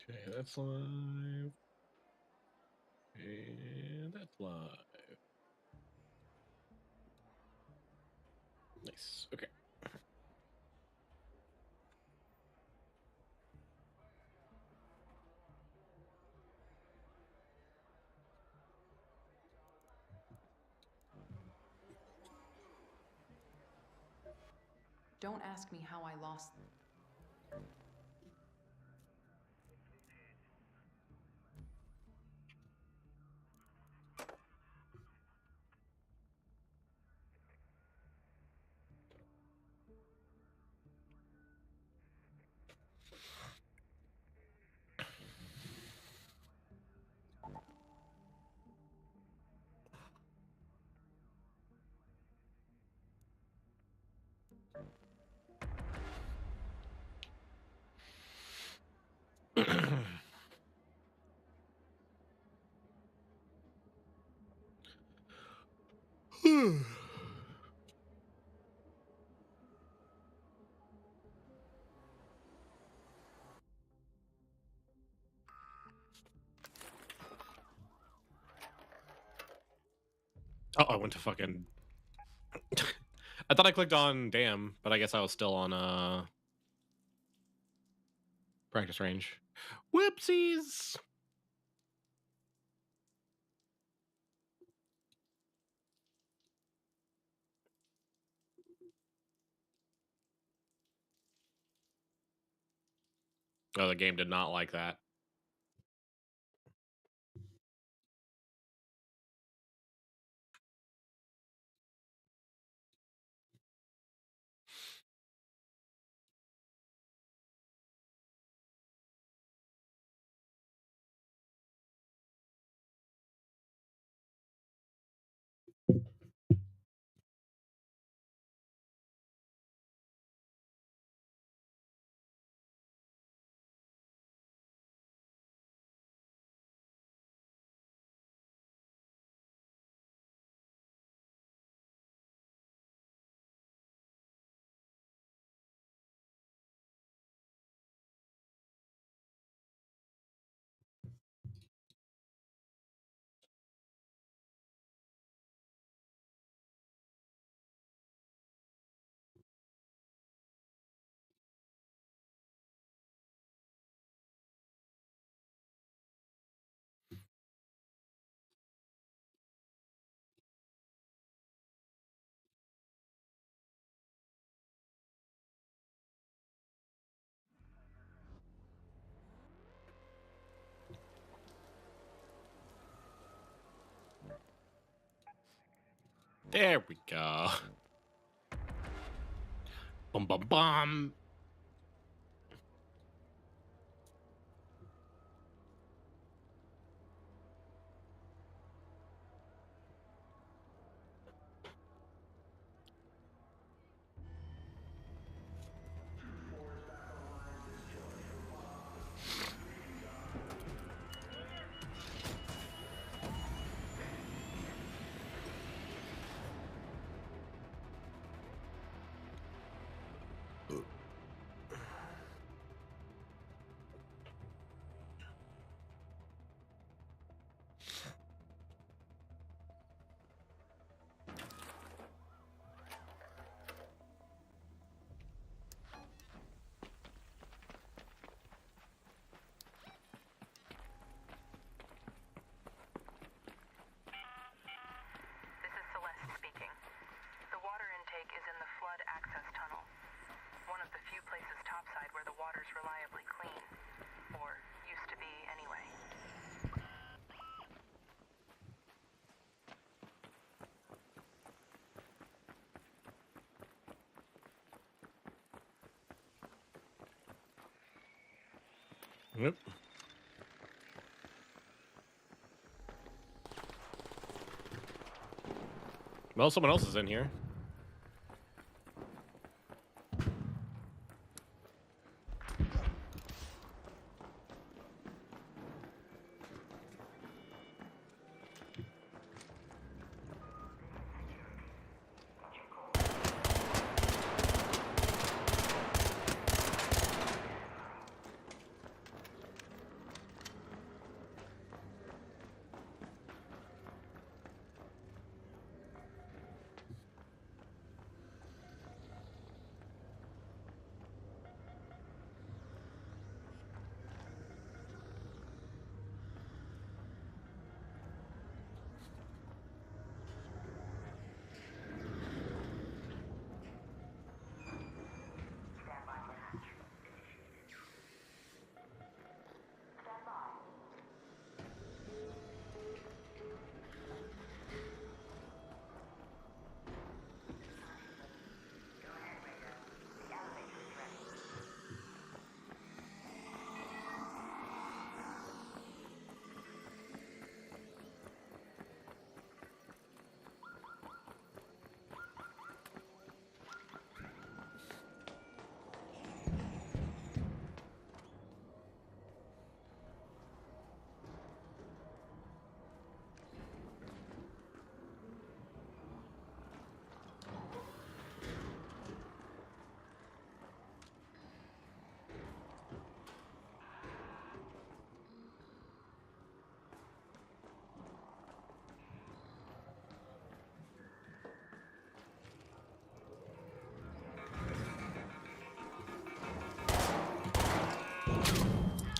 Okay, that's live. And that's live. Nice. Okay. Don't ask me how I lost them. Oh, I went to fucking. I thought I clicked on damn, but I guess I was still on practice range. Whoopsies. Oh, the game did not like that. There we go. Bum bum bum. This is Celeste speaking. The water intake is in the flood access tunnel. One of the few places topside where the water's reliably clean. Or used to be, anyway. Yep. Well, someone else is in here.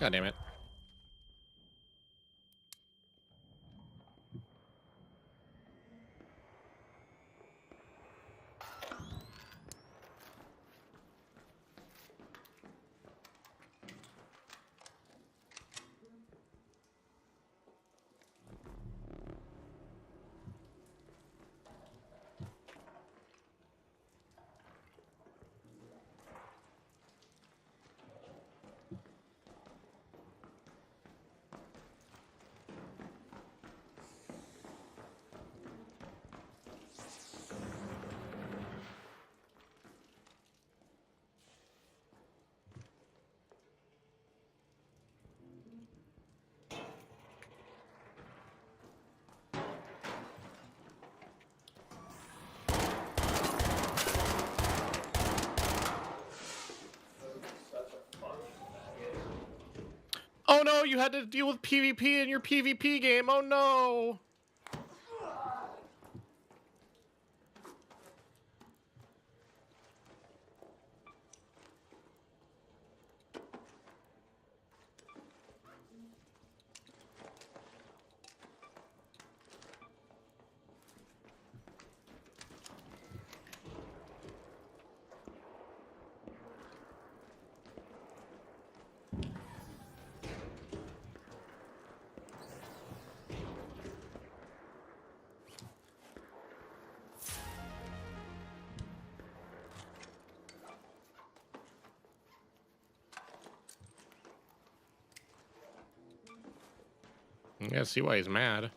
God damn it. Oh no, you had to deal with PvP in your PvP game. Oh no. Yeah, see why he's mad.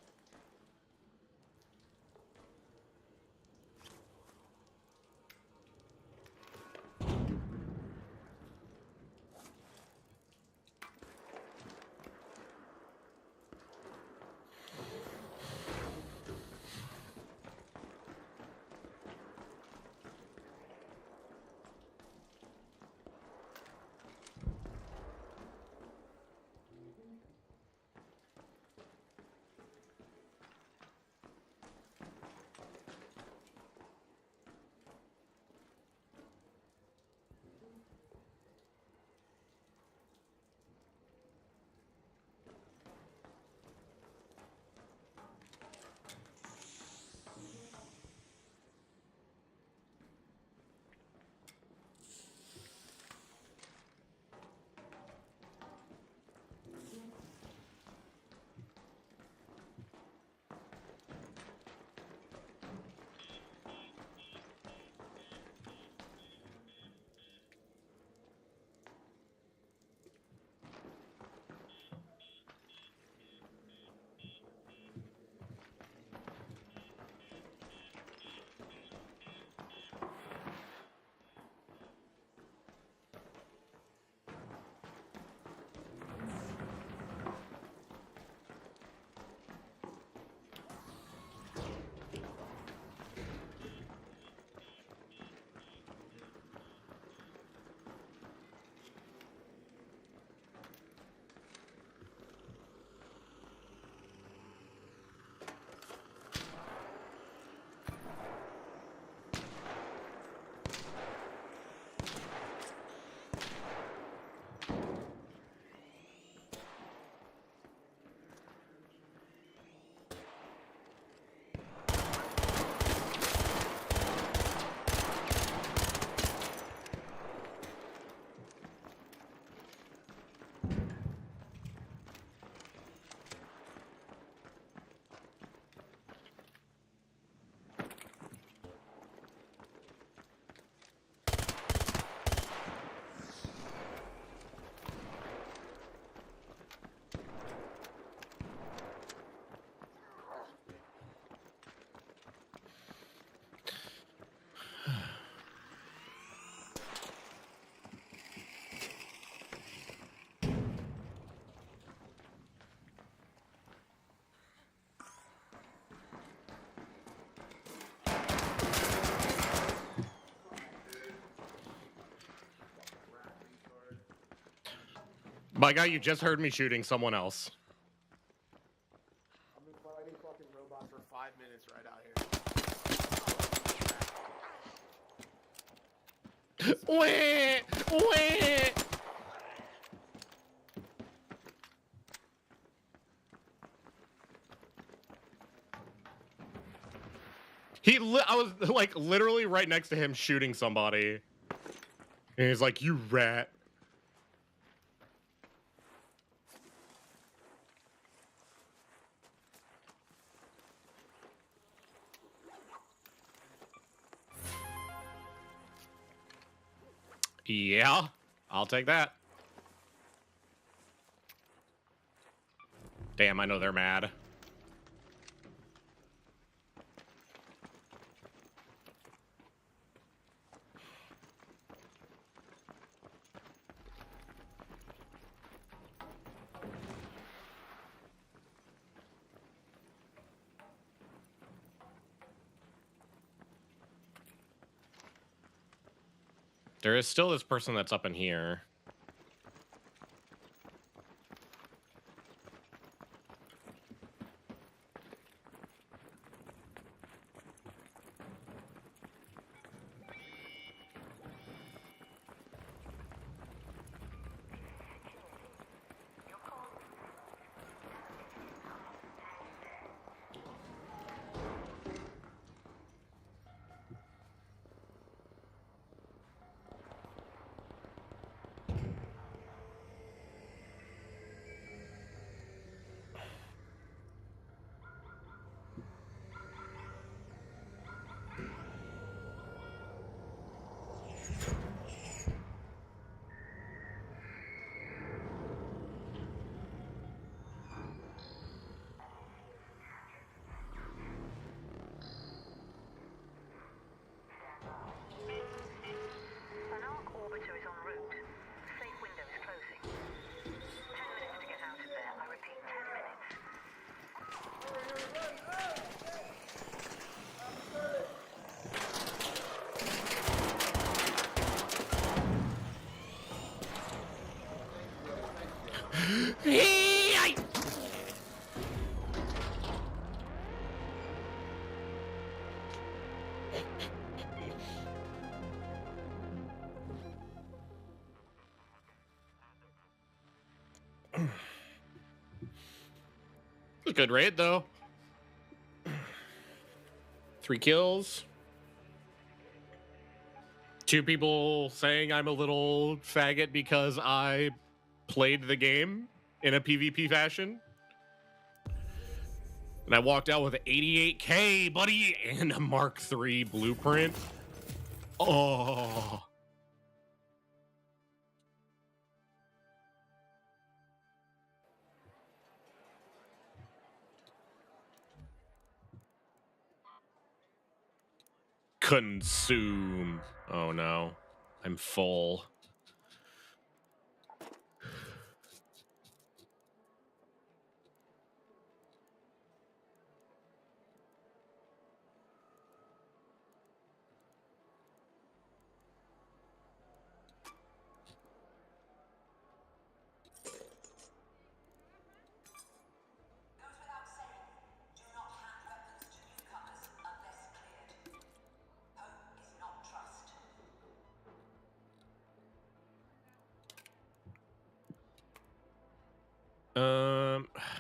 My guy, you just heard me shooting someone else. I've been fighting fucking robots for 5 minutes right out here. Wait, wait. I was like literally right next to him shooting somebody. And he's like, "You rat." Yeah, I'll take that. Damn, I know they're mad. There is still this person that's up in here. An arc orbiter is en route. Safe window is closing. 10 minutes to get out of there. I repeat, 10 minutes. A good raid though. 3 kills. 2 people saying I'm a little faggot because I played the game in a PvP fashion. And I walked out with 88K, buddy, and a Mark III blueprint. Oh. Consume. Oh no. I'm full.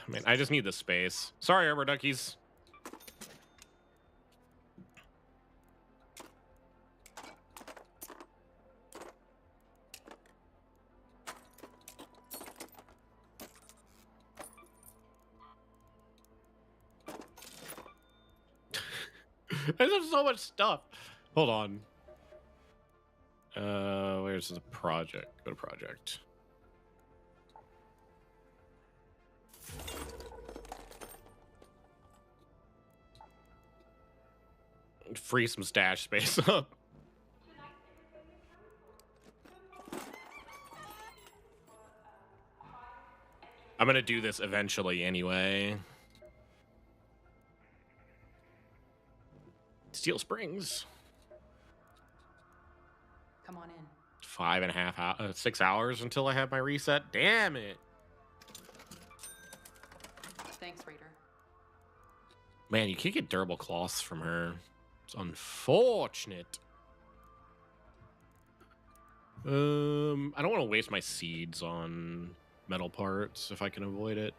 Man, I just need the space. Sorry, Arbor Duckies. I have so much stuff. Hold on. Where's the project? Go to project. Free some stash space up. I'm gonna do this eventually anyway. Steel Springs. Come on in. 5.5 6 hours until I have my reset. Damn it. Thanks, Raider. Man, you can't get durable cloths from her. It's unfortunate. I don't want to waste my seeds on metal parts if I can avoid it.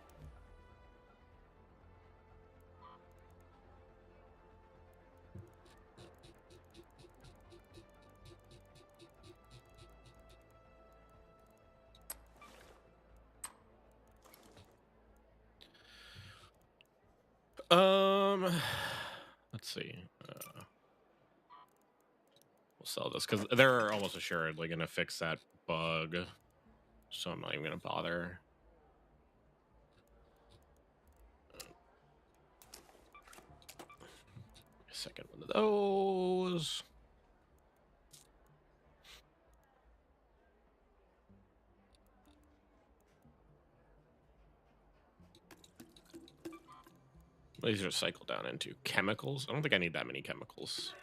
Let's see. We'll sell this because they're almost assuredly gonna fix that bug, so I'm not even gonna bother. Second one of those. These are cycled down into chemicals. I don't think I need that many chemicals.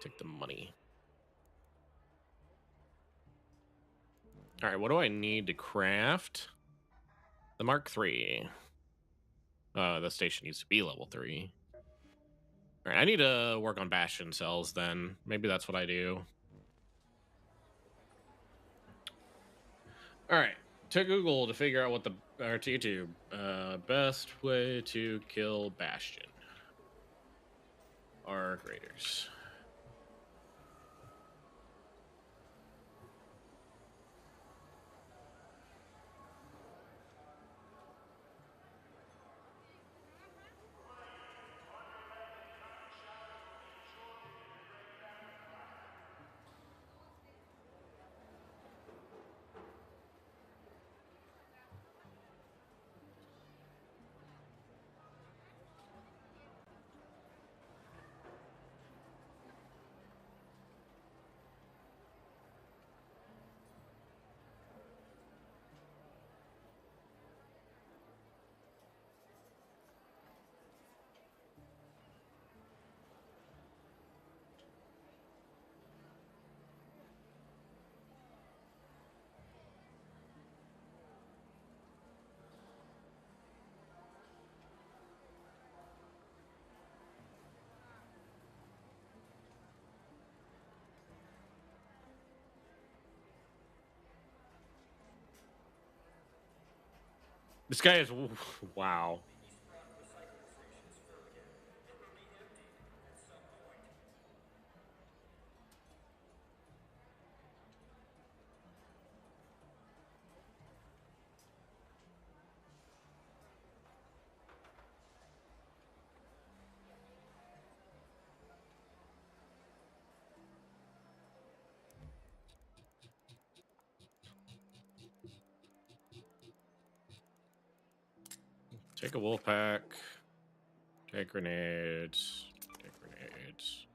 Take the money. All right, what do I need to craft? The Mark III. The station needs to be level 3. All right, I need to work on Bastion cells then. Maybe that's what I do. All right, to Google to figure out what the, or to YouTube, best way to kill Bastion. Arc Raiders. This guy is, wow. Take a wolf pack. Take grenades. Take grenades.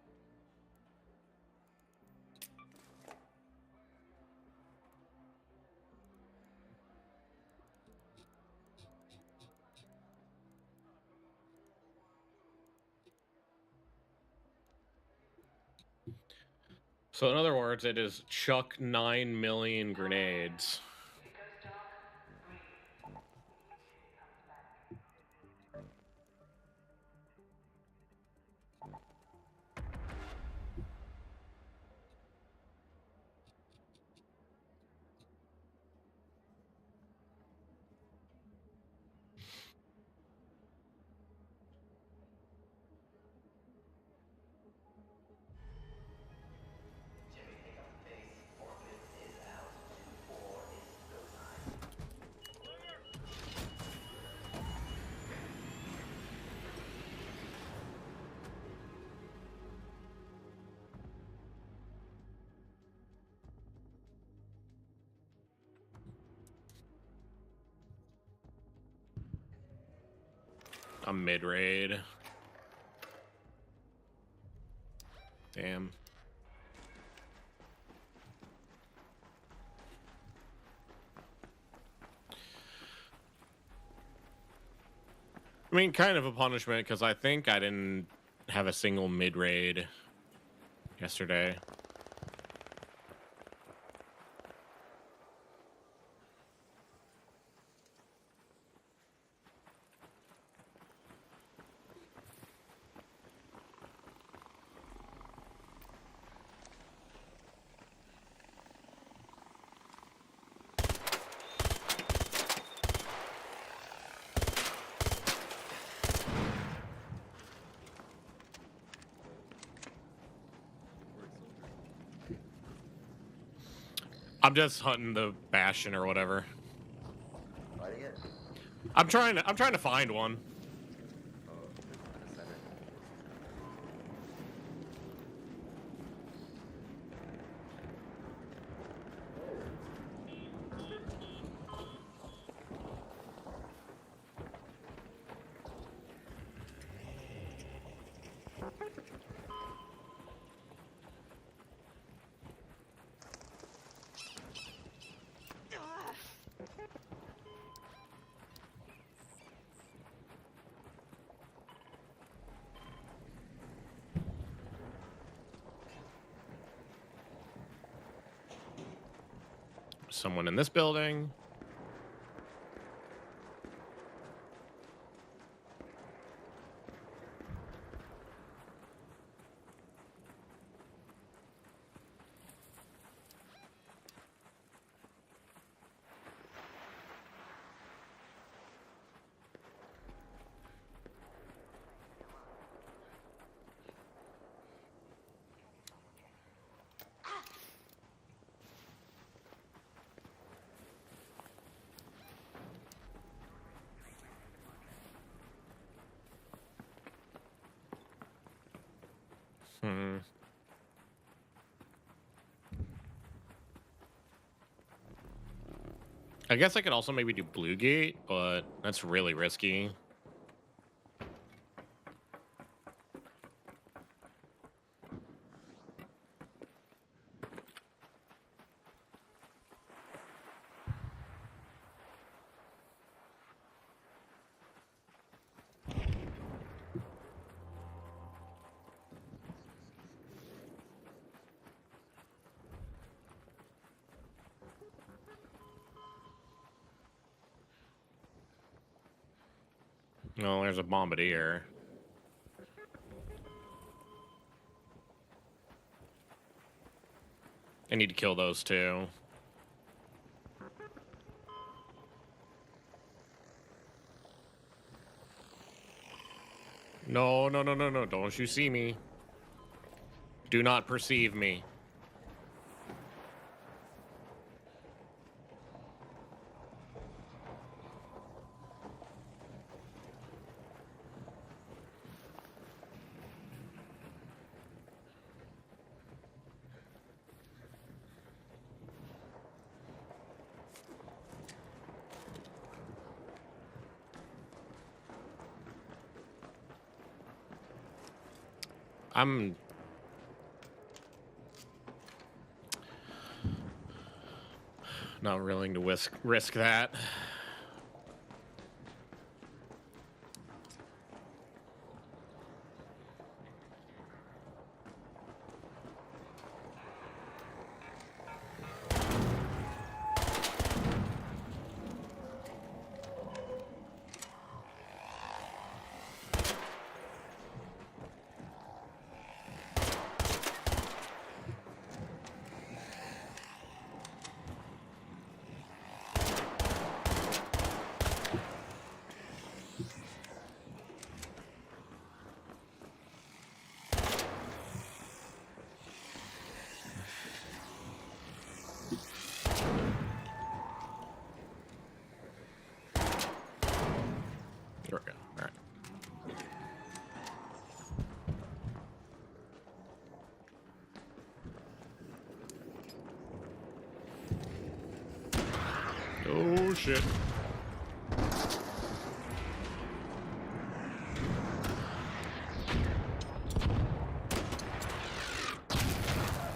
So in other words, it is chuck 9 million grenades. A mid-raid. Damn. I mean, kind of a punishment, because I think I didn't have a single mid-raid yesterday. I'm just hunting the Bastion or whatever. I fighting it? I'm trying to find one. Oh, there's one in the center. Someone in this building. I guess I could also maybe do Blue Gate, but that's really risky. Oh, there's a bombardier. I need to kill those two. No, no, no, no, no. Don't you see me. Do not perceive me. I'm not willing to risk that. There we go. All right. Oh shit.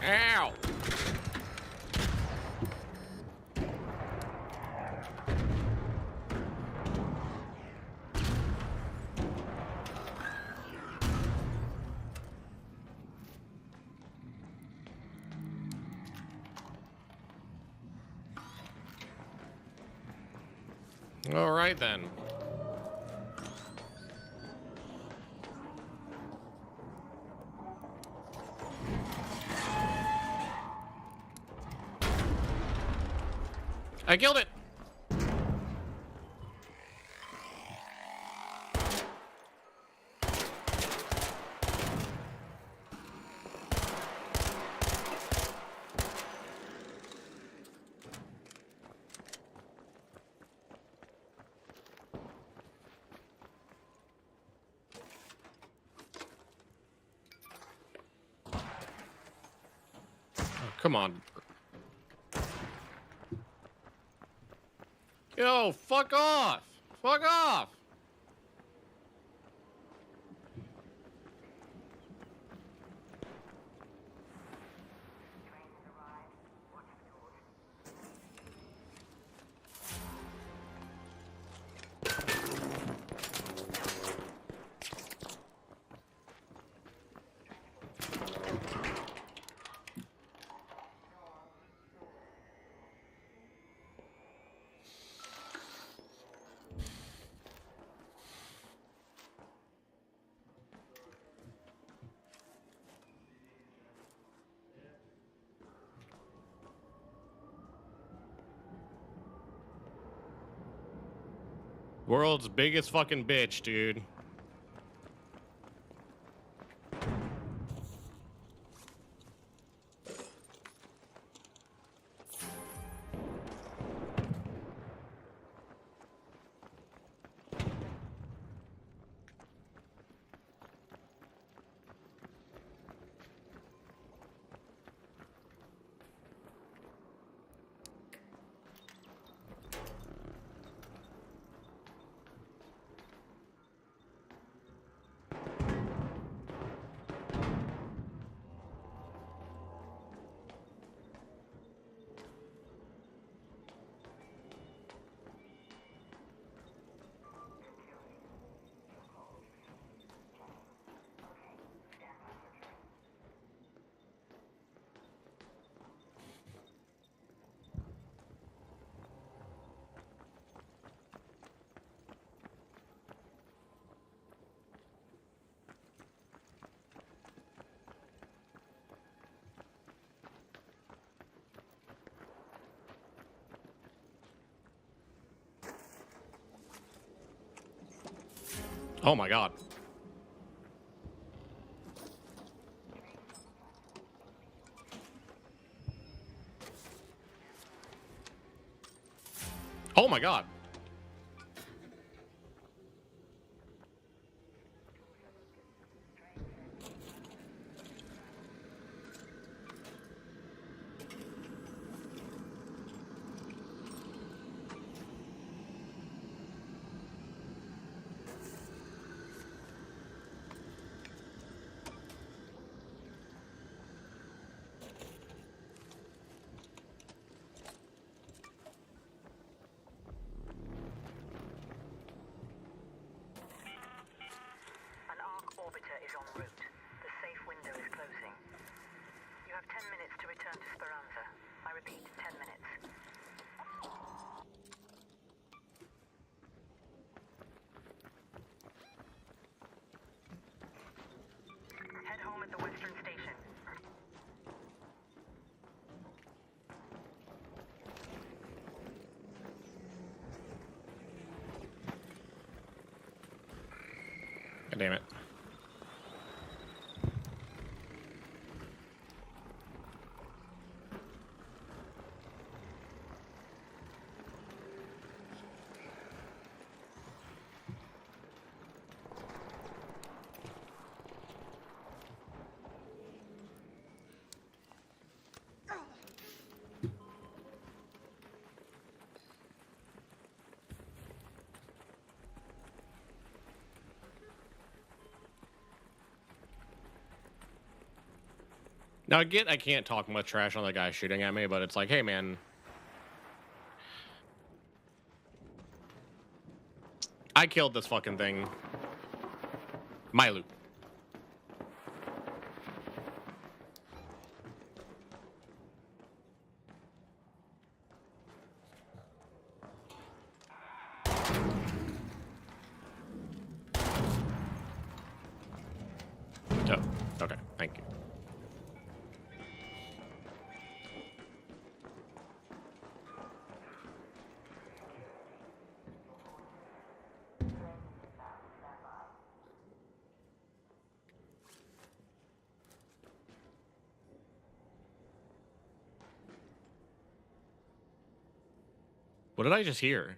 Ow. All right then. I killed it. Come on. Yo, fuck off! Fuck off! World's biggest fucking bitch, dude. Oh my god. Oh my god. An Ark orbiter is en route. The safe window is closing. You have 10 minutes to return to Speranza. I repeat, 10 minutes. Head home at the Western Station. God damn it. Now I can't talk much trash on the guy shooting at me, but it's like, hey man, I killed this fucking thing. My loot. Oh, okay, thank you. What did I just hear?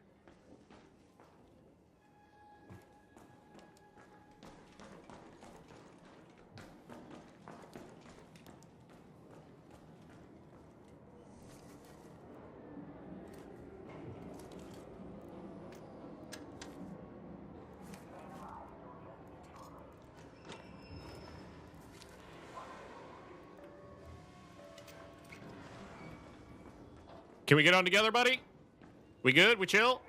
Can we get on together, buddy? We good? We chill?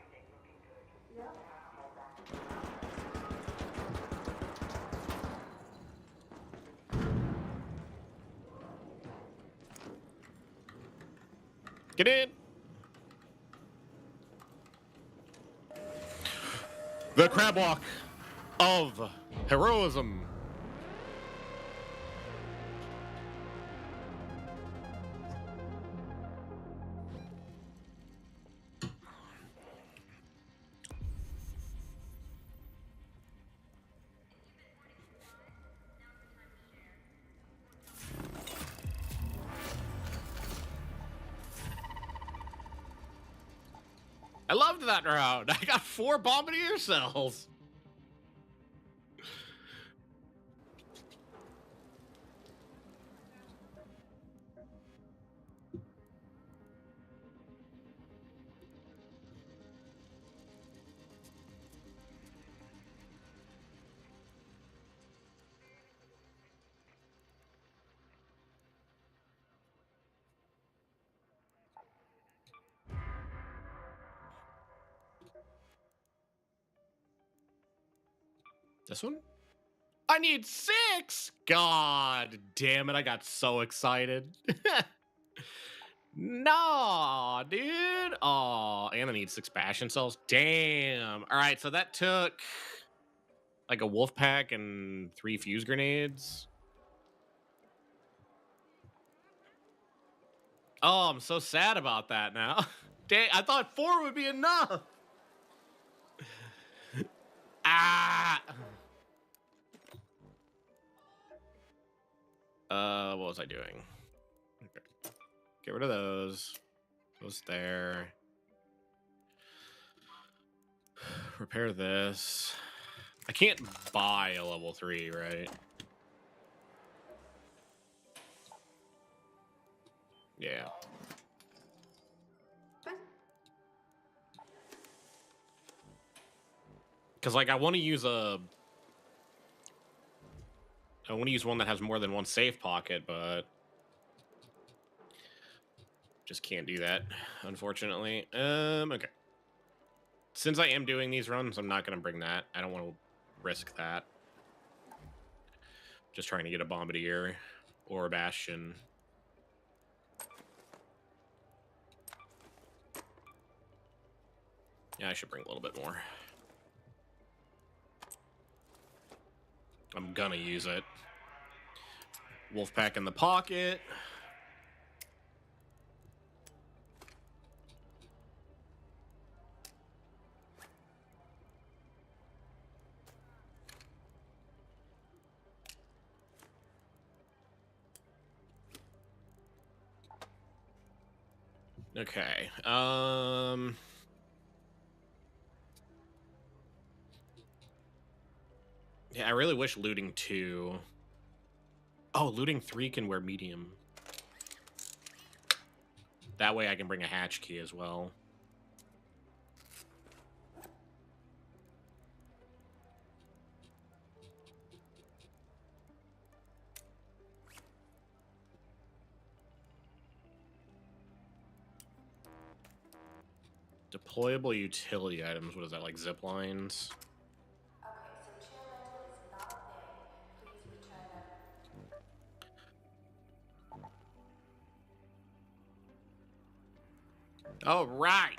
Get in. The crab walk of heroism. I loved that round. I got 4 bombardier cells. This one? I need 6! God damn it, I got so excited. No, dude. Oh, and I need 6 passion cells. Damn. All right, so that took like a wolf pack and 3 fuse grenades. Oh, I'm so sad about that now. Dang, I thought 4 would be enough. Ah. What was I doing? Okay. Get rid of those. Those there. Repair this. I can't buy a level 3, right? Yeah. Because, like, I want to use one that has more than one safe pocket, but just can't do that, unfortunately. Okay. Since I am doing these runs, I'm not going to bring that. I don't want to risk that. Just trying to get a bombardier or a bastion. Yeah, I should bring a little bit more. I'm gonna use it. Wolfpack in the pocket. Okay. Yeah, I really wish looting 2. Oh, looting 3 can wear medium. That way I can bring a hatch key as well. Deployable utility items. What is that, like zip lines? Okay, so chill rental is not a thing. Please return them. Oh, right.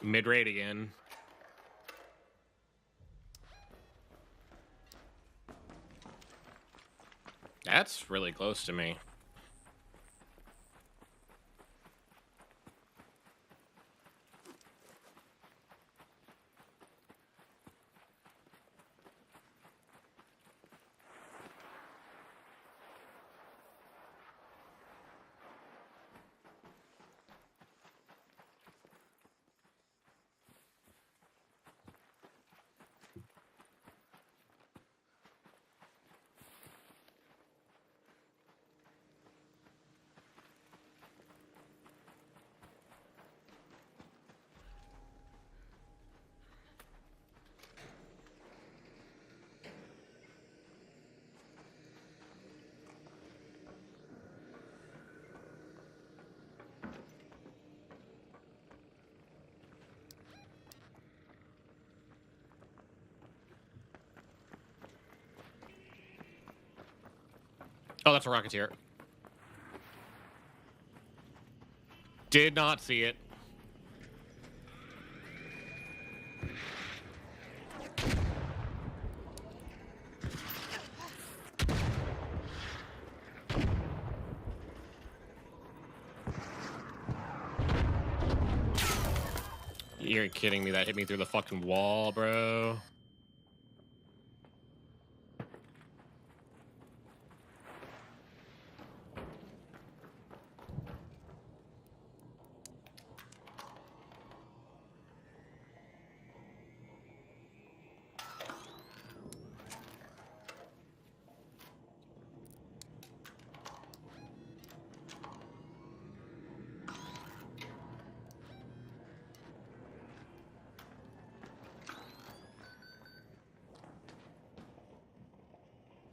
Mid-rate again. That's really close to me. Oh, that's a Rocketeer. Did not see it. You're kidding me. That hit me through the fucking wall, bro.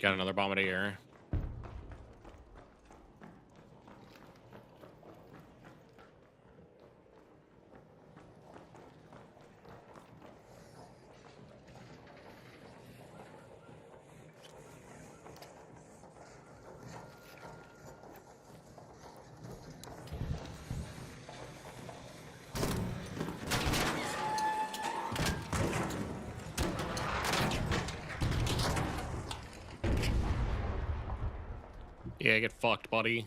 Got another Bombardier. Yeah, get fucked, buddy.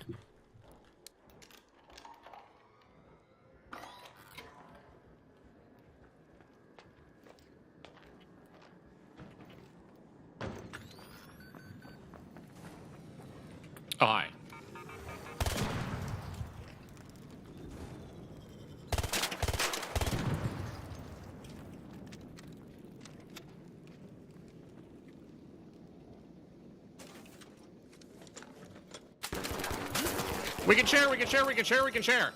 Oh, hi. We can share, we can share, we can share, we can share.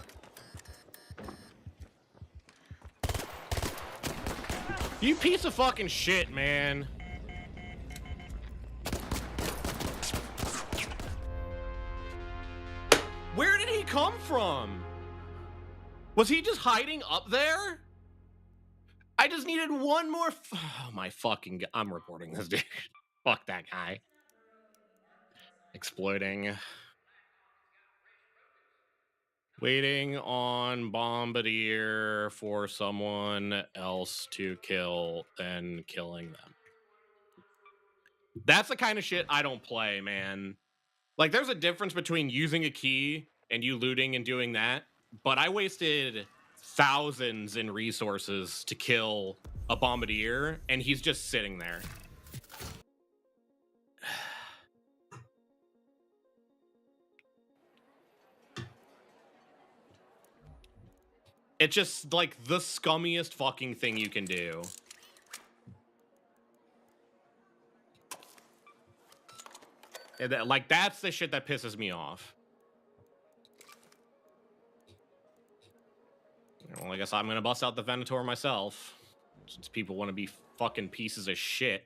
You piece of fucking shit, man. Where did he come from? Was he just hiding up there? I just needed one more. Oh my fucking. I'm reporting this dude. Fuck that guy. Exploiting. Waiting on Bombardier for someone else to kill, then killing them. That's the kind of shit I don't play, man. Like, there's a difference between using a key and you looting and doing that, but I wasted thousands in resources to kill a Bombardier, and he's just sitting there. It's just, like, the scummiest fucking thing you can do. And like, that's the shit that pisses me off. Well, I guess I'm gonna bust out the Venator myself, since people want to be fucking pieces of shit.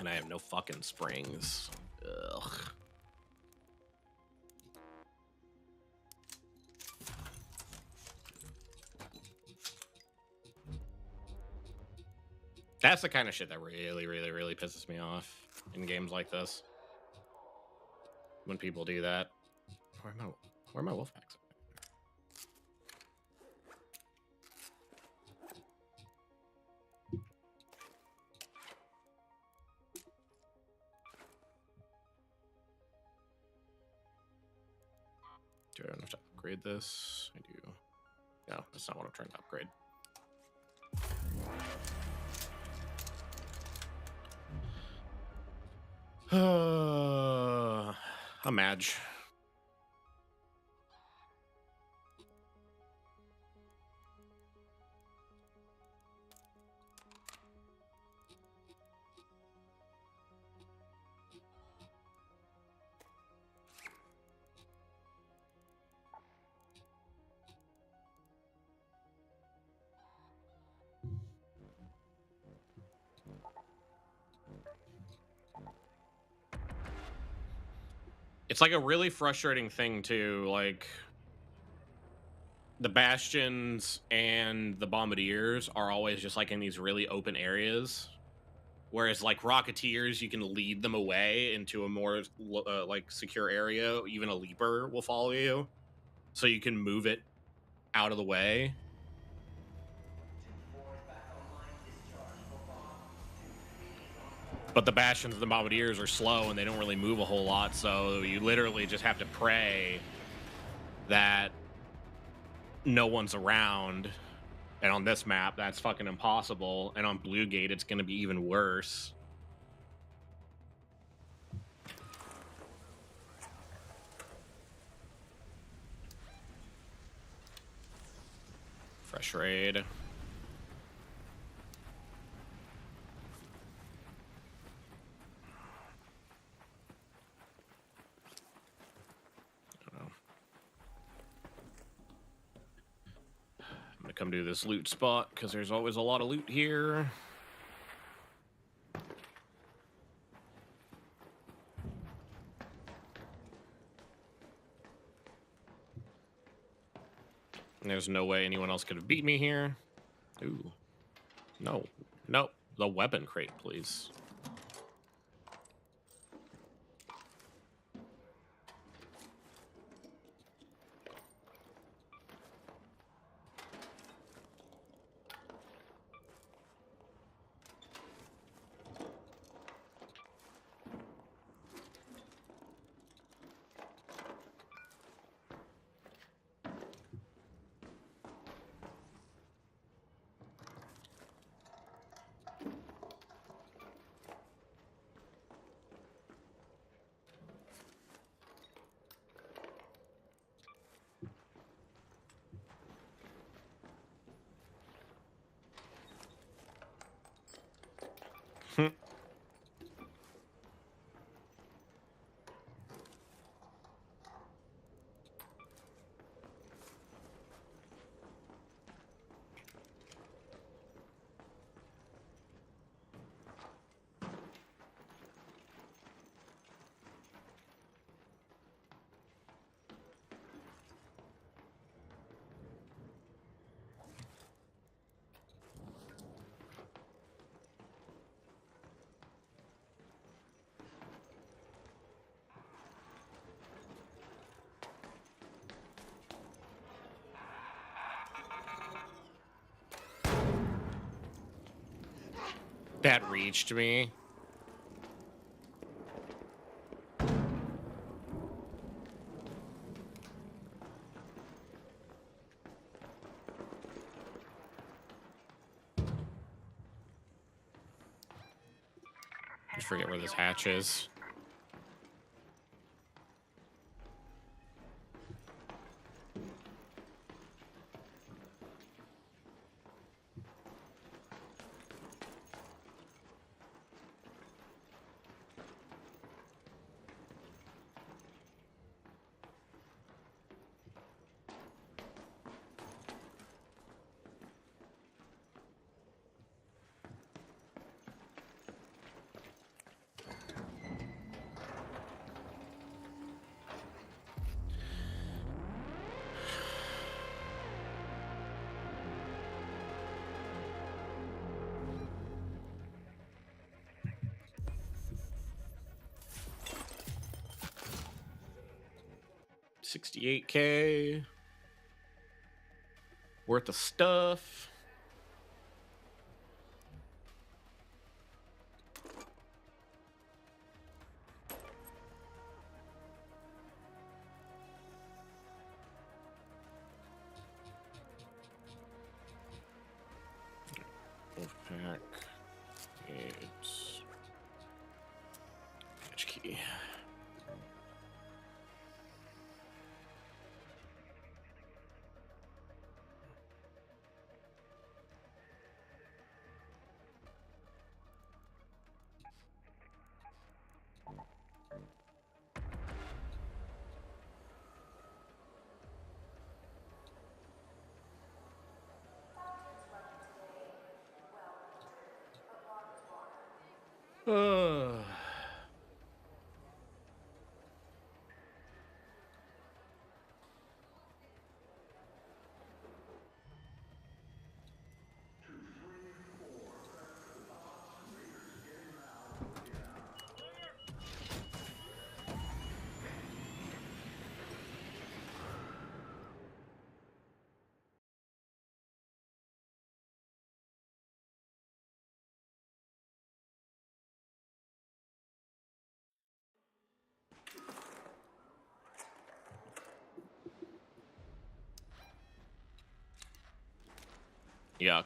And I have no fucking springs. Ugh. That's the kind of shit that really, really, really pisses me off in games like this. When people do that. Where are my wolf packs? Do I have to upgrade this? I do. No, that's not what I'm trying to upgrade. A Madge. It's like a really frustrating thing too, like the bastions and the bombardiers are always just like in these really open areas, whereas like rocketeers, you can lead them away into a more like secure area. Even a leaper will follow you, so you can move it out of the way. But the bastions and the bombardiers are slow and they don't really move a whole lot, so you literally just have to pray that no one's around. And on this map, that's fucking impossible. And on Blue Gate, it's going to be even worse. Fresh raid. I'm gonna come do this loot spot because there's always a lot of loot here. And there's no way anyone else could have beat me here. Ooh. No. No. The weapon crate, please. That reached me. I forget where this hatch is. $68K worth of stuff. Wolfpack. It's hatch key. Yuck.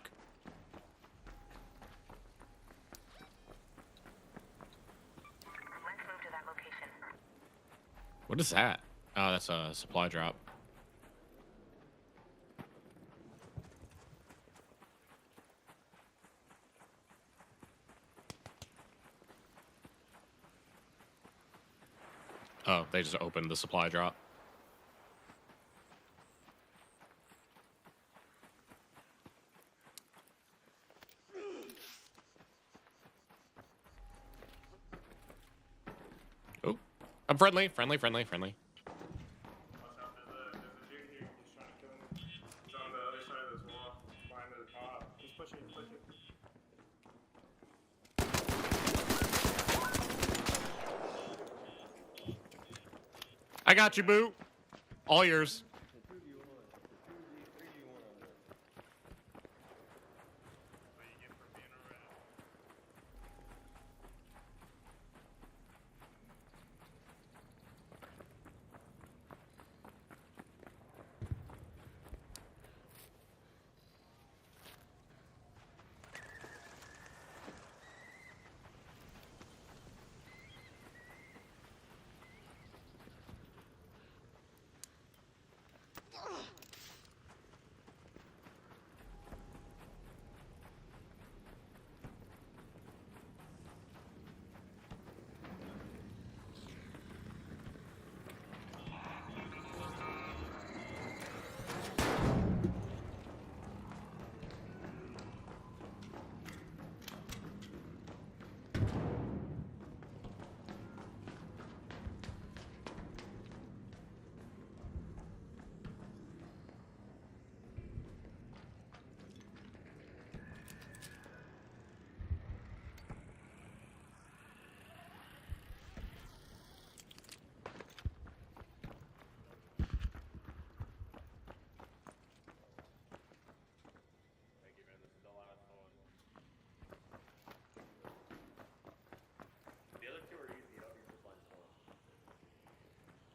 Let's move to that location. What is that? Oh, that's a supply drop. Oh, they just opened the supply drop. Oh, I'm friendly. Watch out, there's a dude here. He's trying to kill him. He's on the other side of this wall. Behind the top. He's pushing. I got you, boo. All yours.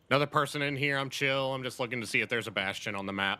Another person in here. I'm chill. I'm just looking to see if there's a bastion on the map.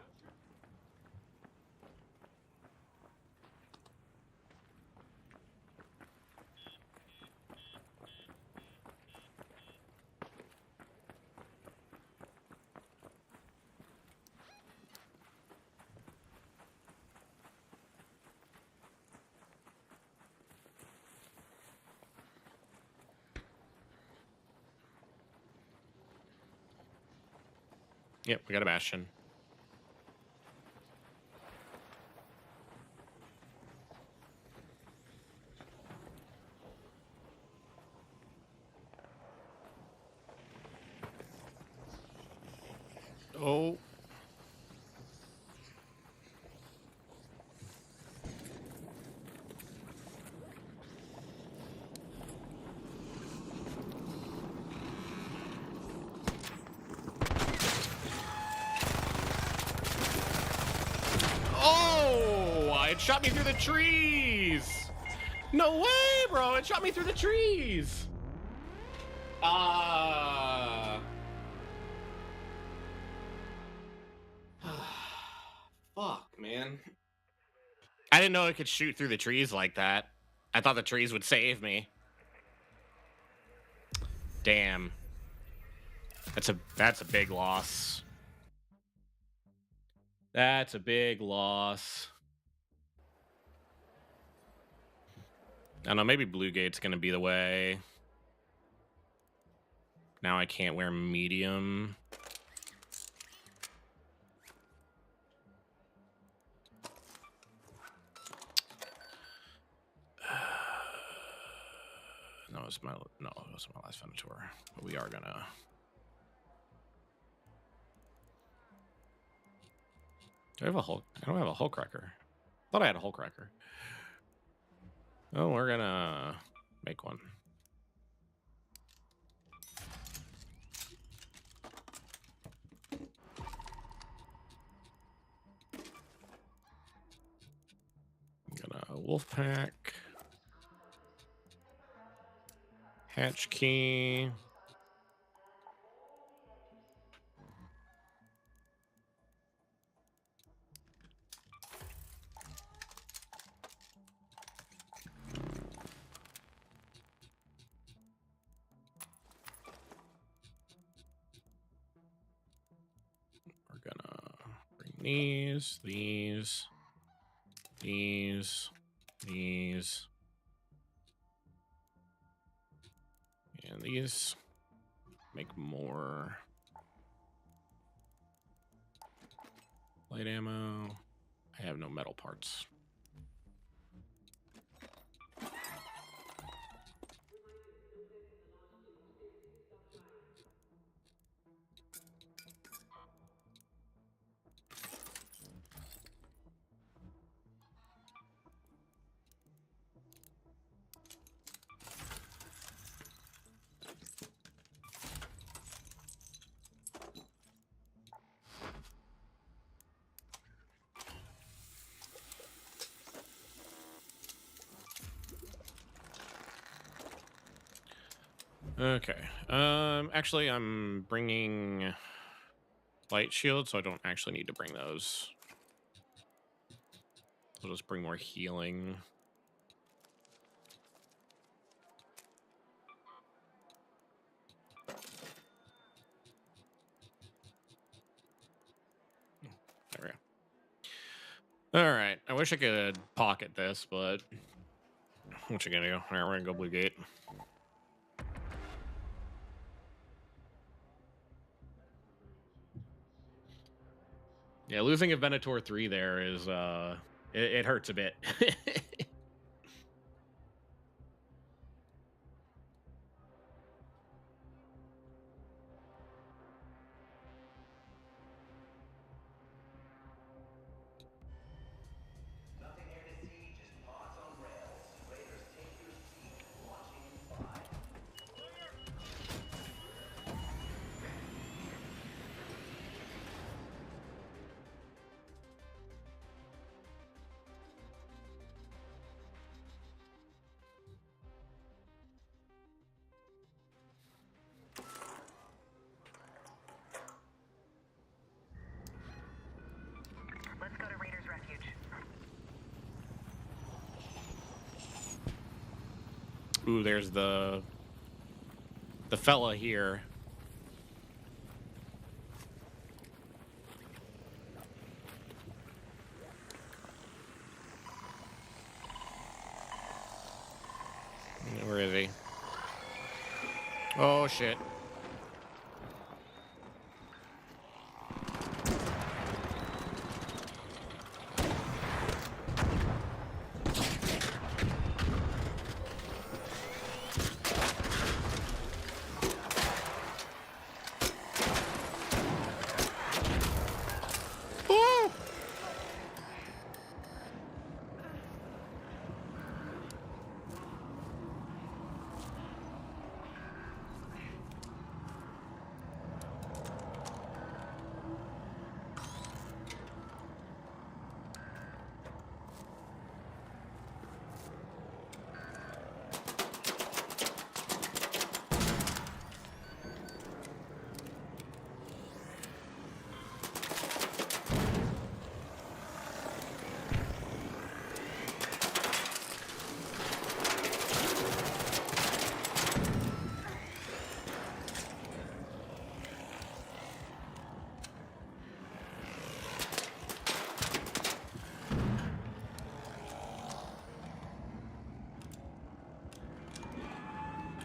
Yep, we got a bastion. Oh. Oh, it shot me through the trees. No way, bro. It shot me through the trees. Fuck, man. I didn't know it could shoot through the trees like that. I thought the trees would save me. Damn. That's a big loss. That's a big loss. I don't know, maybe Blue Gate's gonna be the way. Now I can't wear medium. It wasn't my last Venator. But we are gonna. Do I have a Hulk? I don't have a Hulk Wrecker. Thought I had a Hulk Wrecker. Oh, we're gonna make one. Gonna Wolfpack. Hatch key. these, and these. Make more light ammo. I have no metal parts. Okay. Actually, I'm bringing light shield, so I don't actually need to bring those. I'll just bring more healing. There we go. All right. I wish I could pocket this, but what you gonna do? All right, we're gonna go Blue Gate. Yeah, losing a Venator 3 there is it hurts a bit. Nothing here to see, just mods on rails. Raiders, take your seat. Launching in 5. Let's go to Raiders Refuge. Ooh, there's the fella here. Where is he? Oh shit. Ooh!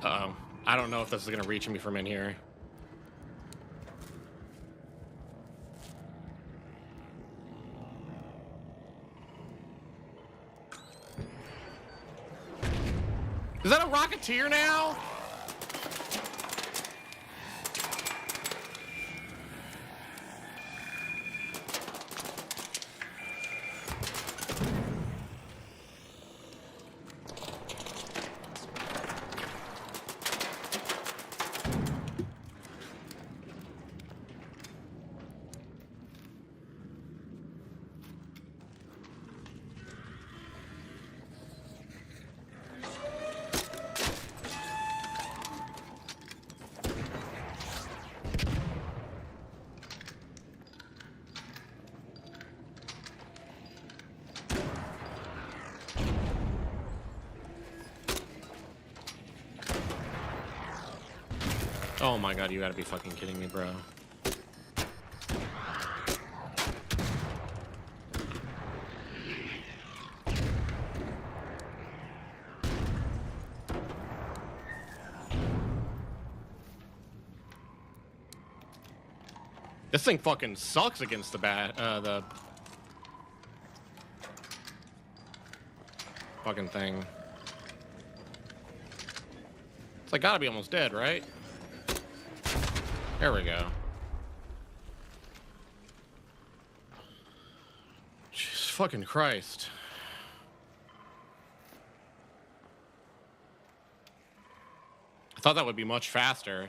Uh-oh. I don't know if this is gonna reach me from in here. Is that a Rocketeer now? Oh my god, you gotta be fucking kidding me, bro. This thing fucking sucks against the the fucking thing. It's like gotta be almost dead, right? There we go. Jesus fucking Christ. I thought that would be much faster.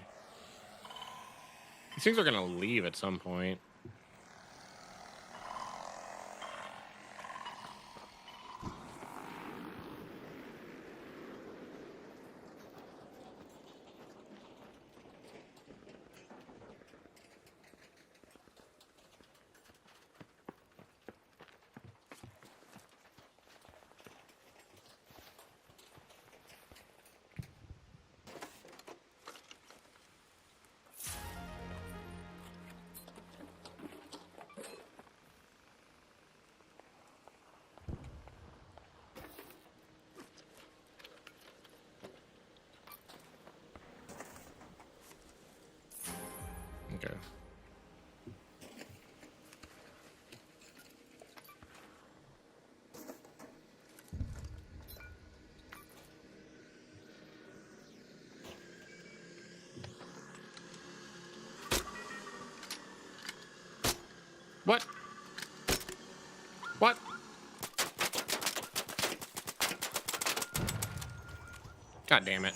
These things are gonna leave at some point. Okay. What? What? God damn it.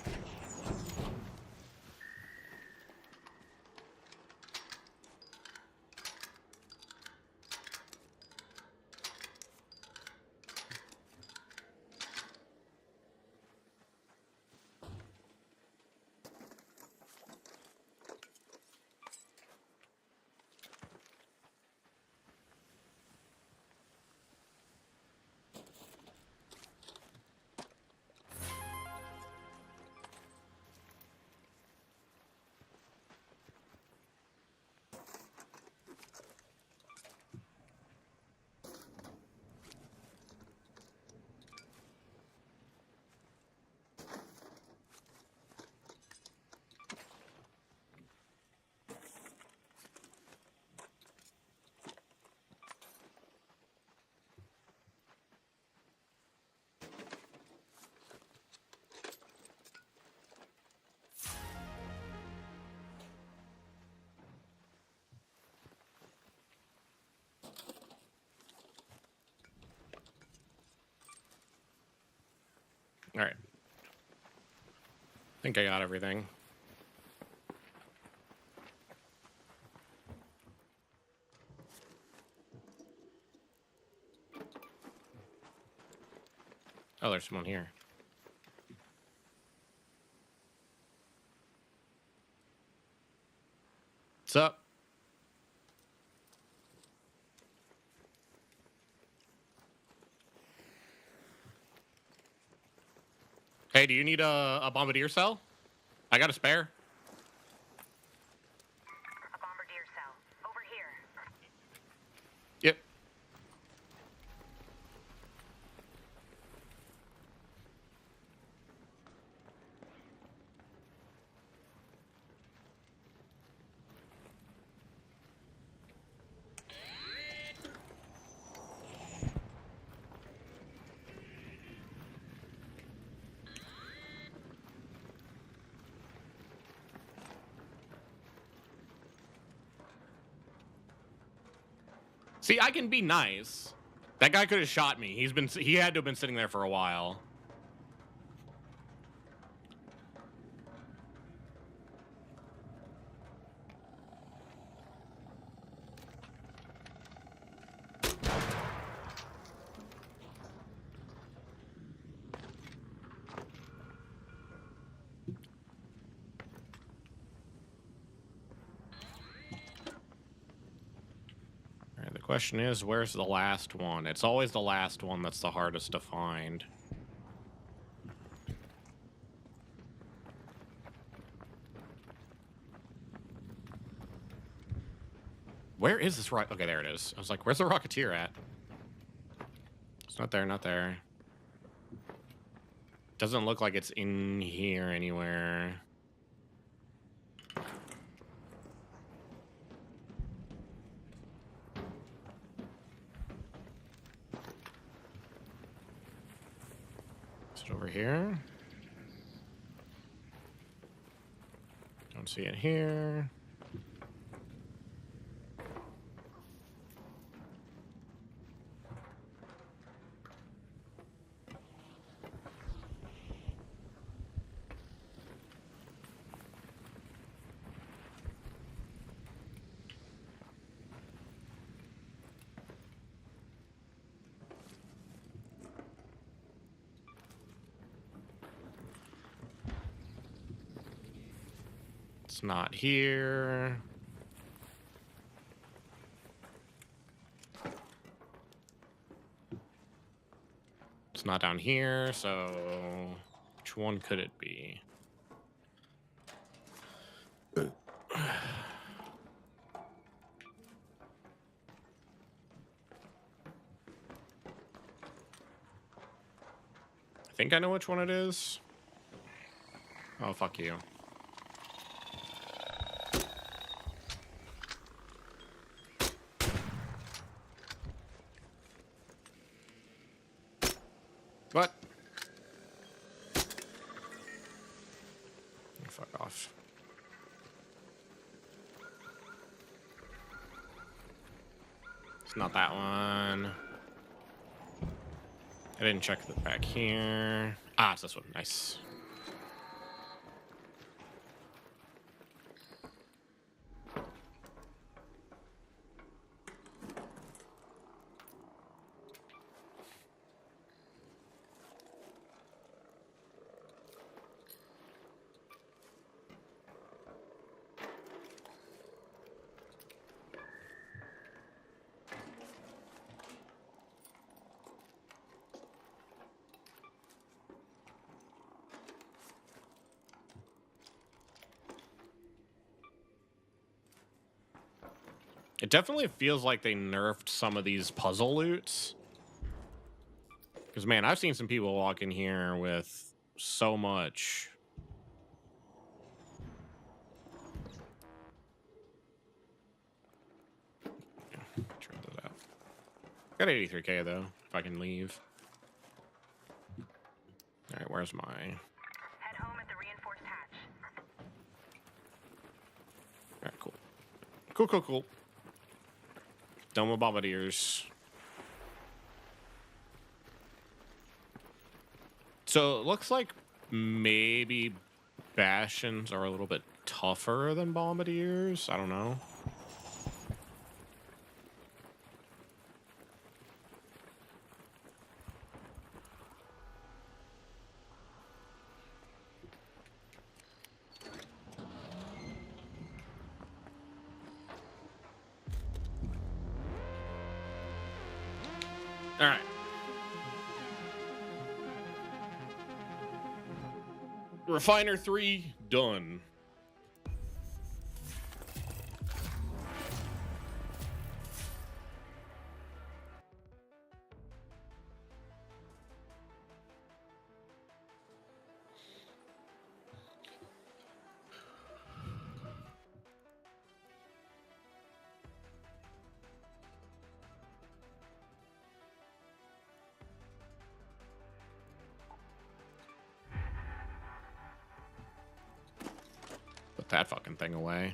All right. I think I got everything. Oh, there's someone here. What's up? Hey, do you need a bombardier cell? I got a spare. A bombardier cell. Over here. Yep. See, I can be nice. That guy could have shot me. He had to have been sitting there for a while. All right, the question is, where's the last one? It's always the last one that's the hardest to find. Where is this rock? Okay, there it is. I was like, where's the Rocketeer at? It's not there, not there. Doesn't look like it's in here anywhere. over here. Don't see it here. It's not here. It's not down here, so which one could it be? I think I know which one it is. Oh, fuck you. What? Fuck off. It's not that one. I didn't check the back here. Ah, it's this one. Nice. It definitely feels like they nerfed some of these puzzle loots. Because, man, I've seen some people walk in here with so much. Try that out. Got 83k, though, if I can leave. All right, where's my... Head home at the reinforced hatch. All right, cool. Cool, cool, cool. Done with bombardiers. So it looks like maybe Bastions are a little bit tougher than bombardiers. I don't know. All right. Refiner 3 done. Put that fucking thing away.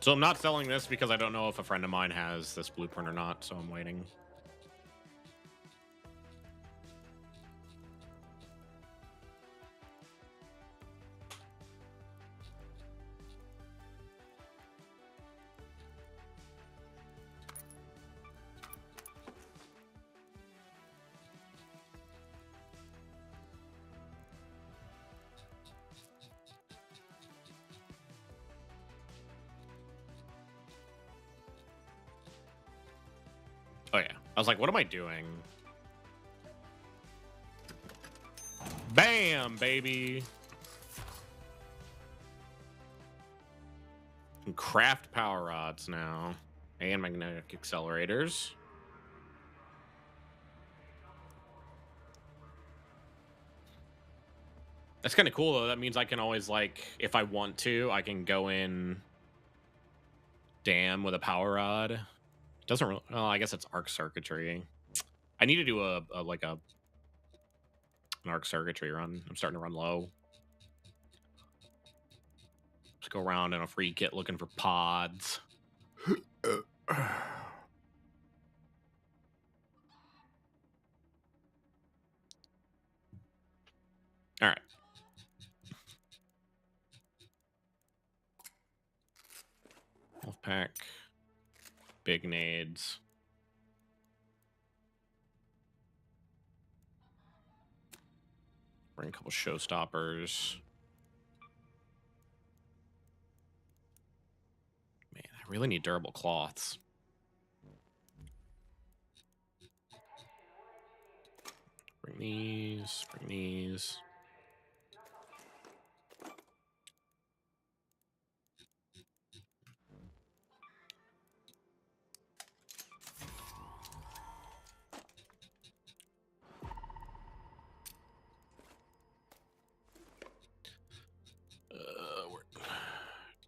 So I'm not selling this because I don't know if a friend of mine has this blueprint or not, so I'm waiting. Oh yeah, I was like, what am I doing? Bam, baby. Can craft power rods now. And magnetic accelerators. That's kind of cool, though. That means I can always, like, if I want to, I can go in dam with a power rod. Doesn't really, well, I guess it's arc circuitry. I need to do an arc circuitry run. I'm starting to run low. Just go around in a free kit looking for pods. All right. Wolfpack. Big nades. Bring a couple showstoppers. Man, I really need durable cloths. Bring these. Bring these.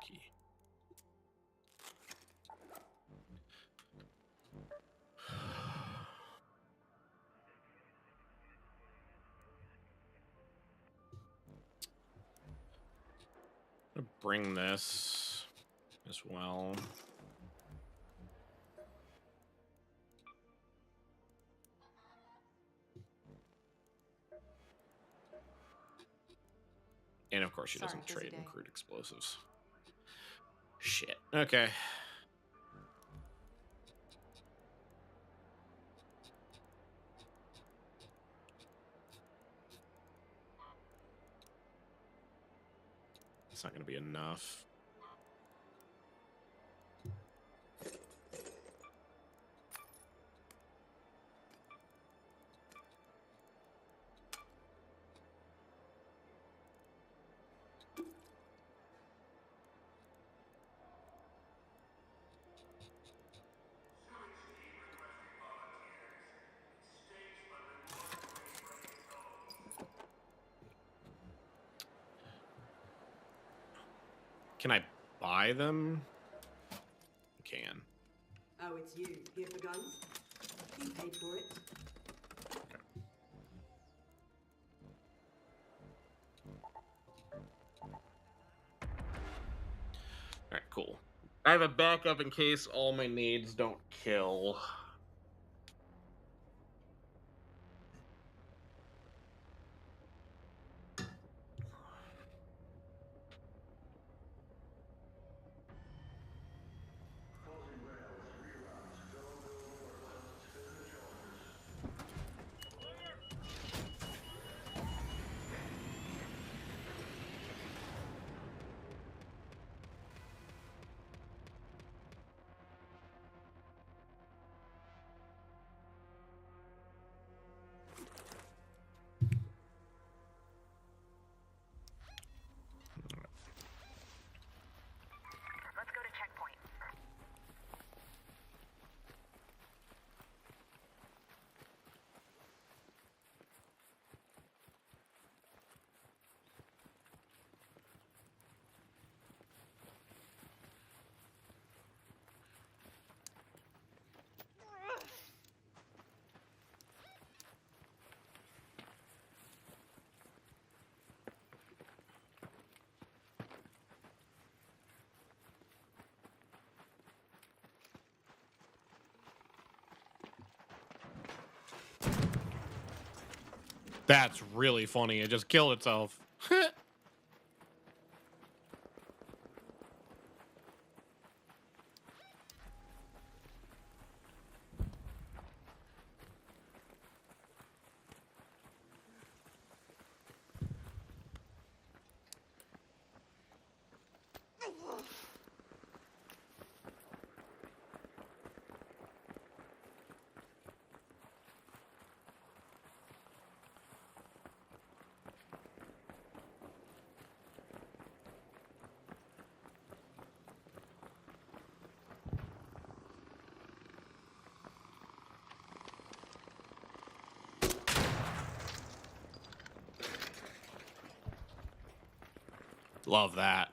Key. I'm gonna bring this as well. And of course, she Sorry, doesn't busy trade in day. crude explosives. Shit. Okay. It's not going to be enough. Can I buy them? I can. Oh, it's you. Here for guns? You paid for it. Alright, cool. I have a backup in case all my needs don't kill. Let's go to checkpoint. That's really funny. It just killed itself. Love that.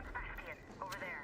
Bastion, over there.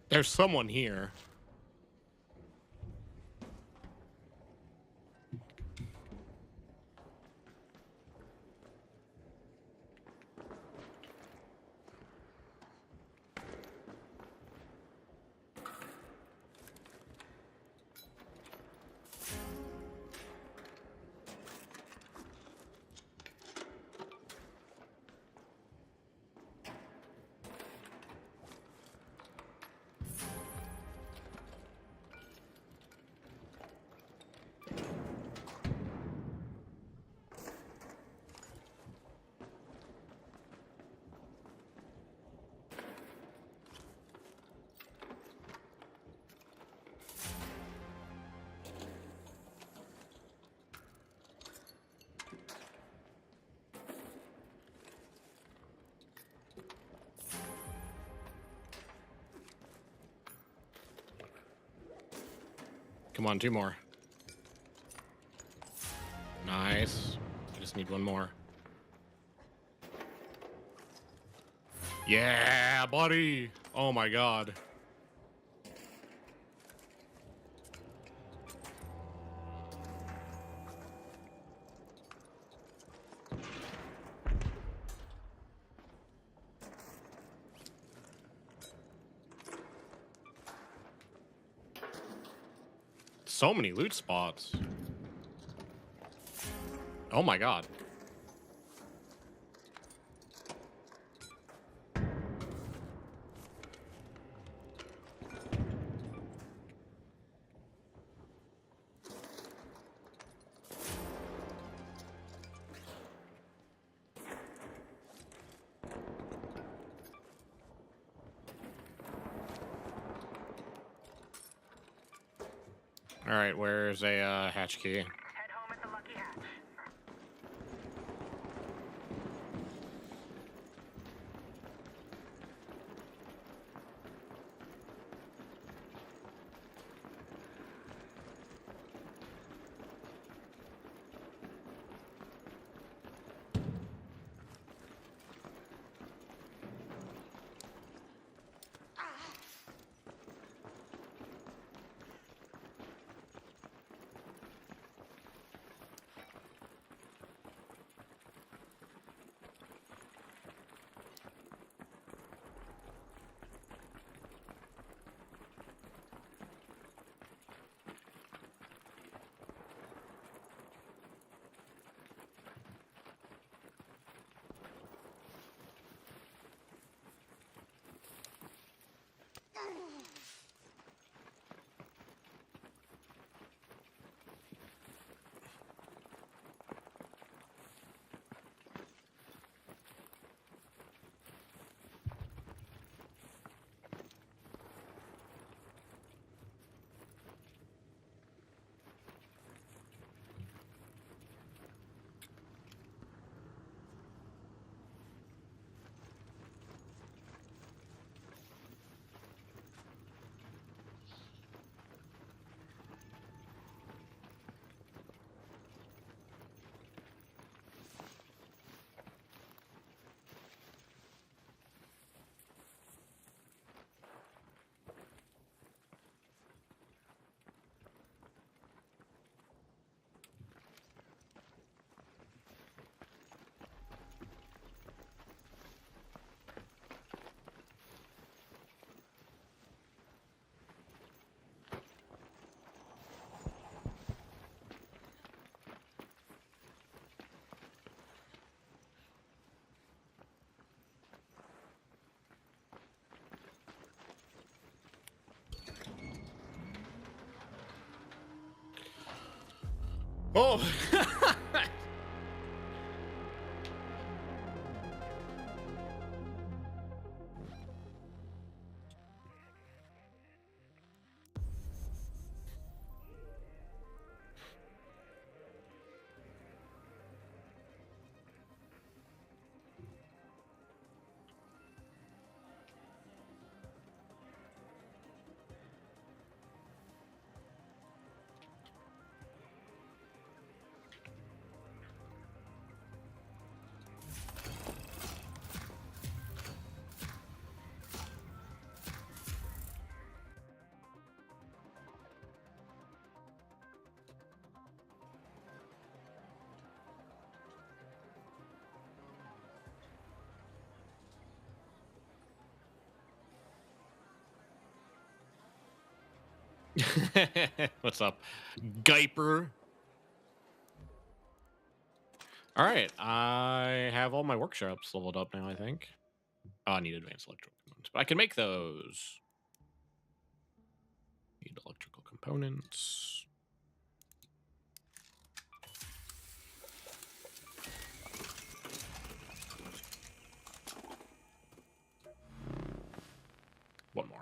There's someone here. Come on, 2 more. Nice. I just need 1 more. Yeah, buddy. Oh my god. So many loot spots. Oh my god. All right, where's a hatch key? Head home at the Lucky Hatch. Oh. What's up, Guyper? All right, I have all my workshops leveled up now, I think. Oh, I need advanced electrical components, but I can make those. Need electrical components. One more.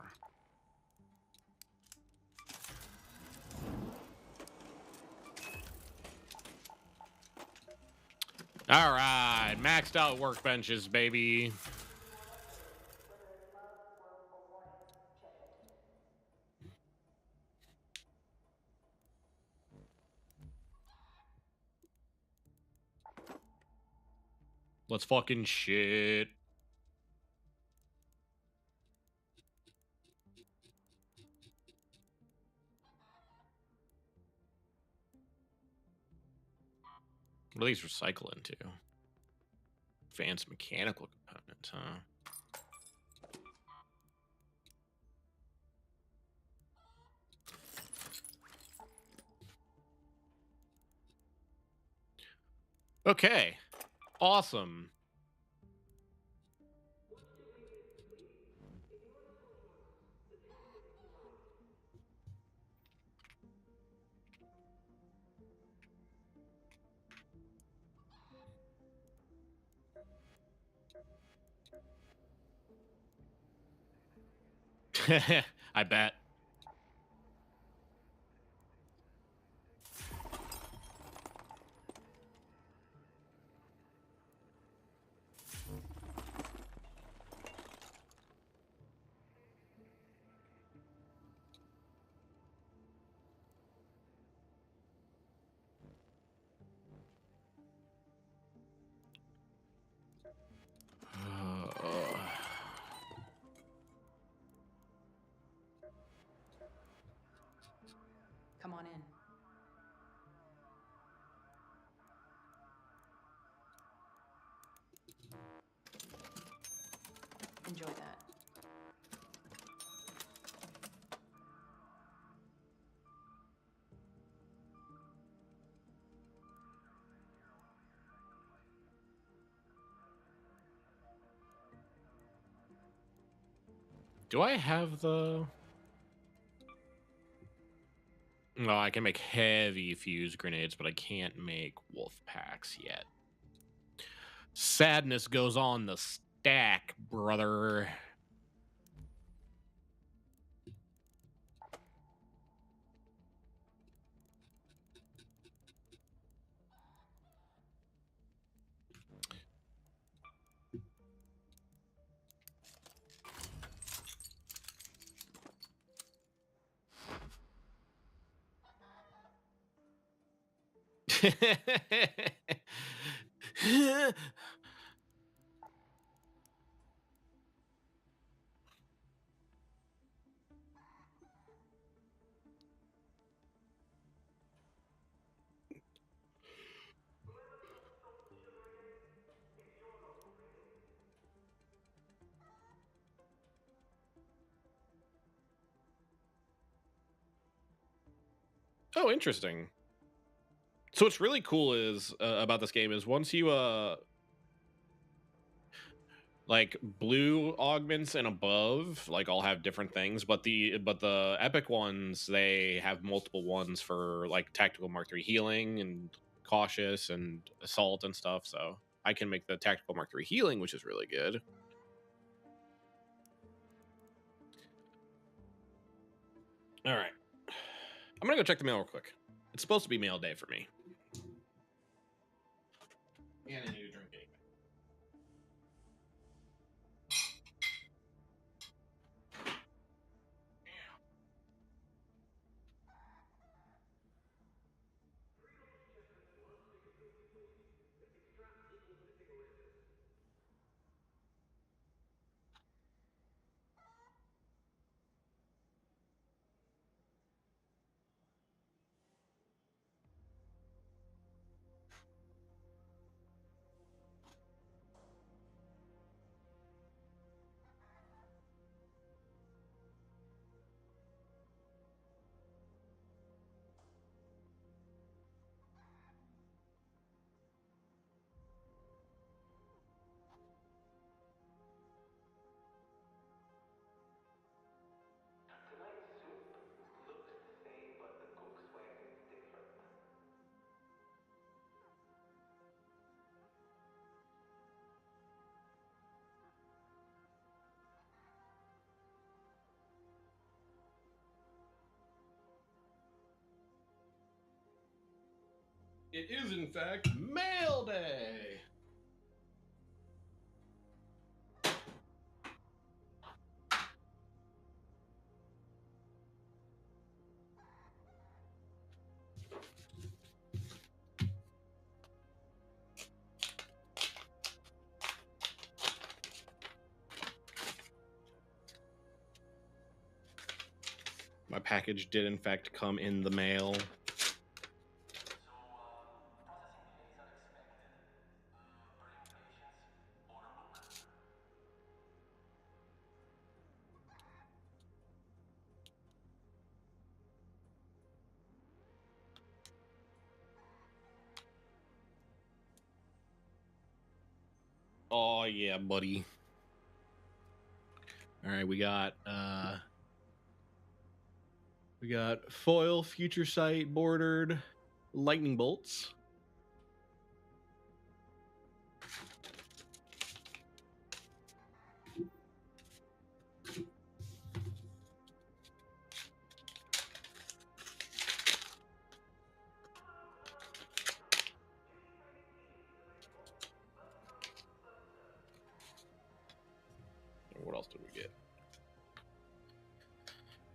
All right, maxed out workbenches, baby. Let's fucking shit. What do these recycle into? Advanced mechanical components, huh? Okay. Awesome. I bet. Come on in. Enjoy that. Do I have the... No, I can make heavy fuse grenades, but I can't make wolf packs yet. Sadness goes on the stack, brother. Oh, interesting. So what's really cool is about this game is once you Like blue augments and above, like all have different things, but the epic ones, they have multiple ones for like tactical Mark III healing and cautious and assault and stuff. So I can make the tactical Mark III healing, which is really good. All right, I'm gonna go check the mail real quick. It's supposed to be mail day for me. And I need to drink anyway. Tonight's soup looks the same, but the cook swears it's different. It is, in fact, mail day. My package did, in fact, come in the mail. Oh yeah, buddy. All right, we got foil future sight bordered lightning bolts. What else did we get?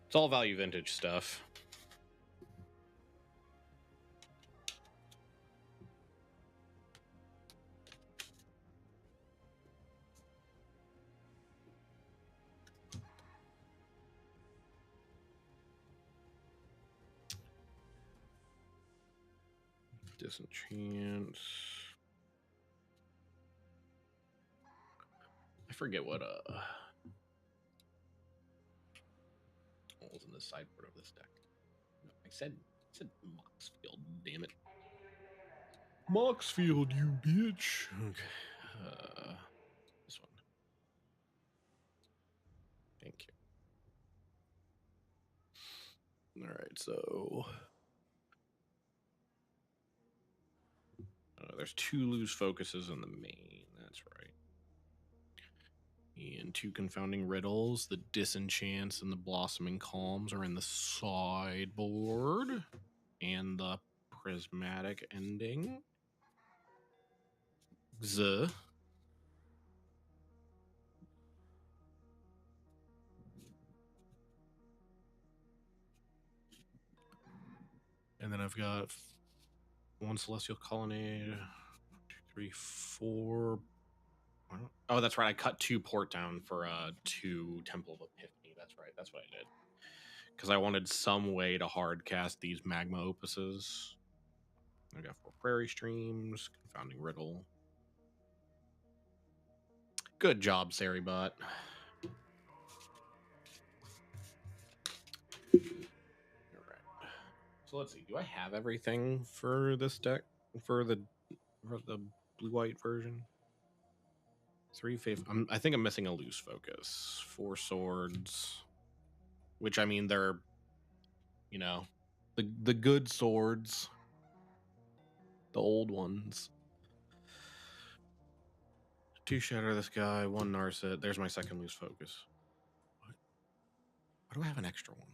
It's all value vintage stuff. Disenchant. I forget what was in the sideboard of this deck. No, I said Moxfield, damn it. Moxfield, you bitch. Okay. This one. Thank you. All right, so there's 2 loose focuses in the main. That's right. And 2 confounding riddles. The disenchants and the blossoming calms are in the sideboard. And the prismatic ending. Z. And then I've got 1 Celestial Colonnade, 2, 3, 4. Oh, that's right. I cut 2 Port down for 2 Temple of Epiphany. That's right. That's what I did. Because I wanted some way to hard cast these Magma Opuses. I got 4 Prairie Streams, Confounding Riddle. Good job, Saribot. So let's see. Do I have everything for this deck? For the blue-white version? 3 faith. I think I'm missing a loose focus. 4 swords, which I mean they're, you know, the good swords, the old ones. 2 shatter this guy, 1 Narset. There's my second loose focus. What? Why do I have an extra one?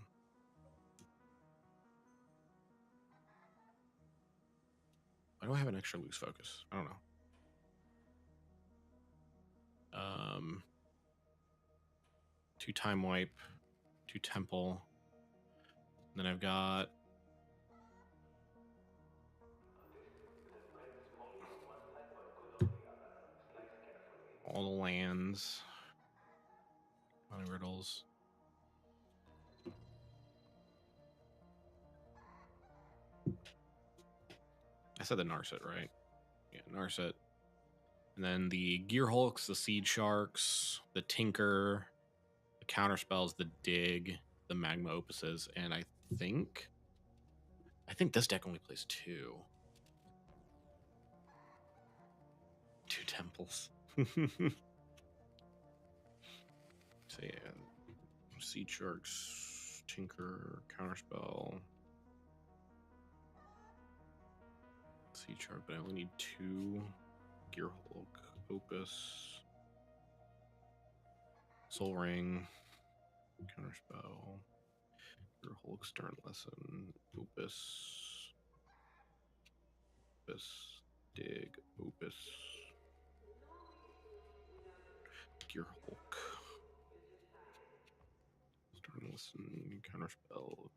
Why do I have an extra loose focus? I don't know. 2 time wipe, 2 temple. Then I've got all the lands. Money riddles. I said the Narset, right? Yeah, Narset. And then the Gear Hulks, the Seed Sharks, the Tinker, the Counter Spells, the Dig, the Magma Opuses, and I think this deck only plays 2. 2 temples. So yeah, Seed Sharks, Tinker, Counterspell, Seed Shark, but I only need 2. Gear Hulk, Opus, Soul Ring, Counterspell, Gear Hulk, Stern Lesson, Opus, Dig, Opus, Gear Hulk, Stern Lesson, Counterspell,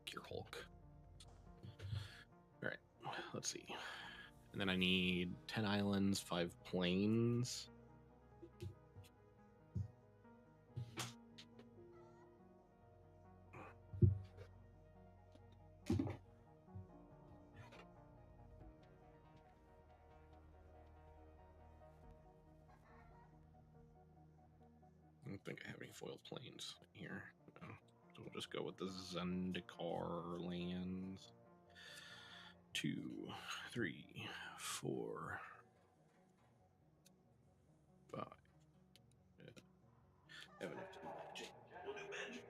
Gear Hulk. All right, let's see. And then I need 10 islands, 5 plains. I don't think I have any foiled planes here. No. So we'll just go with the Zendikar lands. 2, 3, 4, 5. Yeah. Have enough to do magic. We'll do magic.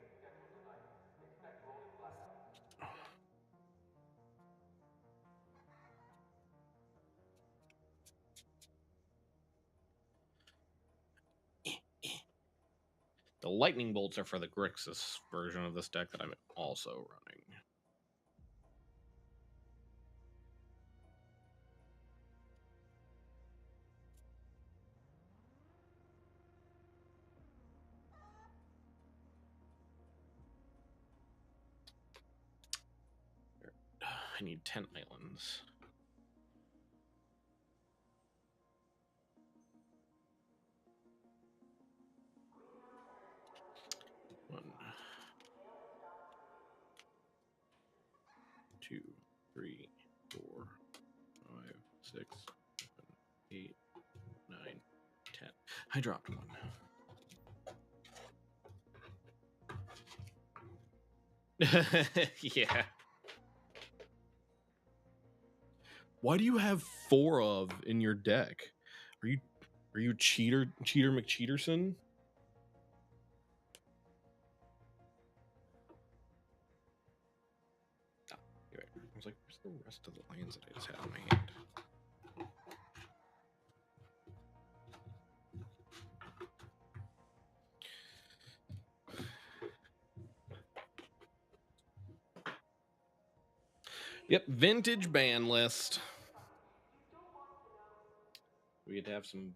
The lightning bolts are for the Grixis version of this deck that I'm also running. I need 10 islands. One, 2, 3, 4, 5, 6, 7, 8, 9, 10. I dropped one. Yeah. Why do you have 4 of in your deck? Are you cheater McCheaterson? I was like, where's the rest of the lands that I just had in my hand? Yep, vintage ban list. We had to have some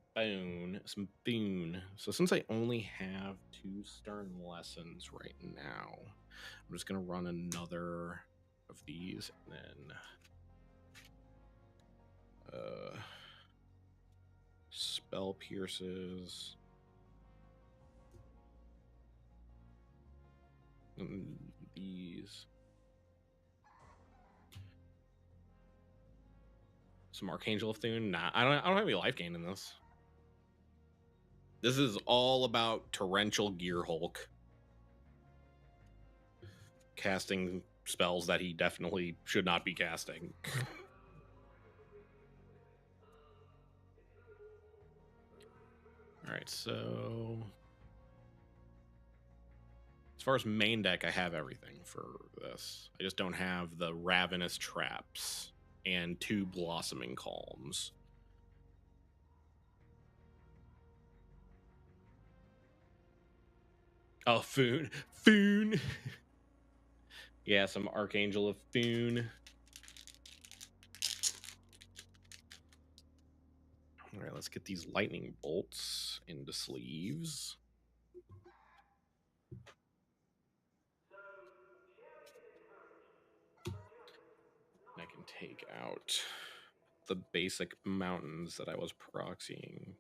boon. So since I only have 2 Stern Lessons right now, I'm just gonna run another of these and then Spell Pierces. And these. Some Archangel of Thune. Nah, I don't have any life gain in this. This is all about torrential Gear Hulk casting spells that he definitely should not be casting. All right, so as far as main deck, I have everything for this. I just don't have the Ravenous Traps and 2 Blossoming Calms. Oh, Foon. Foon. Yeah, some Archangel of Foon. All right, let's get these lightning bolts into sleeves. I can take out the basic mountains that I was proxying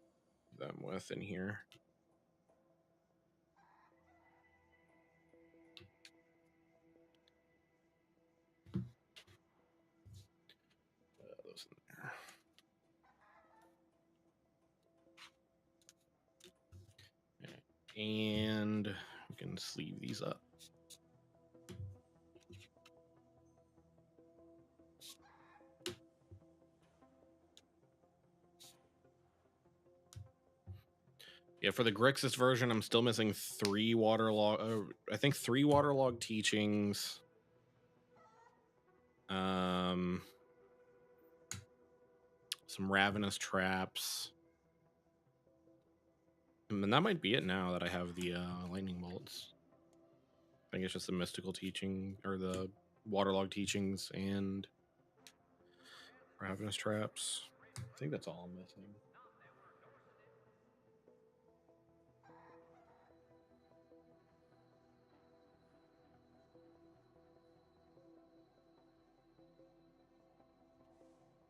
them with in here. Those in there. And we can sleeve these up. Yeah, for the Grixis version, I'm still missing 3 waterlog. I think 3 waterlog teachings. Some Ravenous Traps. And that might be it now that I have the lightning bolts. I think it's just the mystical teaching or the waterlog teachings and Ravenous Traps. I think that's all I'm missing.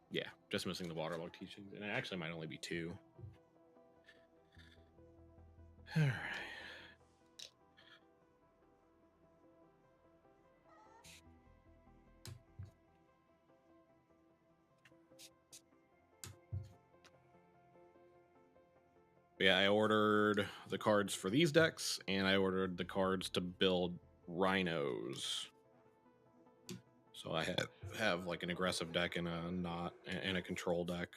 Yeah, just missing the waterlog teachings. And it actually might only be 2. All right. Yeah, I ordered the cards for these decks, and I ordered the cards to build rhinos. So I have like an aggressive deck and a control deck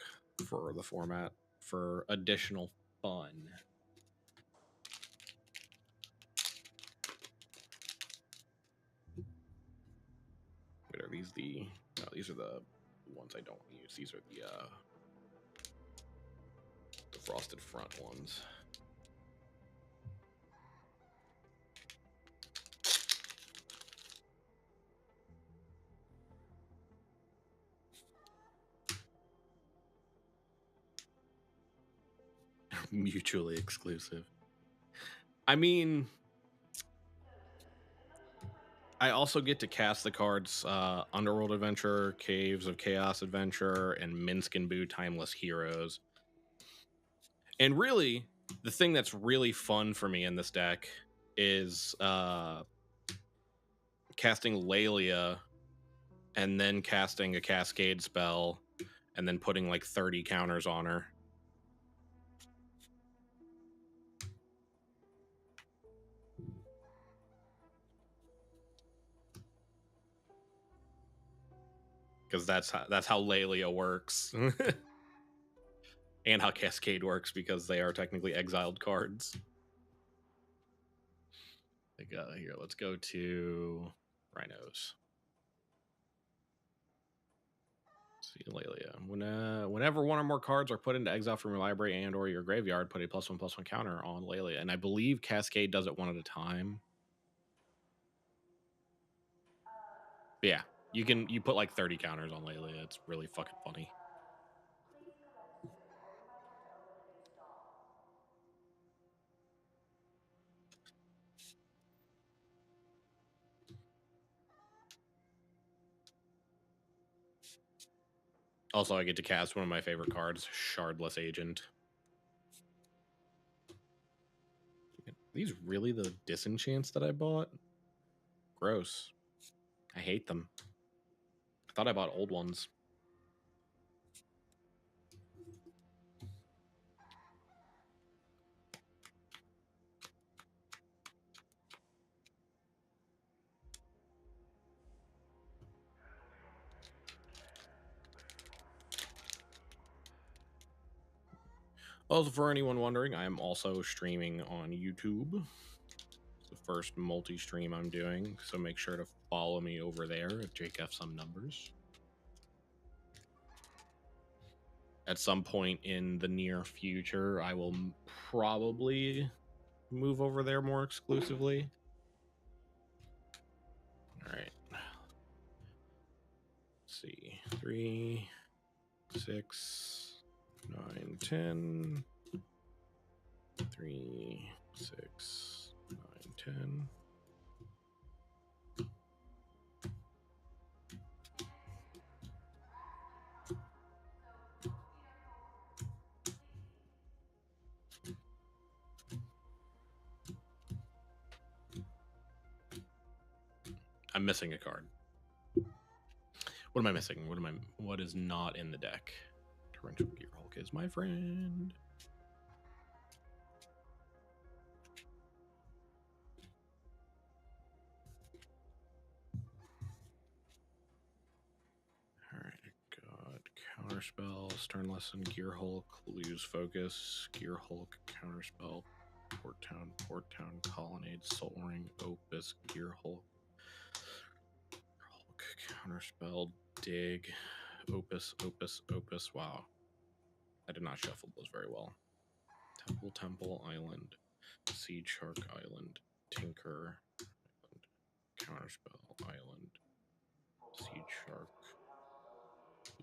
for the format for additional fun. Wait, are these the? No, these are the ones I don't use. These are the frosted front ones. Mutually exclusive. I mean, I also get to cast the cards Underworld Adventure, Caves of Chaos Adventure, and Minsk and Boo Timeless Heroes. And really, the thing that's really fun for me in this deck is casting Laelia and then casting a Cascade spell and then putting like 30 counters on her. Because that's how Laelia works. And how Cascade works, because they are technically exiled cards. Here, let's go to Rhinos. See, Laelia. Whenever one or more cards are put into exile from your library and or your graveyard, put a +1/+1 counter on Laelia. And I believe Cascade does it one at a time. But yeah, you put like 30 counters on Laelia. It's really fucking funny. Also, I get to cast one of my favorite cards, Shardless Agent. These really the disenchants that I bought? Gross. I hate them. I thought I bought old ones. Also, for anyone wondering, I am also streaming on YouTube. It's the first multi-stream I'm doing, so make sure to follow me over there at JakeF Some Numbers. At some point in the near future, I will probably move over there more exclusively. All right. Let's see. 3, 6, 9, 10. 3, 6, 9, 10. I'm missing a card. What am I missing? What is not in the deck? Torrential Gearhulk is my friend. Alright, got Counterspell, Stern Lesson, Gearhulk, Lose Focus, Gearhulk, Counterspell, Port Town, Colonnade, Soul Ring, Opus, Gearhulk, Counterspell, Dig, Opus. Wow. I did not shuffle those very well. Temple, Island, Seed Shark Island, Tinker, Island, Counterspell, Island, Seed Shark,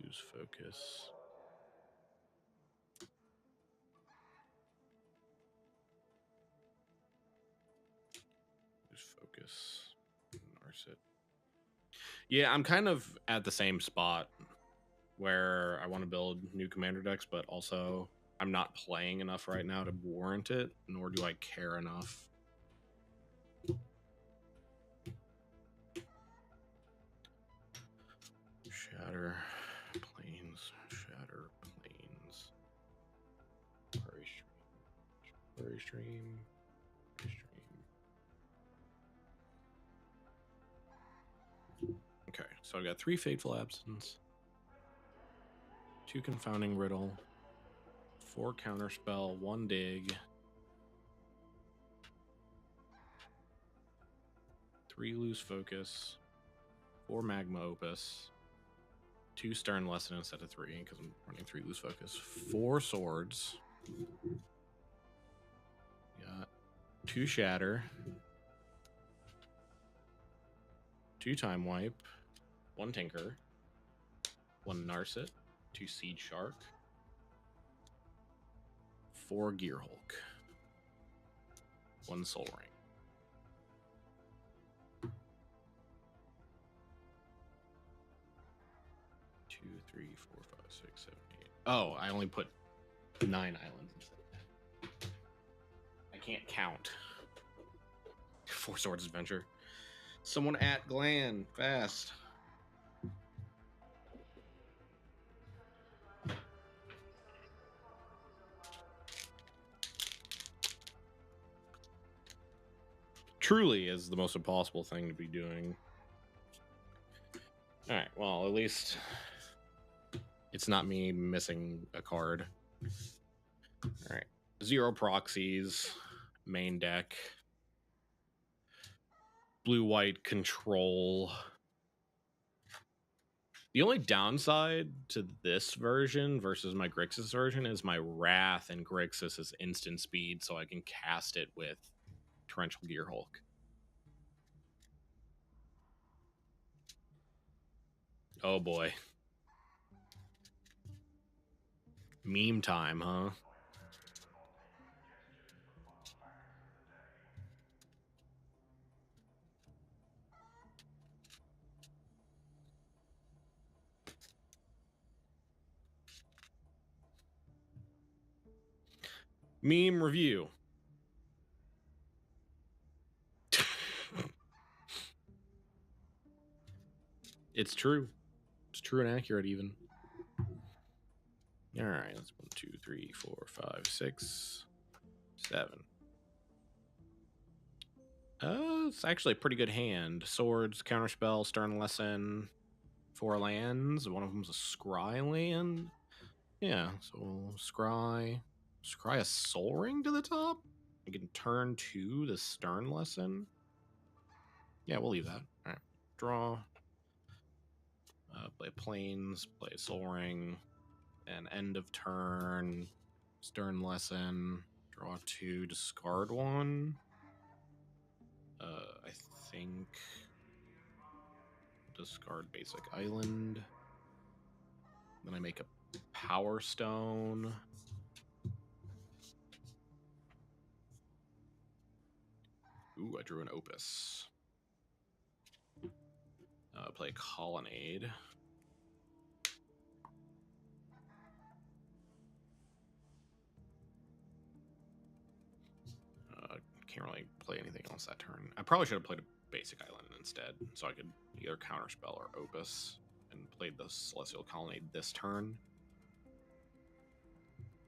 Lose Focus. Lose Focus, Narset. Yeah, I'm kind of at the same spot where I want to build new commander decks, but also I'm not playing enough right now to warrant it, nor do I care enough. Shatter Plains. Prairie Stream. Okay, so I've got 3 Fateful Absence, 2 Confounding Riddle, 4 Counterspell, 1 Dig, 3 Lose Focus, 4 Magma Opus, 2 Stern Lesson instead of 3 because I'm running 3 Lose Focus, 4 Swords, got 2 Shatter, 2 Time Wipe, 1 Tinker, 1 Narset, 2 Seed Shark, 4 Gearhulk, 1 Soul Ring. Two, 3, 4, 5, 6, 7, 8. Oh, I only put 9 islands instead of that. I can't count. 4 Swords Adventure. Someone at Glan, fast. Truly is the most impossible thing to be doing. All right, well, at least it's not me missing a card. All right, 0 proxies, main deck, blue-white control. The only downside to this version versus my Grixis version is my Wrath and Grixis is instant speed, so I can cast it with Torrential Gearhulk. Oh boy. Meme time, huh? Meme review. It's true. It's true and accurate even. All right, that's 1, 2, 3, 4, 5, 6, 7. It's actually a pretty good hand. Swords, Counterspell, Stern Lesson, 4 lands. One of them's a Scry land. Yeah, so Scry, Scry a soul ring to the top? I can turn to the Stern lesson. Yeah, we'll leave that. All right. Draw. Play planes, play soul ring, and end of turn, Stern lesson, draw 2, discard 1. I think discard basic island. Then I make a power stone. Ooh, I drew an opus. Play colonnade. Can't really play anything else that turn. I probably should have played a basic island instead, so I could either counterspell or opus and played the celestial colonnade this turn.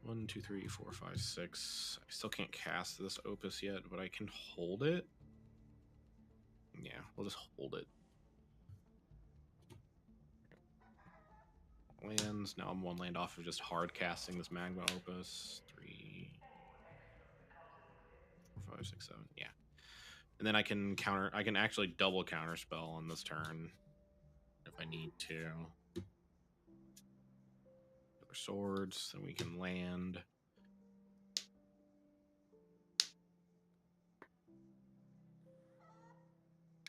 1, 2, 3, 4, 5, 6. I still can't cast this opus yet, but I can hold it. Yeah, we'll just hold it. Lands. Now I'm 1 land off of just hard casting this magma opus. 3, 4, 5, 6, 7. Yeah. And then I can actually double counterspell on this turn if I need to. Other swords, then we can land.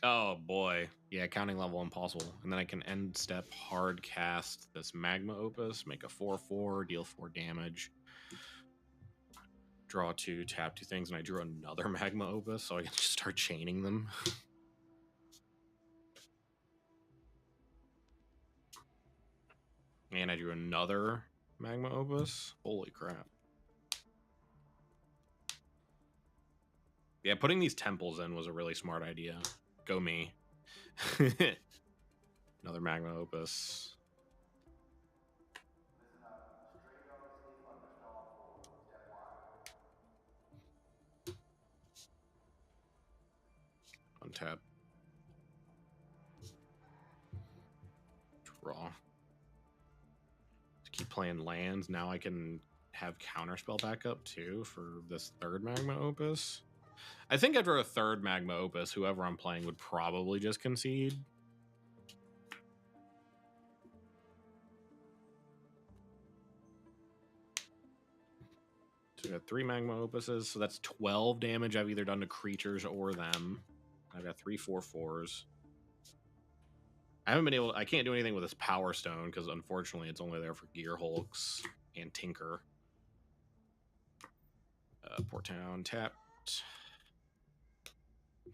Oh boy. Yeah, counting level impossible. And then I can end step hard cast this magma opus, make a 4/4, deal 4 damage. Draw 2, tap 2 things, and I drew another magma opus, so I can just start chaining them. And I drew another magma opus. Holy crap. Yeah, putting these temples in was a really smart idea. Go me. Another magma opus. Untap. Draw. To keep playing lands. Now I can have counterspell backup too for this third magma opus. I think after a third magma opus, whoever I'm playing would probably just concede. So we got 3 magma opuses, so that's 12 damage I've either done to creatures or them. I've got 3 4/4s. I can't do anything with this Power Stone because unfortunately it's only there for Gear Hulks and Tinker. Port Town tapped.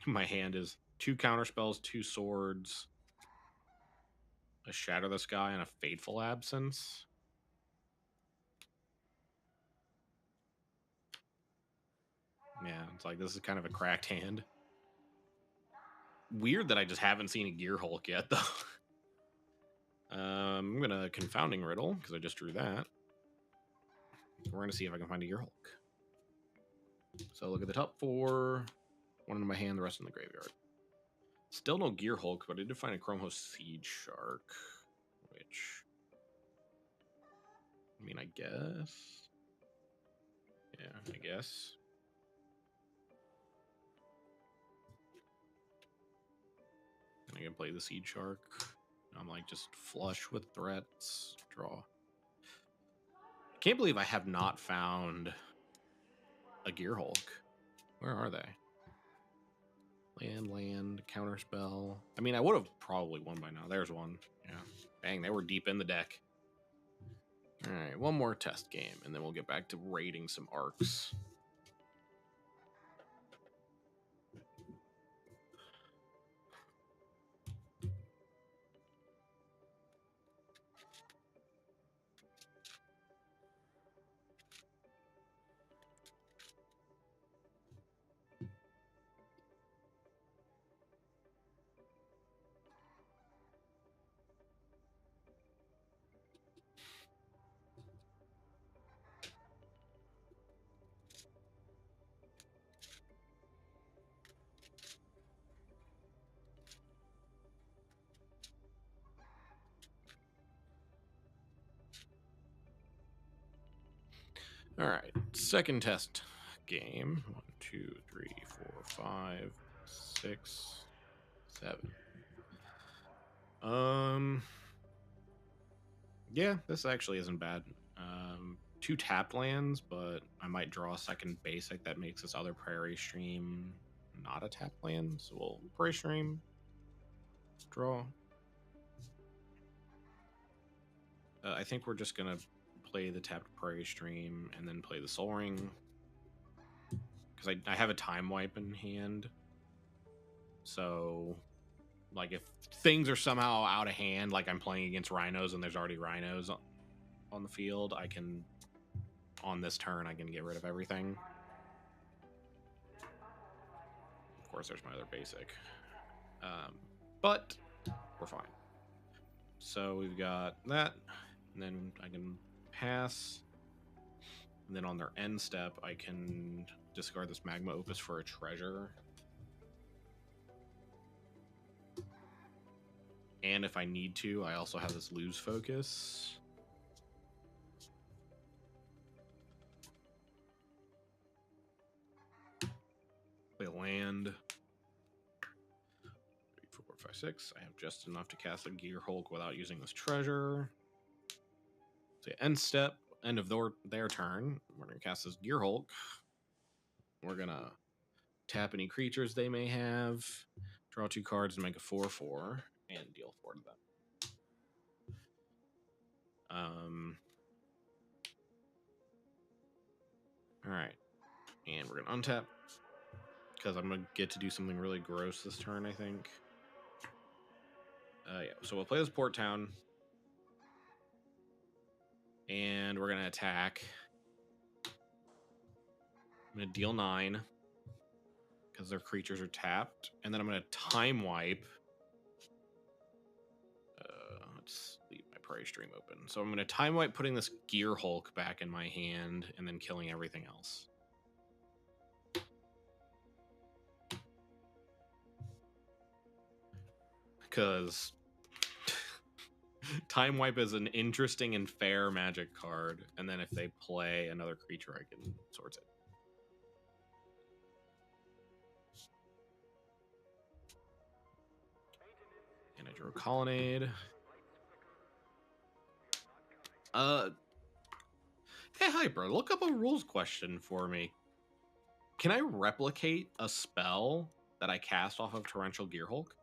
My hand is 2 counterspells, 2 swords, a Shatter the Sky, and a Fateful Absence. Yeah, it's like this is kind of a cracked hand. Weird that I just haven't seen a Gear Hulk yet, though. I'm gonna Confounding Riddle because I just drew that. We're gonna see if I can find a Gear Hulk. So look at the top 4. 1 in my hand, the rest in the graveyard. Still no Gear Hulk, but I did find a Chrome Host Siege Shark, which, I mean, I guess. Yeah, I guess. And I can play the Siege Shark. I'm like just flush with threats. Draw. Can't believe I have not found a Gear Hulk. Where are they? Land, counterspell. I mean, I would have probably won by now. There's one. Yeah. Dang, they were deep in the deck. All right, one more test game, and then we'll get back to raiding some arcs. All right, second test game. 1, 2, 3, 4, 5, 6, 7. Yeah, this actually isn't bad. 2 tapped lands, but I might draw a second basic that makes this other Prairie Stream not a tap land. So we'll Prairie Stream, draw. I think we're just gonna play the tapped Prairie Stream and then play the Soul Ring, because I have a Time Wipe in hand. So, like, if things are somehow out of hand, like I'm playing against Rhinos and there's already Rhinos on the field, I can, on this turn, I can get rid of everything. Of course, there's my other basic. But we're fine. So we've got that, and then I can pass. And then on their end step, I can discard this Magma Opus for a treasure. And if I need to, I also have this Lose Focus. Play land. 3, 4, 5, 6. I have just enough to cast a Gear Hulk without using this treasure. So end step, end of their turn. We're going to cast this Gear Hulk. We're going to tap any creatures they may have, draw 2 cards and make a 4/4, and deal 4 to them. All right. And we're going to untap, because I'm going to get to do something really gross this turn, I think. Yeah, so we'll play this Port Town. And we're going to attack. I'm going to deal 9, because their creatures are tapped. And then I'm going to Time Wipe. Let's leave my Prairie Stream open. So I'm going to Time Wipe, putting this Gear Hulk back in my hand, and then killing everything else. Because Time Wipe is an interesting and fair Magic card, and then if they play another creature, I can sort it. And I drew a Colonnade. Hey Hyper, look up a rules question for me. Can I replicate a spell that I cast off of Torrential Gear Hulk?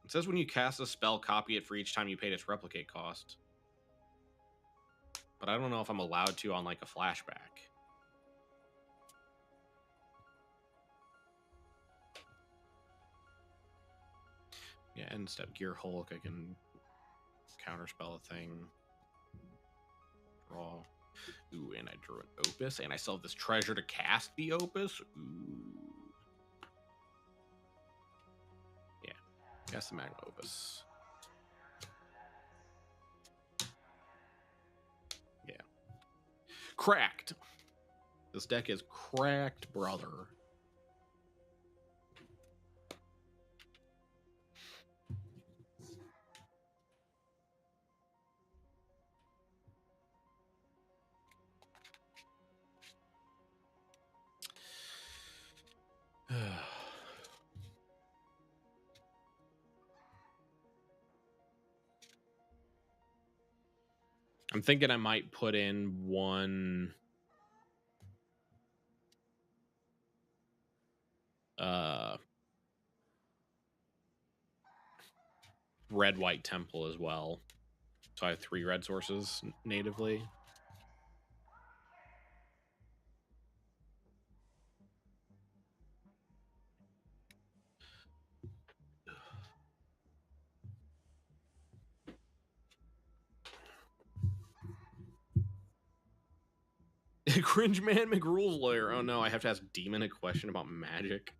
It says when you cast a spell, copy it for each time you paid its replicate cost. But I don't know if I'm allowed to on, like, a flashback. Yeah, end step Gear Hulk, I can counterspell a thing. Draw. Ooh, and I drew an Opus, and I still have this treasure to cast the Opus. Ooh. Cast the Magma Opus. Yeah. Cracked. This deck is cracked, brother. I'm thinking I might put in one red-white temple as well. So I have 3 red sources natively. Cringe man McRule's lawyer. Oh no, I have to ask Demon a question about magic.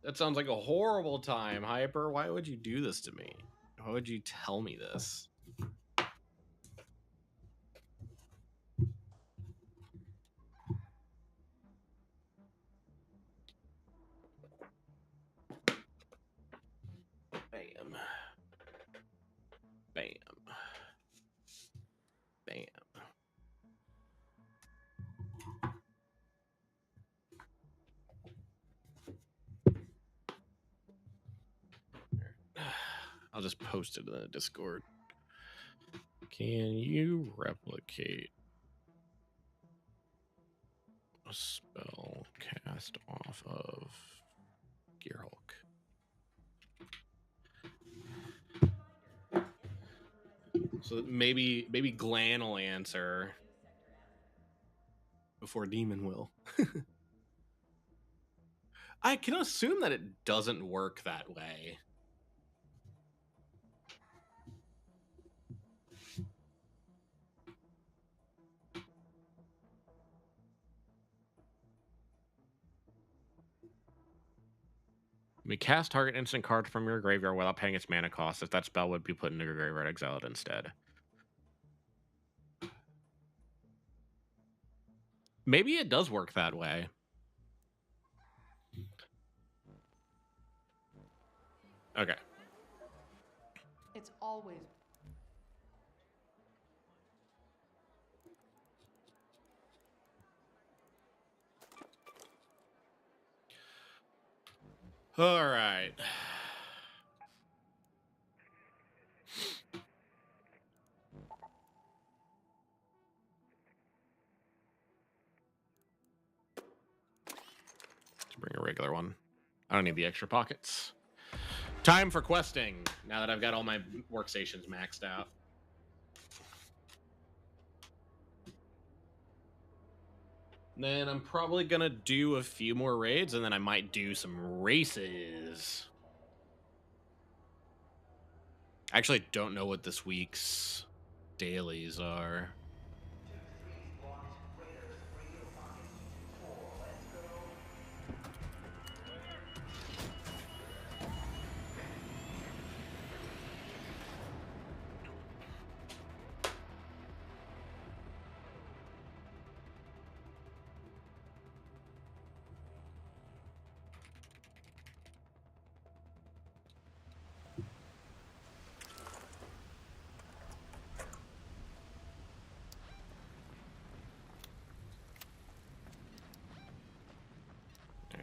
That sounds like a horrible time, Hyper. Why would you do this to me? Why would you tell me this? Bam. I'll just post it in the Discord. Can you replicate a spell cast off of Gearhulk? So maybe Glan will answer before Demon will. I can assume that it doesn't work that way. You may cast target instant card from your graveyard without paying its mana cost. If that spell would be put into your graveyard, exile it instead. Maybe it does work that way. Okay. It's always All right. Let's bring a regular one. I don't need the extra pockets. Time for questing. Now that I've got all my workstations maxed out. Then I'm probably gonna do a few more raids, and then I might do some races. I actually don't know what this week's dailies are.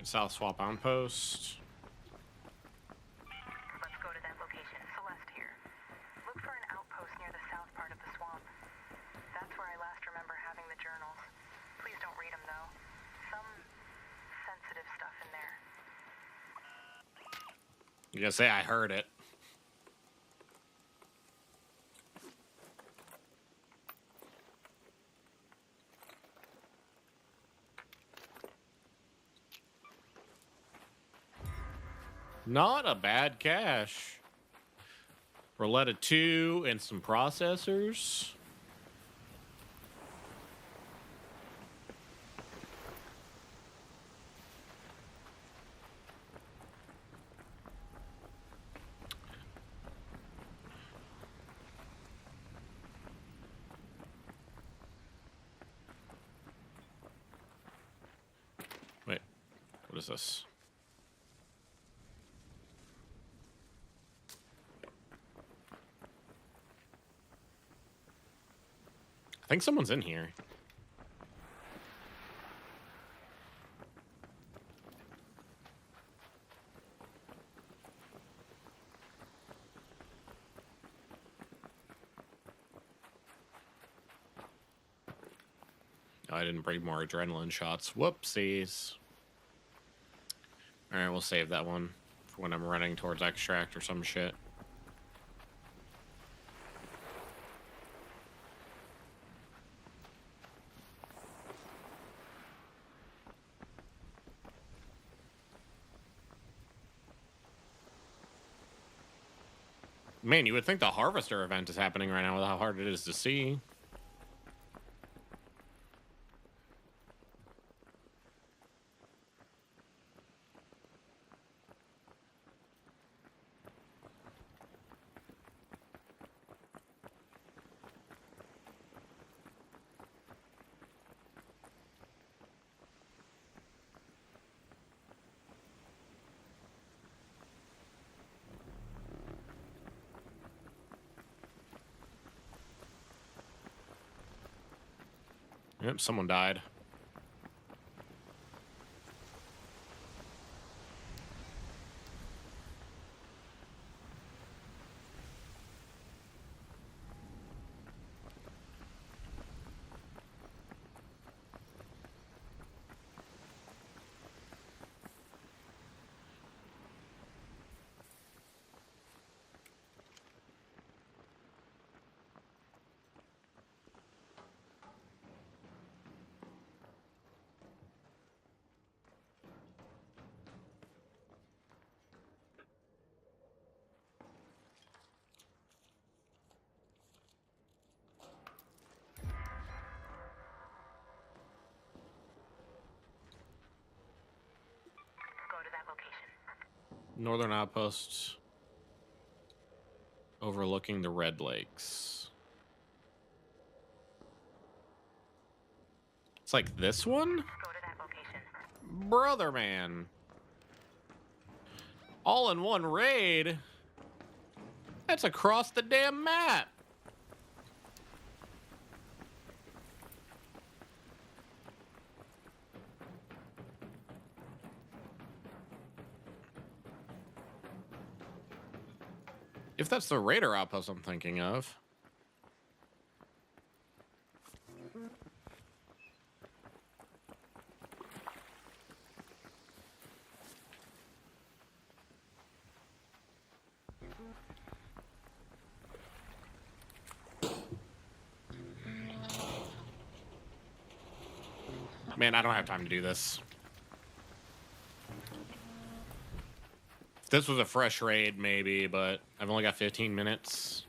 South Swamp Outpost. Let's go to that location. Celeste here. Look for an outpost near the south part of the swamp. That's where I last remember having the journals. Please don't read them, though. Some sensitive stuff in there. You gotta say I heard it. Not a bad cache. Roulette 2 and some processors. Wait, what is this? I think someone's in here. I didn't bring more adrenaline shots. Whoopsies. All right, we'll save that one for when I'm running towards extract or some shit. Man, you would think the Harvester event is happening right now with how hard it is to see. Yep, someone died. Go to that location. Northern outpost overlooking the Red Lakes. It's like this one? Go to that location. Brother man. All in one raid? That's across the damn map. If that's the raider outpost I'm thinking of. Man, I don't have time to do this. If this was a fresh raid, maybe, but I've only got 15 minutes.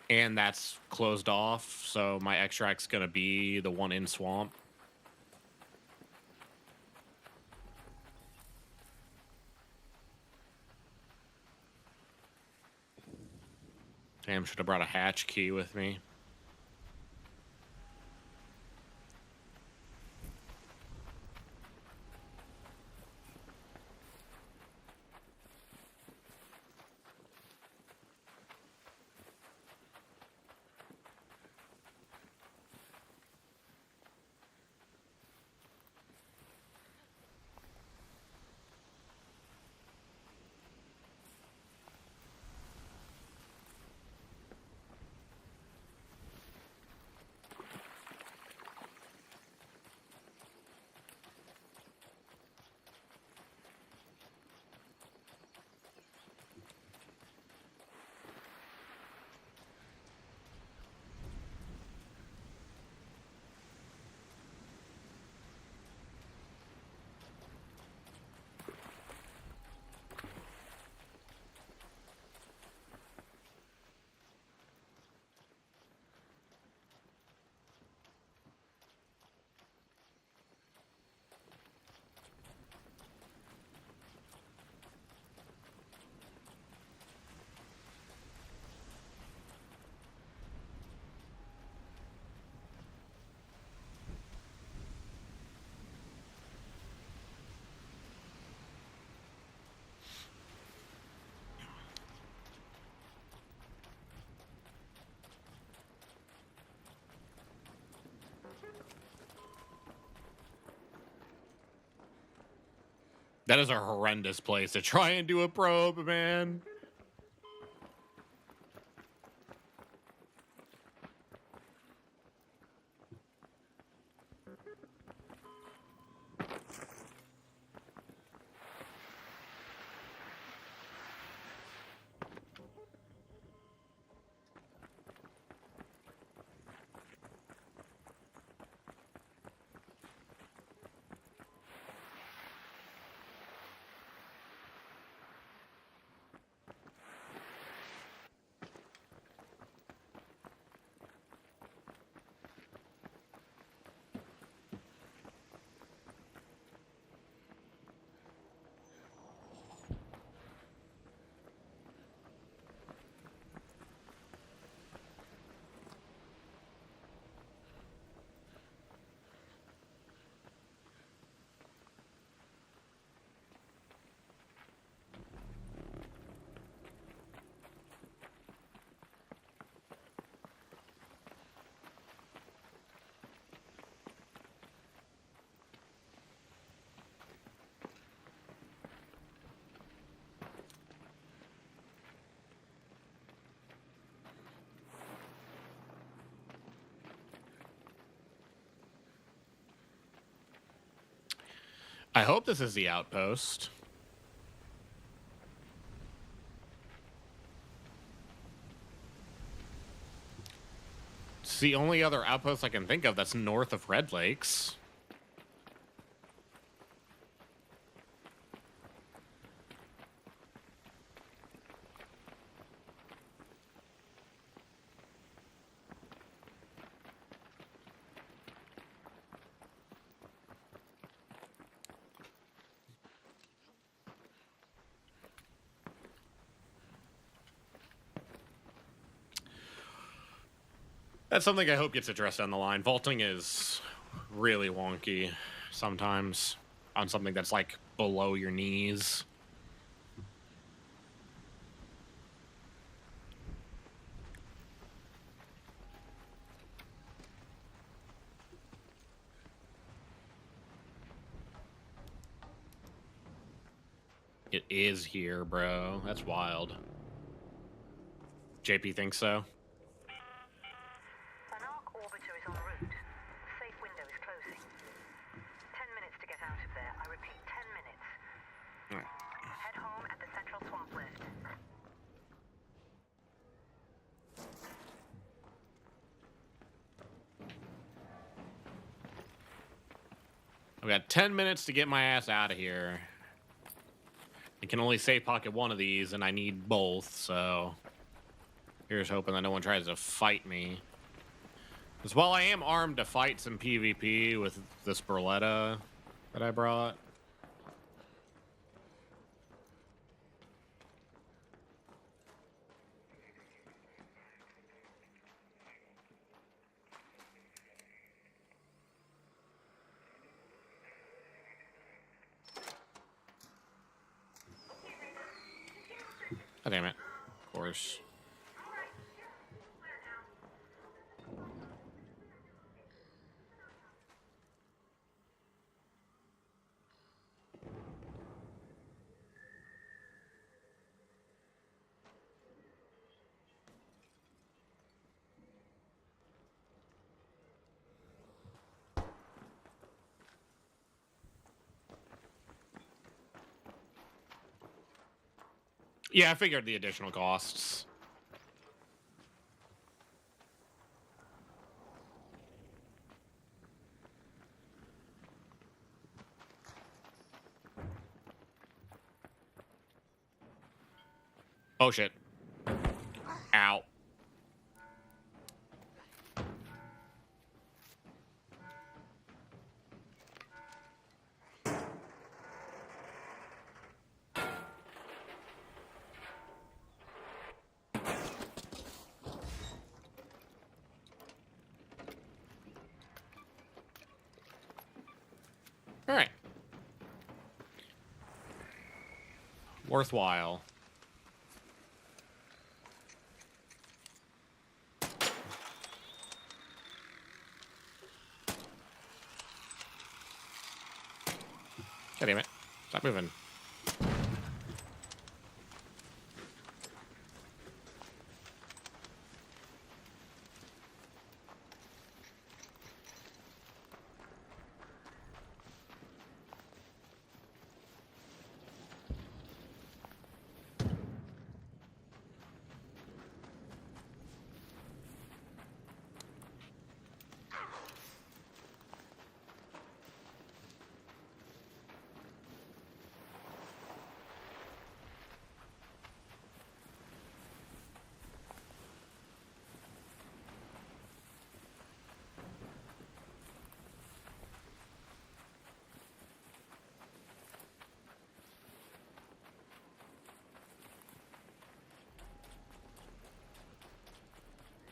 And that's closed off, so my extract's gonna be the one in swamp. Damn, should have brought a hatch key with me. That is a horrendous place to try and do a probe, man. I hope this is the outpost. It's the only other outpost I can think of that's north of Red Lakes. That's something I hope gets addressed down the line. Vaulting is really wonky sometimes on something that's like below your knees. It is here, bro. That's wild. JP thinks so. An arc orbiter is en route. Safe window is closing. 10 minutes to get out of there. I repeat, 10 minutes. All right. Head home at the central swamp lift. I've got 10 minutes to get my ass out of here. I can only save pocket one of these, and I need both, so here's hoping that no one tries to fight me. Because while I am armed to fight some PvP with this Berletta that I brought, oh, damn it. Of course. Yeah, I figured the additional costs. Oh, shit. Ow. All right. Worthwhile. God damn it. Stop moving.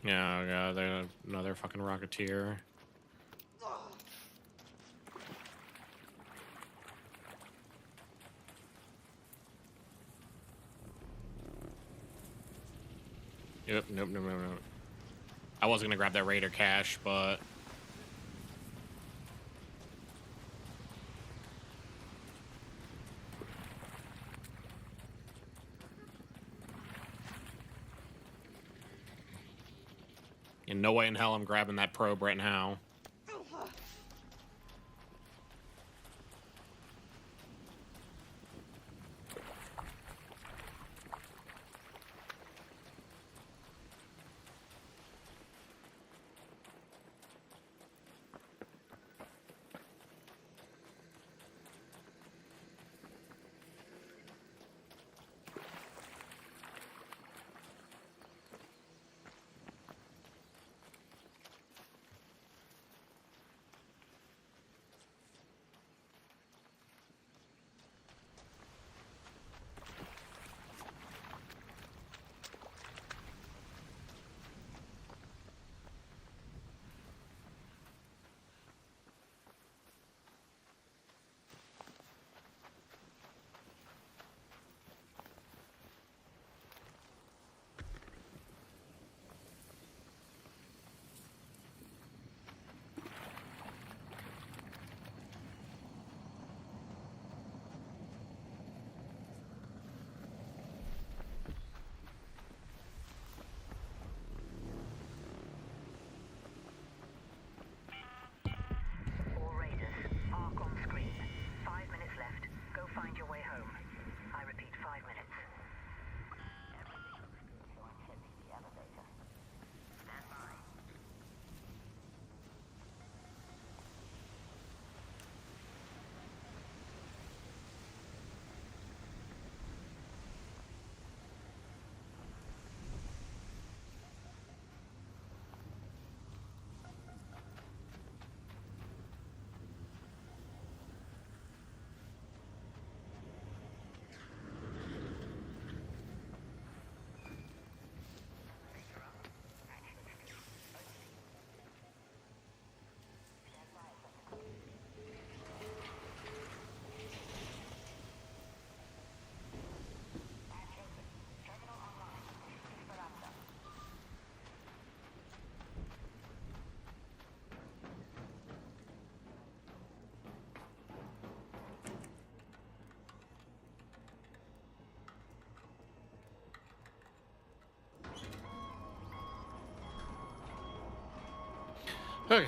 Yeah, oh god, there's another fucking Rocketeer. Yep, nope. I was gonna grab that Raider cache, but in no way in hell I'm grabbing that probe right now. Okay.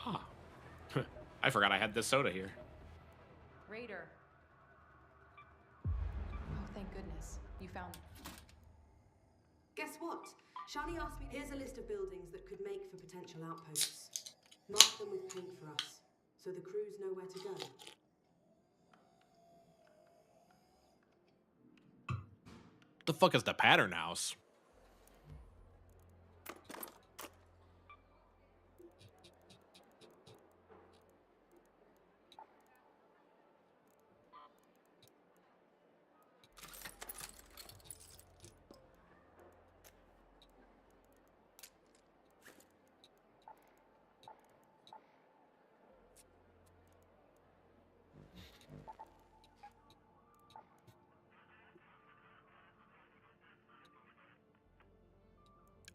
Ah. I forgot I had this soda here. Raider. Oh, thank goodness. You found. Guess what? Shani asked me. Here's a list of buildings that could make for potential outposts. Mark them with paint for us, so the crews know where to go. The fuck is the pattern house?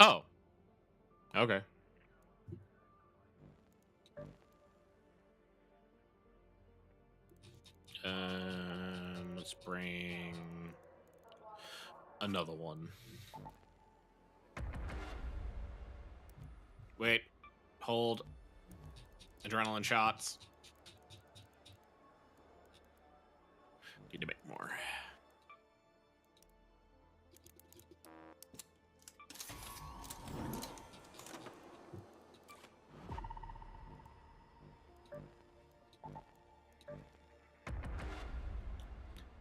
Oh. Okay. Let's bring another one. Wait. Hold. Adrenaline shots. Need to make more.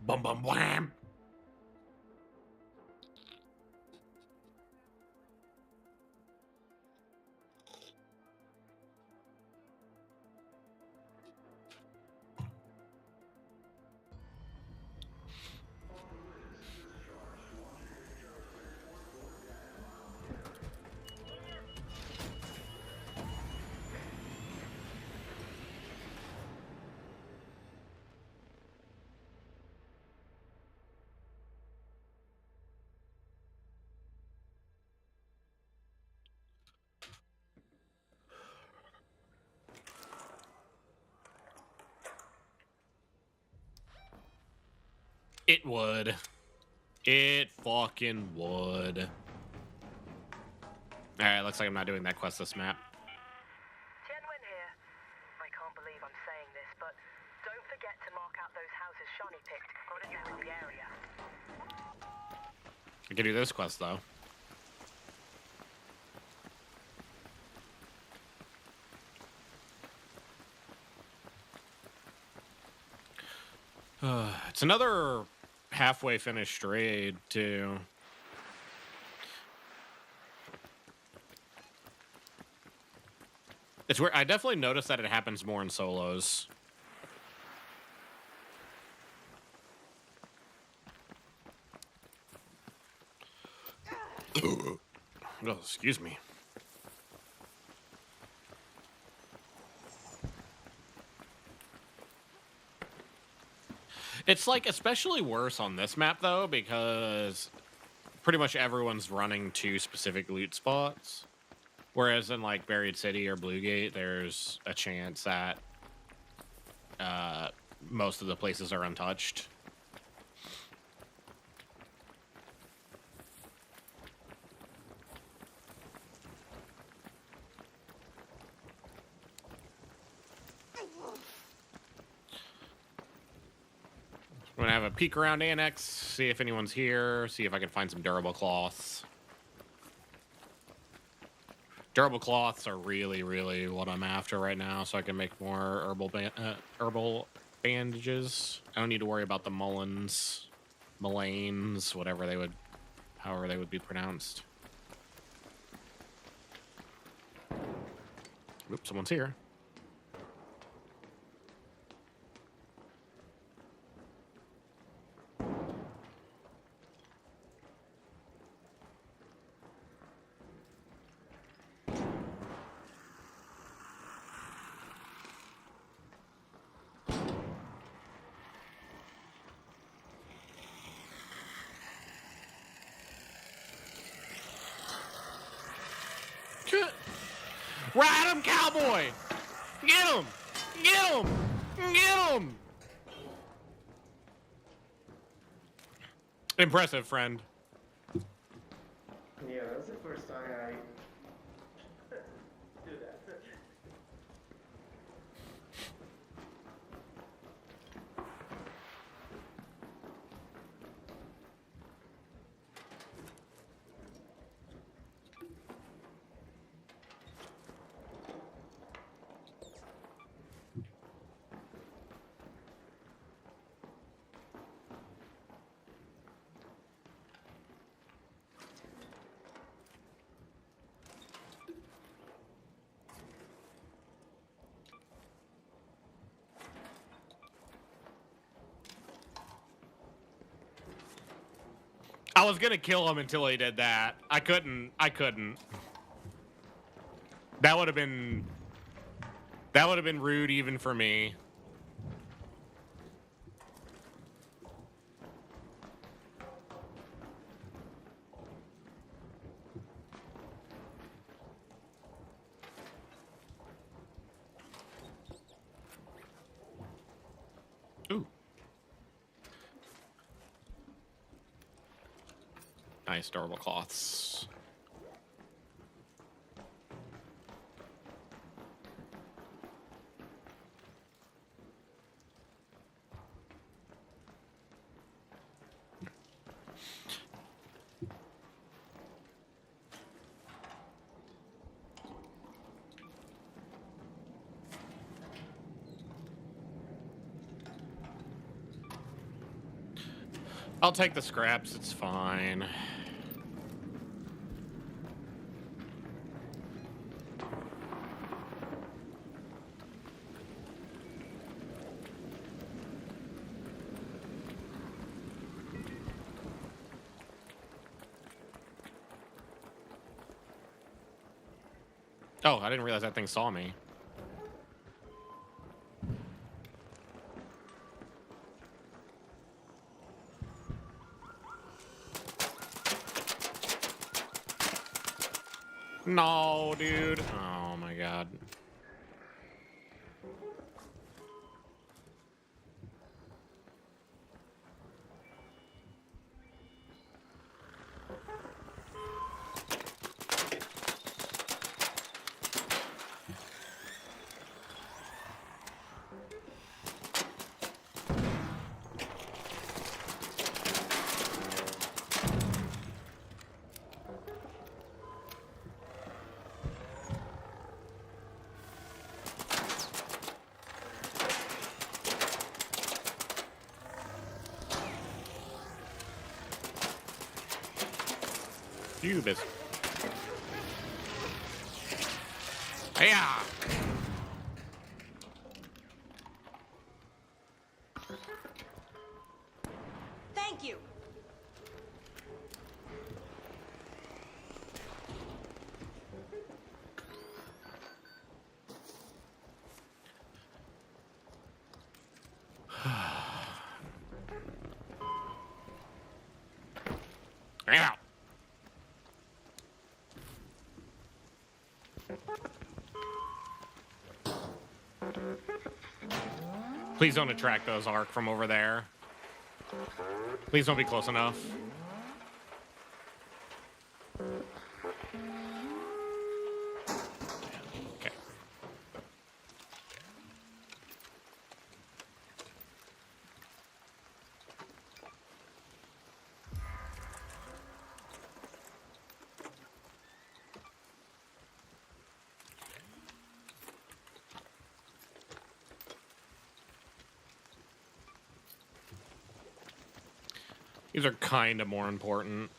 Bum bum wham. It would. It fucking would. Alright, looks like I'm not doing that quest this map. Tianwen here. I can't believe I'm saying this, but don't forget to mark out those houses Shani picked. Got it now in the area. I can do this quest though. It's another halfway finished raid too. It's where I definitely noticed that it happens more in solos. Oh, excuse me. It's like especially worse on this map though, because pretty much everyone's running to specific loot spots. Whereas in like Buried City or Bluegate, there's a chance that most of the places are untouched. I'm gonna have a peek around Annex, see if anyone's here, see if I can find some durable cloths. Durable cloths are really, really what I'm after right now, so I can make more herbal bandages. I don't need to worry about the Mullins, Mullanes, however they would be pronounced. Oops, someone's here. Ride him, cowboy! Get him! Get him! Get him! Impressive, friend. Yeah, that was the first time I do that. I was gonna kill him until he did that. I couldn't. That would have been rude even for me. Ooh. Nice durable cloths. I'll take the scraps, it's fine. Oh, I didn't realize that thing saw me. No, dude. Oh my god. You bitch. Yeah. Thank you. Yeah. Please don't attract those Ark from over there. Please don't be close enough. Okay. These are kind of more important.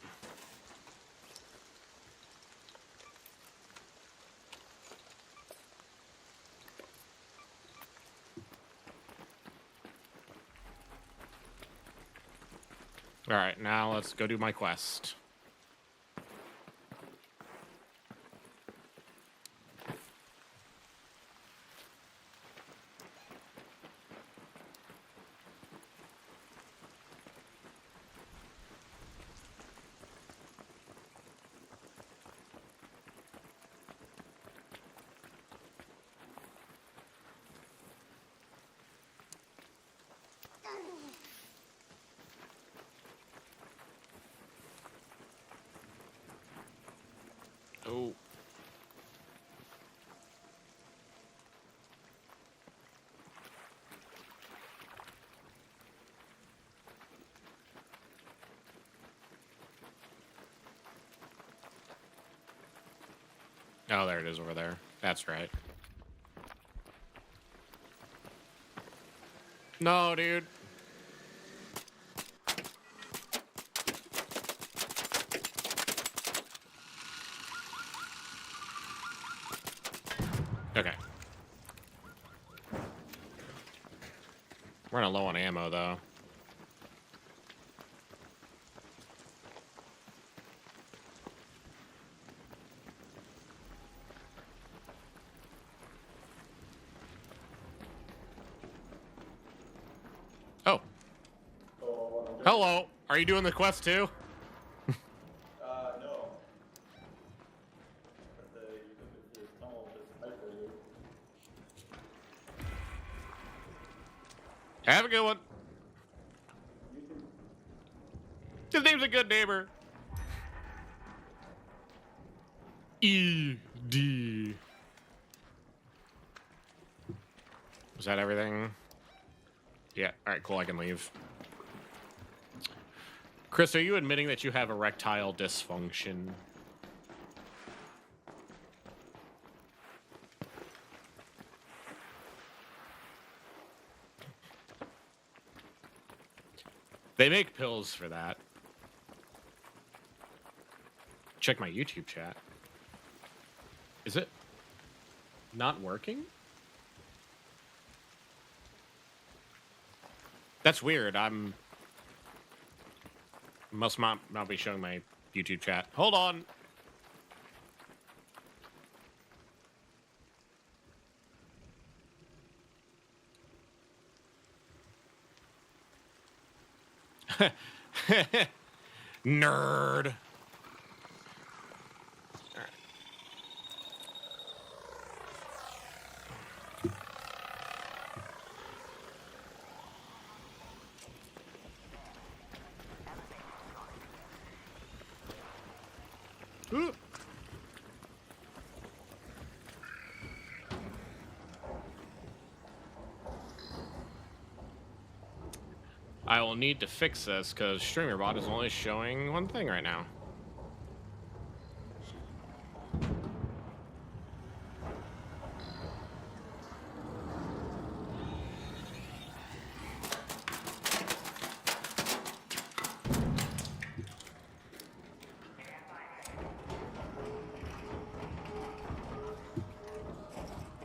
All right, now let's go do my quest. Oh. Oh, there it is over there. That's right. No, dude. Okay. We're running low on ammo, though. Oh. Hello. Are you doing the quest too? No. But you could do tunnel just hyper you. Have a good one. His name's a good neighbor. E.D. Was that everything? Yeah. All right, cool. I can leave. Chris, are you admitting that you have erectile dysfunction? They make pills for that. Check my YouTube chat. Is it not working? That's weird. Must not be showing my YouTube chat. Hold on. Nerd. Ooh. I will need to fix this because StreamerBot is only showing one thing right now.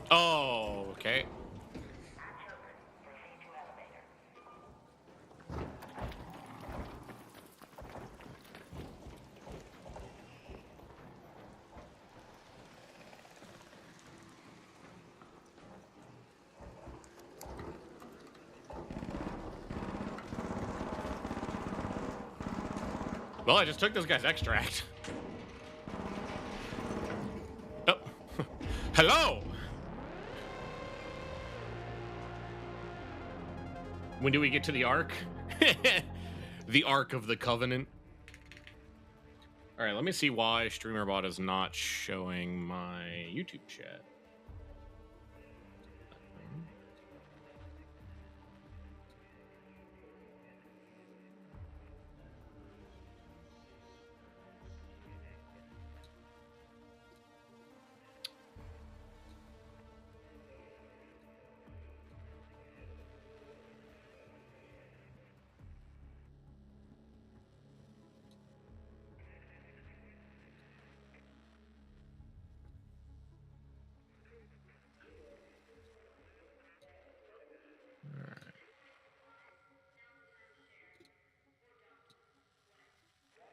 Oh, okay. Well, I just took this guy's extract. Oh. Hello! When do we get to the Ark? The Ark of the Covenant. All right, let me see why StreamerBot is not showing my YouTube chat.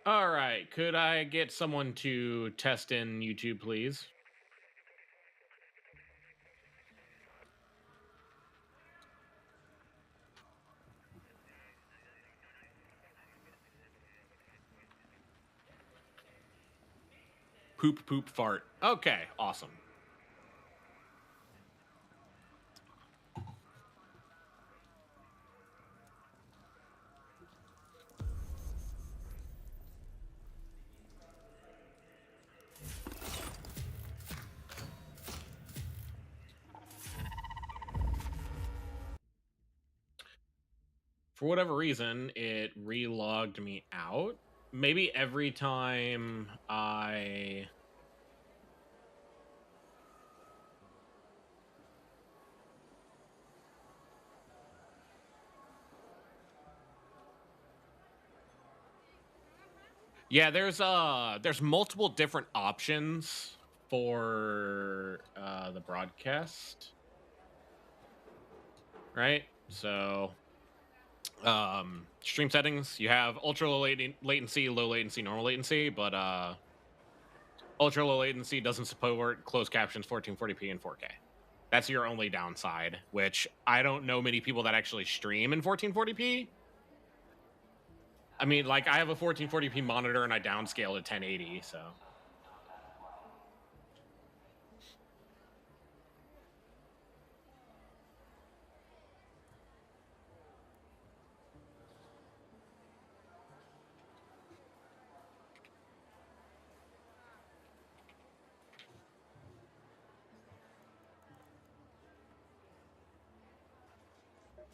All right, could I get someone to test in YouTube, please? Poop, poop, fart. Okay, awesome. for whatever reason, it re-logged me out. Maybe every time I... Yeah, there's multiple different options for the broadcast, right? So, stream settings, you have ultra low latency, low latency, normal latency, but ultra low latency doesn't support closed captions, 1440p and 4K. That's your only downside, which I don't know many people that actually stream in 1440p. I mean, like, I have a 1440p monitor and I downscale to 1080, so.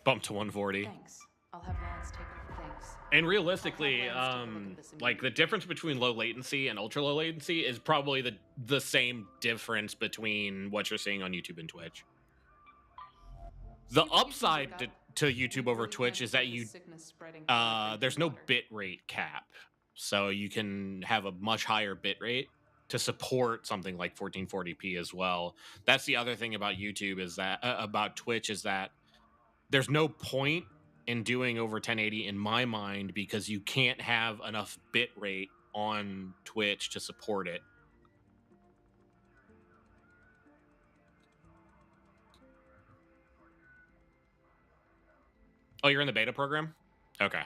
Bump to 140. Thanks. I'll have Lance take a thanks. And realistically, I'll have Lance take a look at this like the difference between low latency and ultra low latency is probably the same difference between what you're seeing on YouTube and Twitch. The upside to YouTube over Twitch is that there's no bit rate cap, so you can have a much higher bit rate to support something like 1440p as well. That's the other thing about YouTube is that about Twitch is that there's no point in doing over 1080 in my mind because you can't have enough bit rate on Twitch to support it. Oh, you're in the beta program? Okay.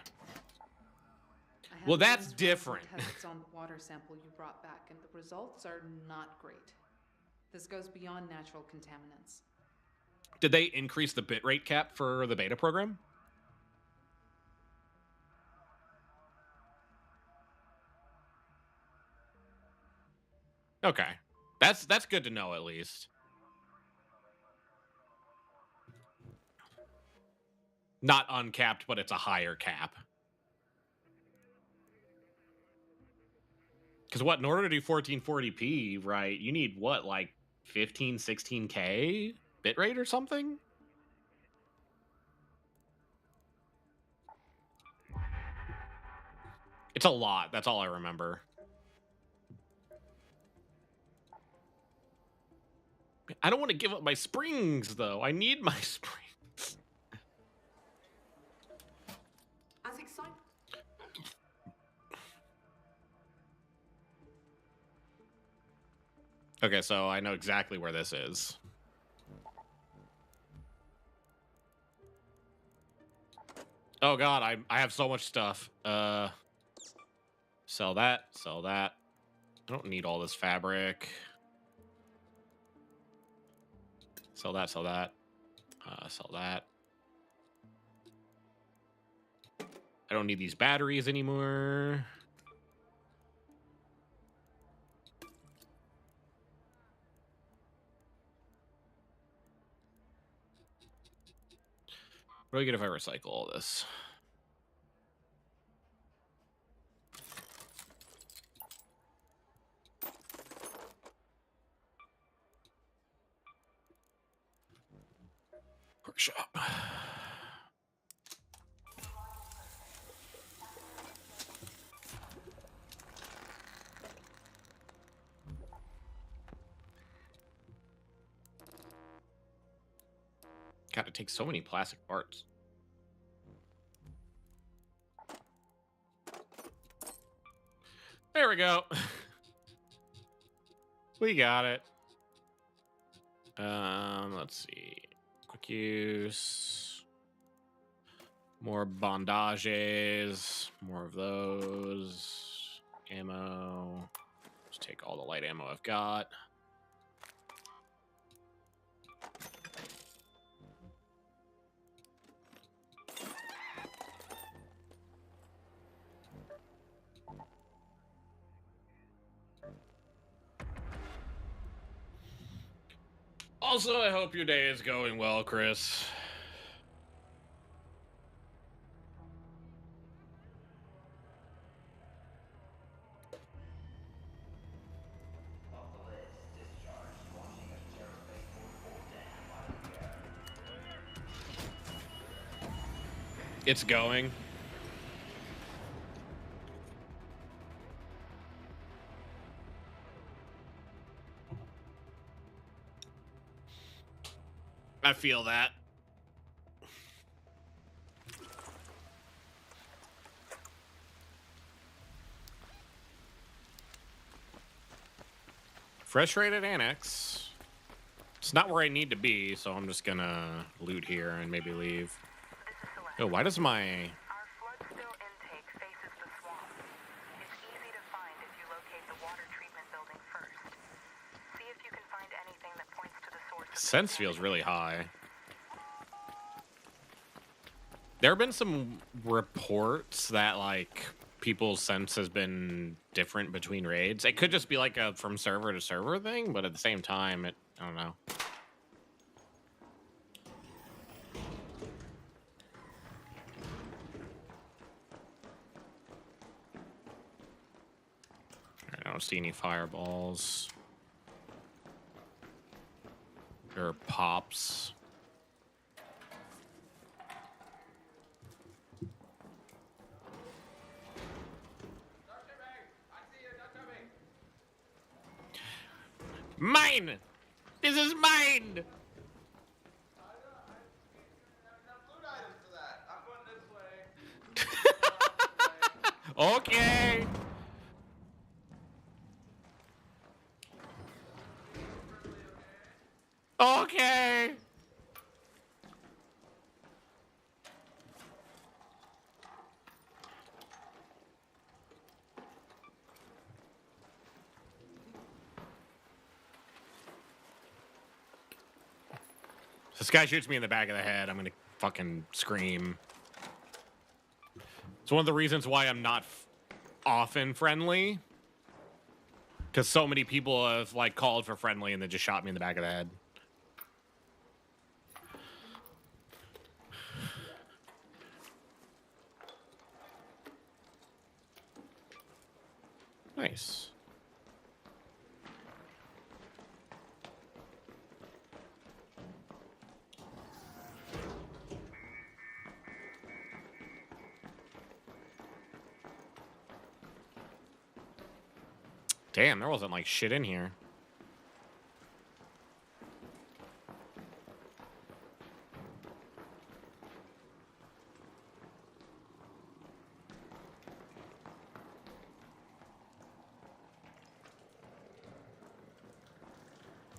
Well, that's different. Tests on the water sample you brought back, and the results are not great. This goes beyond natural contaminants. Did they increase the bitrate cap for the beta program? Okay. That's good to know, at least. Not uncapped, but it's a higher cap. Because what, in order to do 1440p, right, you need what, like 15, 16K bitrate or something? It's a lot. That's all I remember. I don't want to give up my springs, though. I need my springs. As exciting. Okay, so I know exactly where this is. Oh god, I have so much stuff. Sell that, sell that. I don't need all this fabric. Sell that, sell that. Sell that. I don't need these batteries anymore. What do I get if I recycle all this? Workshop. God, it takes so many plastic parts. There we go. We got it. Let's see. Quick use. More bandages. More of those. Ammo. Just take all the light ammo I've got. Also, I hope your day is going well, Chris. It's going. I feel that. Frustrated annex. It's not where I need to be, so I'm just gonna loot here and maybe leave. This is Celeste. Oh, why does my... Our flood spill intake faces the swamp. It's easy to find if you locate the water treatment building first. See if you can find anything that points to the source of the sense feels really high. There have been some reports that, like, people's sense has been different between raids. It could just be, like, a from server to server thing, but at the same time, I don't know. I don't see any fireballs. Or pops. Mine! This is mine! Okay. Okay. This guy shoots me in the back of the head. I'm gonna fucking scream. It's one of the reasons why I'm not often friendly. Because so many people have, like, called for friendly and then just shot me in the back of the head. Nice. Damn, there wasn't, like, shit in here.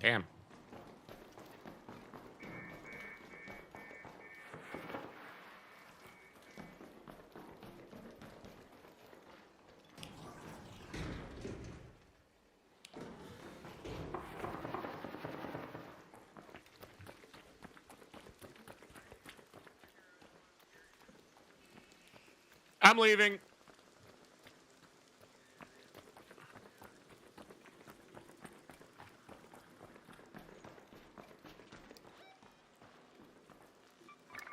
Damn. I'm leaving.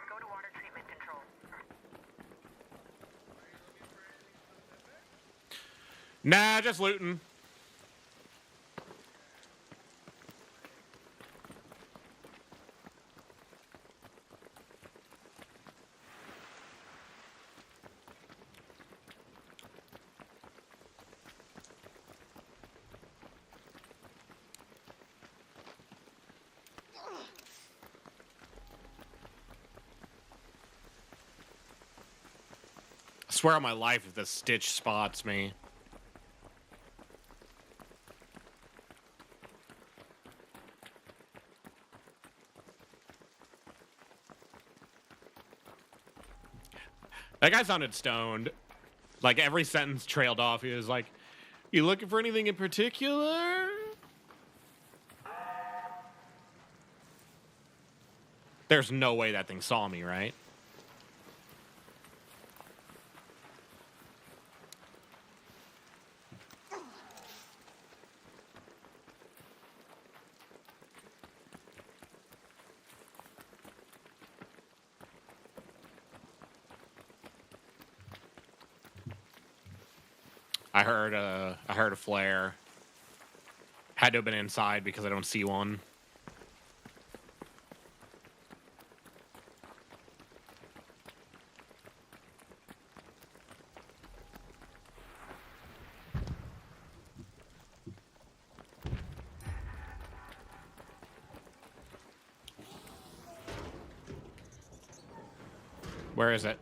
Go to water treatment control. Nah, just looting. I swear on my life if the Stitch spots me. That guy sounded stoned. Like, every sentence trailed off. He was like, you looking for anything in particular? There's no way that thing saw me, right? I heard a flare. Had to have been inside because I don't see one. Where is it?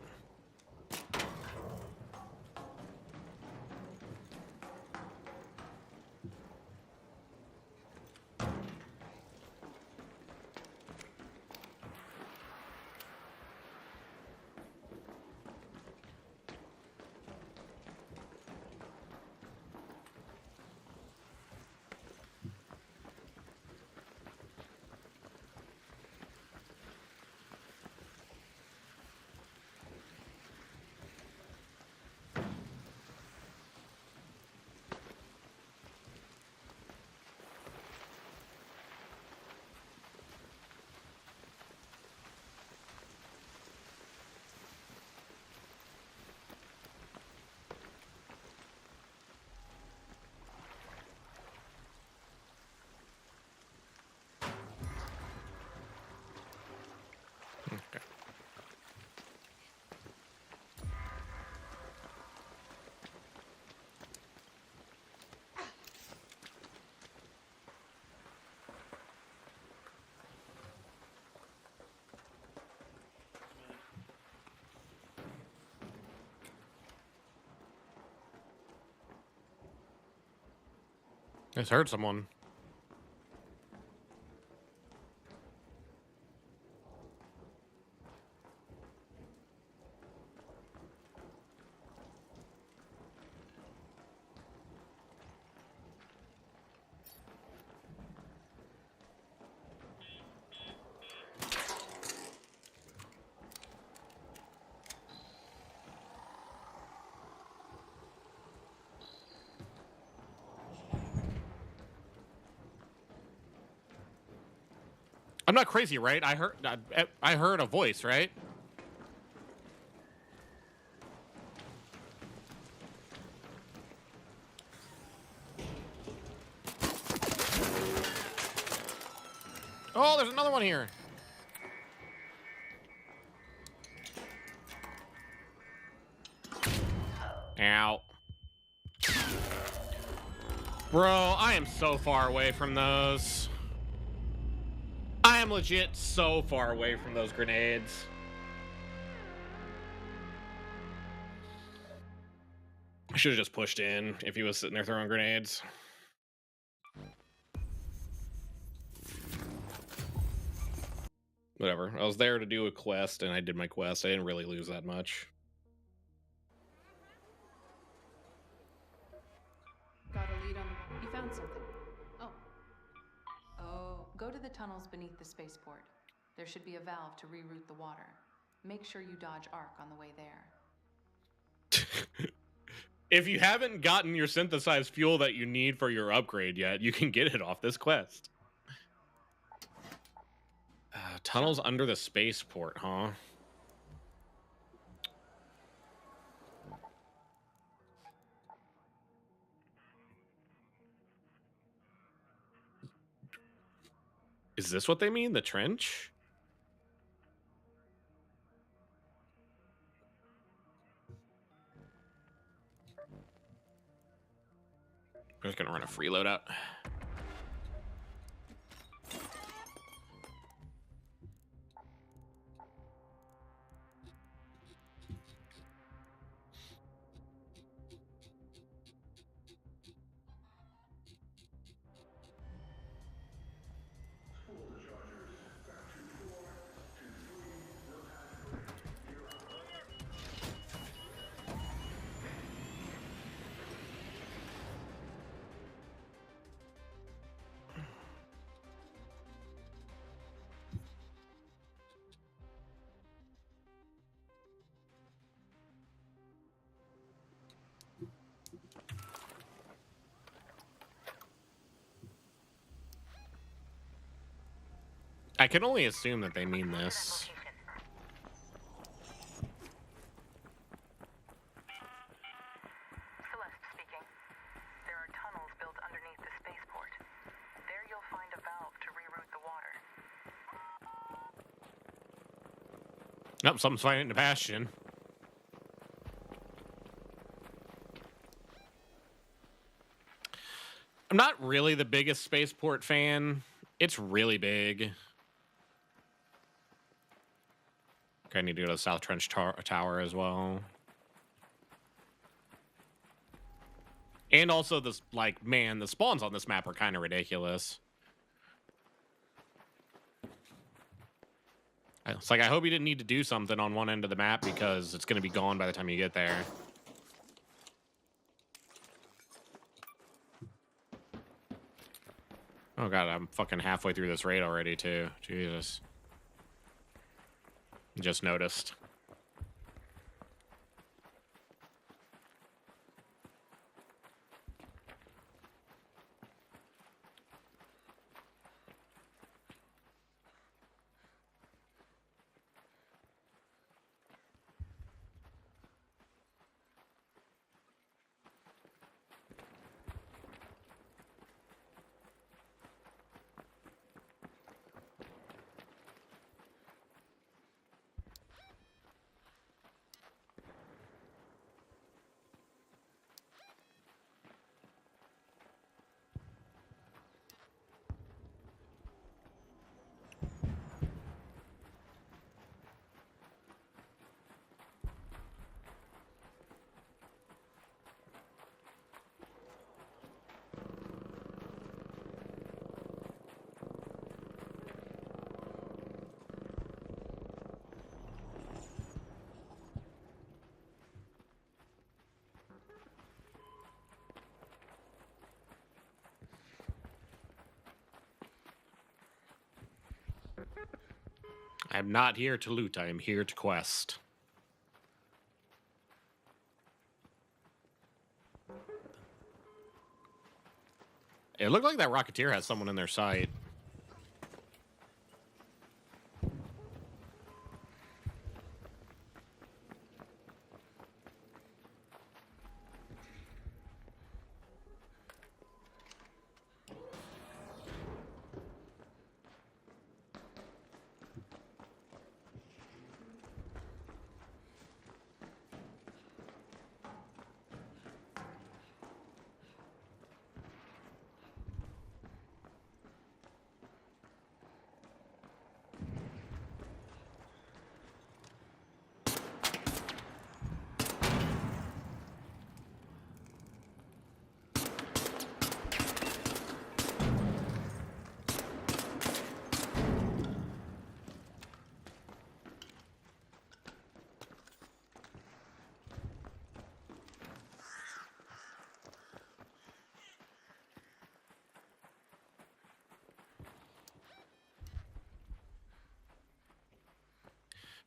Okay. I just heard someone. I'm not crazy, right? I heard a voice, right? Oh, there's another one here. Ow. Bro, I am so far away from those. I am legit so far away from those grenades. I should have just pushed in if he was sitting there throwing grenades. Whatever. I was there to do a quest, and I did my quest. I didn't really lose that much. Got a lead on the... You found something. Oh. Oh, go to the tunnels beneath the spaceport. There should be a valve to reroute the water. Make sure you dodge Ark on the way there. If you haven't gotten your synthesized fuel that you need for your upgrade yet, you can get it off this quest. Tunnels under the spaceport, huh? Is this what they mean? The trench? I'm just gonna run a freeload out. I can only assume that they mean this. Celeste speaking. There are tunnels built underneath the spaceport. There you'll find a valve to reroute the water. Nope, something's finding it in the bastion. I'm not really the biggest spaceport fan. It's really big. Okay, I need to go to the South Trench Tower as well. And also this, like, man, the spawns on this map are kind of ridiculous. It's like, I hope you didn't need to do something on one end of the map because it's going to be gone by the time you get there. Oh god, I'm fucking halfway through this raid already, too. Jesus. Just noticed. I'm not here to loot, I am here to quest. It looked like that Rocketeer has someone in their sight.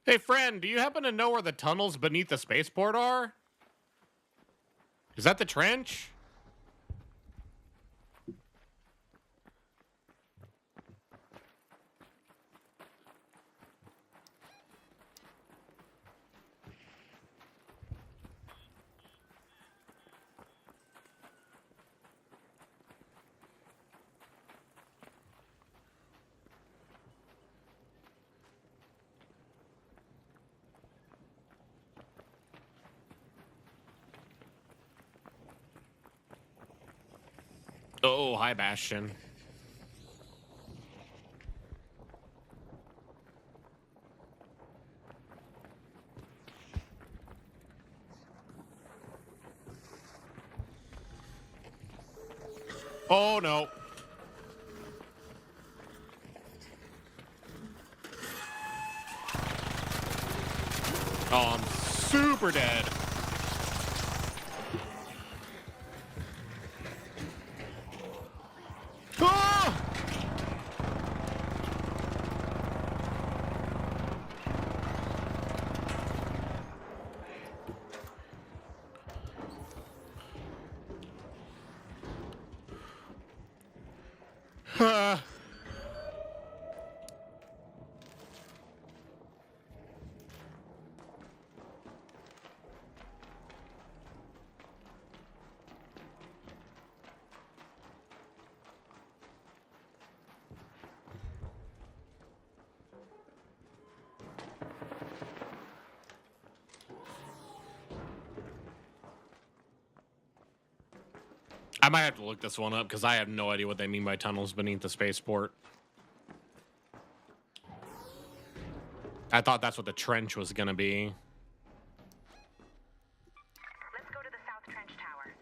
Hey, friend, do you happen to know where the tunnels beneath the spaceport are? Is that the trench? Oh, hi, Bastion. Oh, no. Oh, I'm super dead. Ah! Ah. I might have to look this one up because I have no idea what they mean by tunnels beneath the spaceport. I thought that's what the trench was gonna be. Let's go to the South Trench Tower.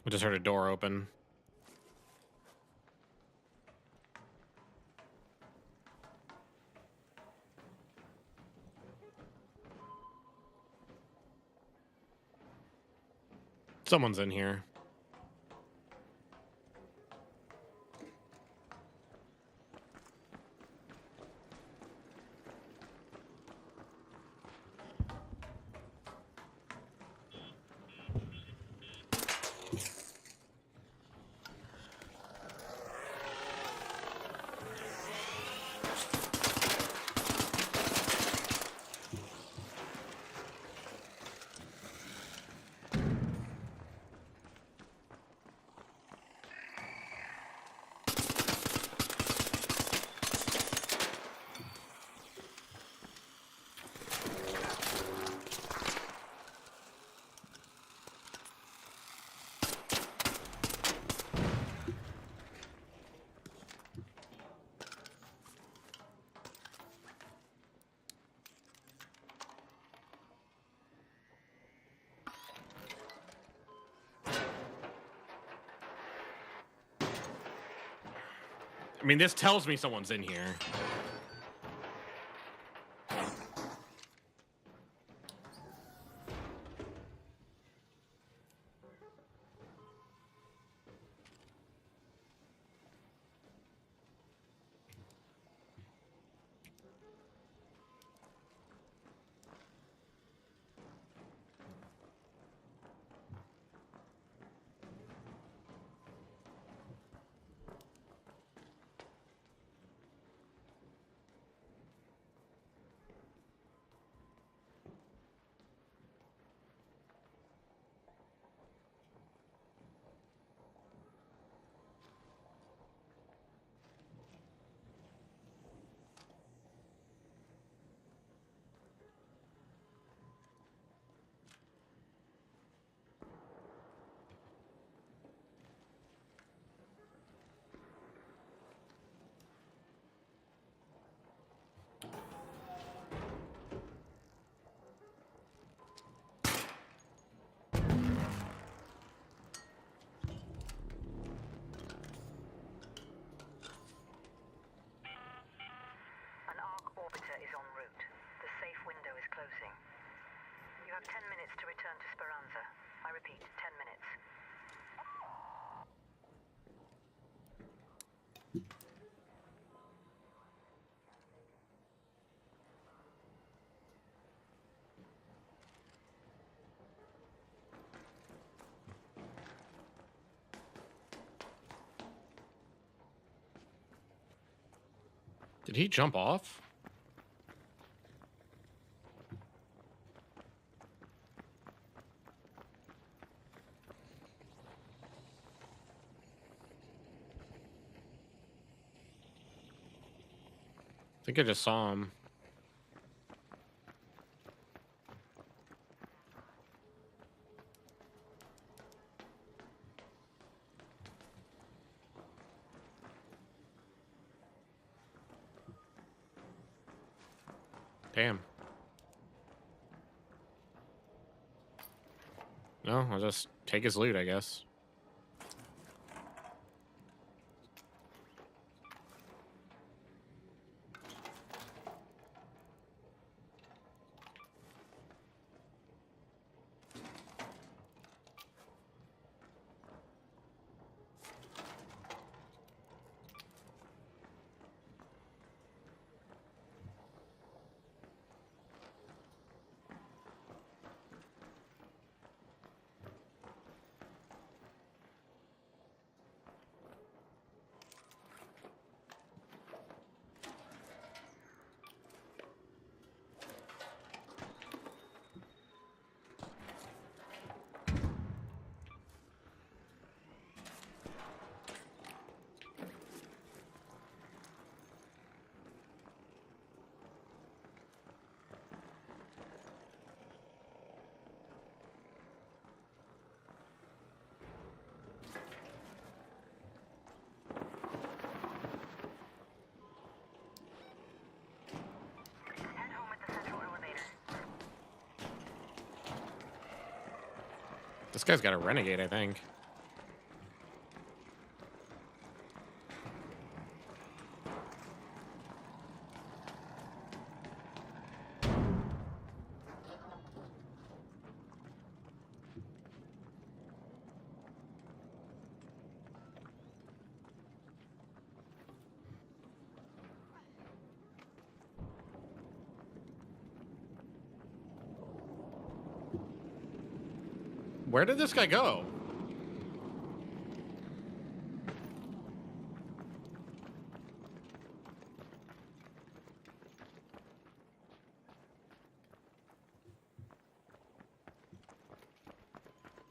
I just heard a door open. Someone's in here. I mean, this tells me someone's in here. An arc orbiter is en route. The safe window is closing. You have 10 minutes to return to Speranza. I repeat, 10 minutes. Did he jump off? I think I just saw him. Damn. No, I'll just take his loot, I guess. This guy's got a renegade, I think. Where did this guy go?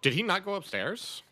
Did he not go upstairs?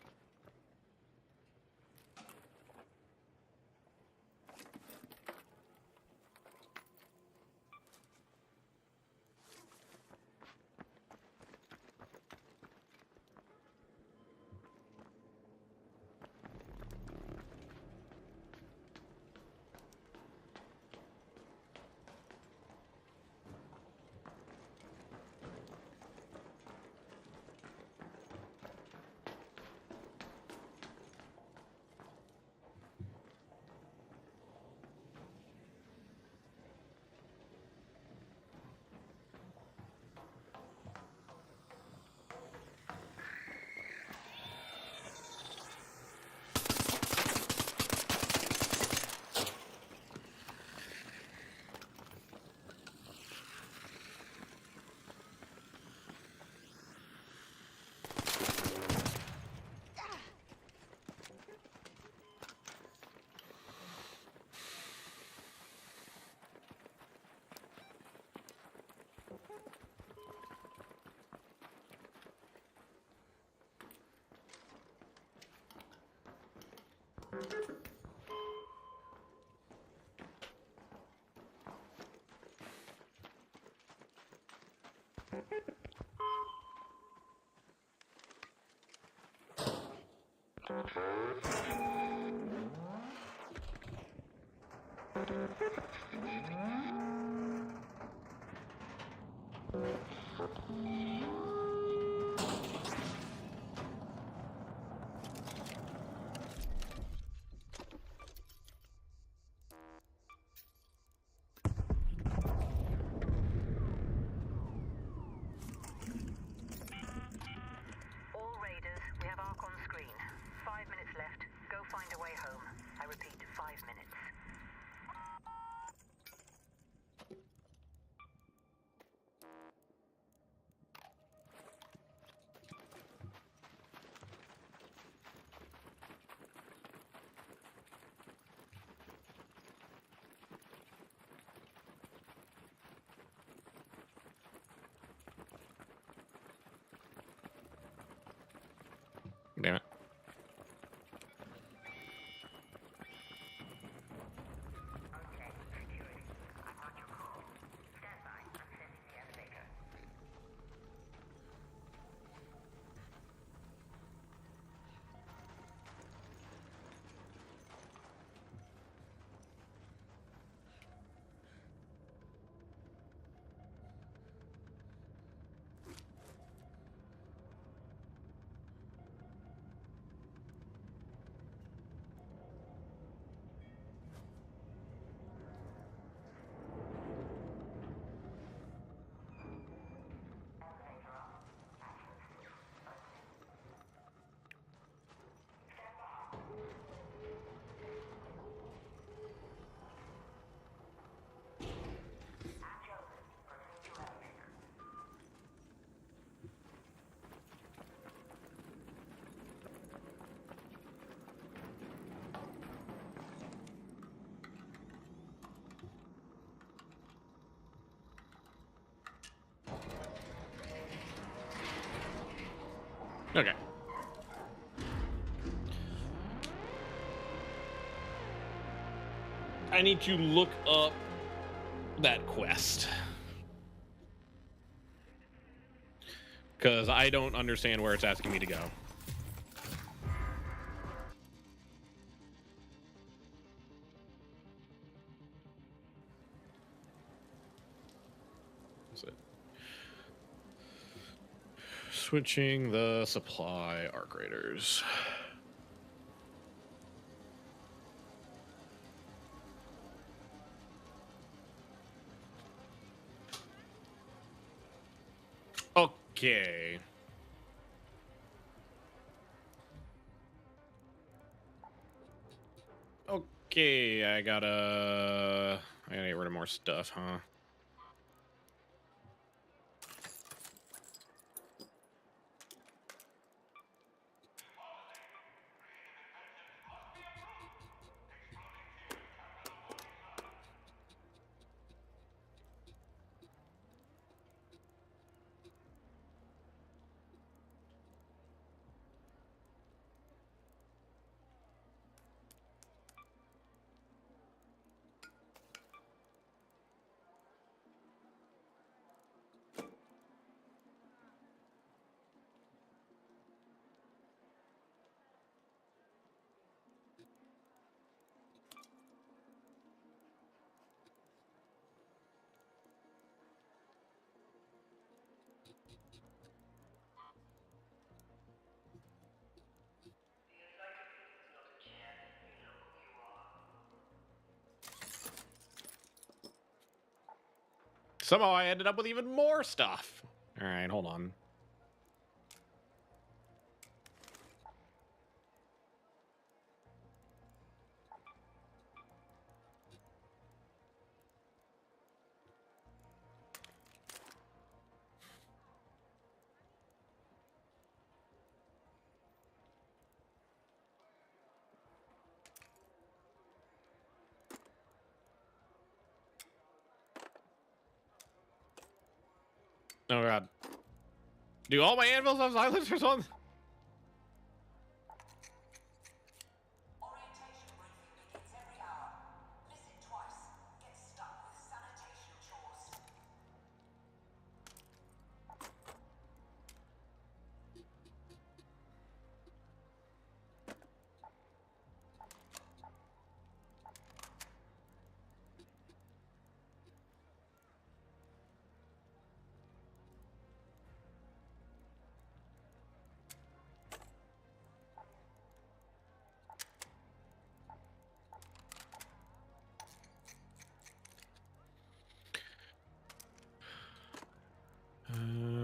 All raiders, we have Ark on screen. 5 minutes left. Go find a way home. I repeat, 5 minutes. Damn it. Okay, security. I got your call. Stand by. I'm sending the elevator. Okay. I need to look up that quest. Because I don't understand where it's asking me to go. What's it? Switching the supply arc raiders. Okay. Okay, I gotta get rid of more stuff, huh? Somehow I ended up with even more stuff. All right, hold on. Oh god. Do all my anvils have silencers on? Orientation briefing begins every hour. Listen twice. Get stuck with sanitation chores.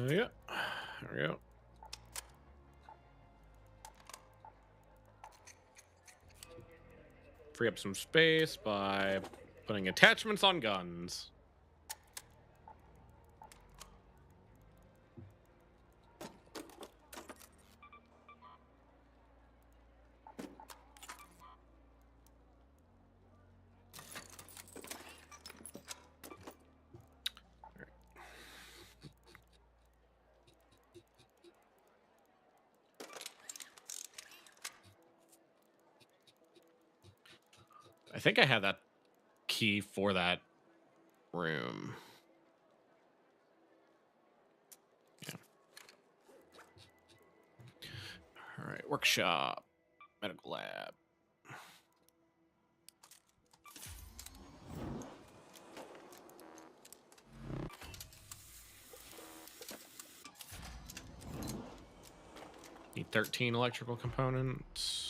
Yeah. There we go. Free up some space by putting attachments on guns. I think I had that key for that room. Yeah. All right, workshop, medical lab. Need 13 electrical components.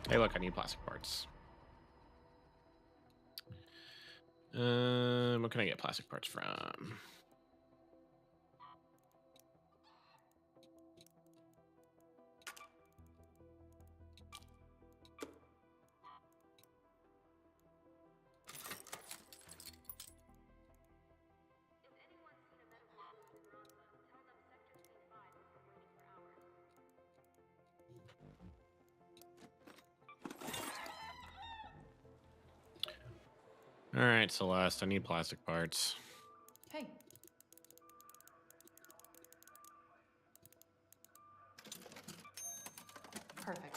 Hey, look, I need plastic parts. What can I get plastic parts from? All right, Celeste, I need plastic parts. Hey. Perfect.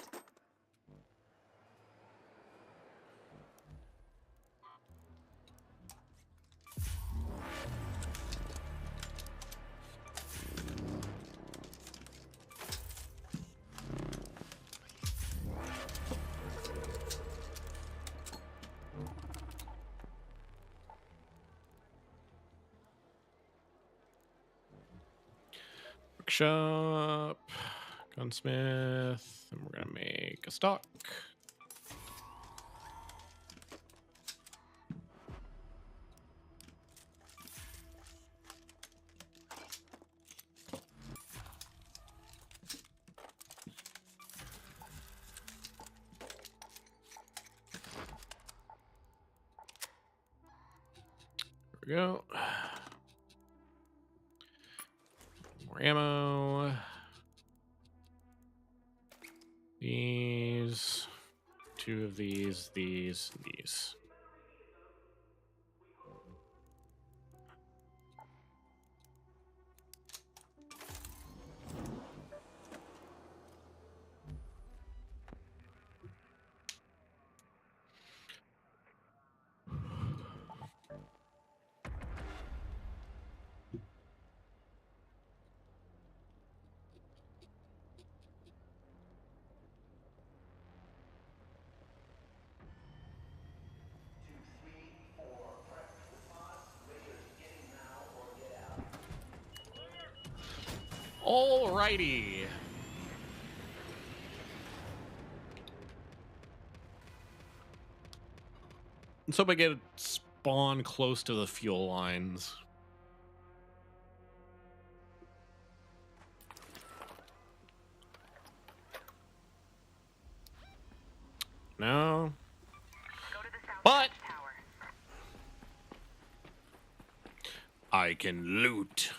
Workshop, gunsmith, and we're gonna make a stock. There we go. More ammo. These, 2 of these, these. Alrighty. Let's hope I get spawn close to the fuel lines. No. Go to the south But tower. I can loot.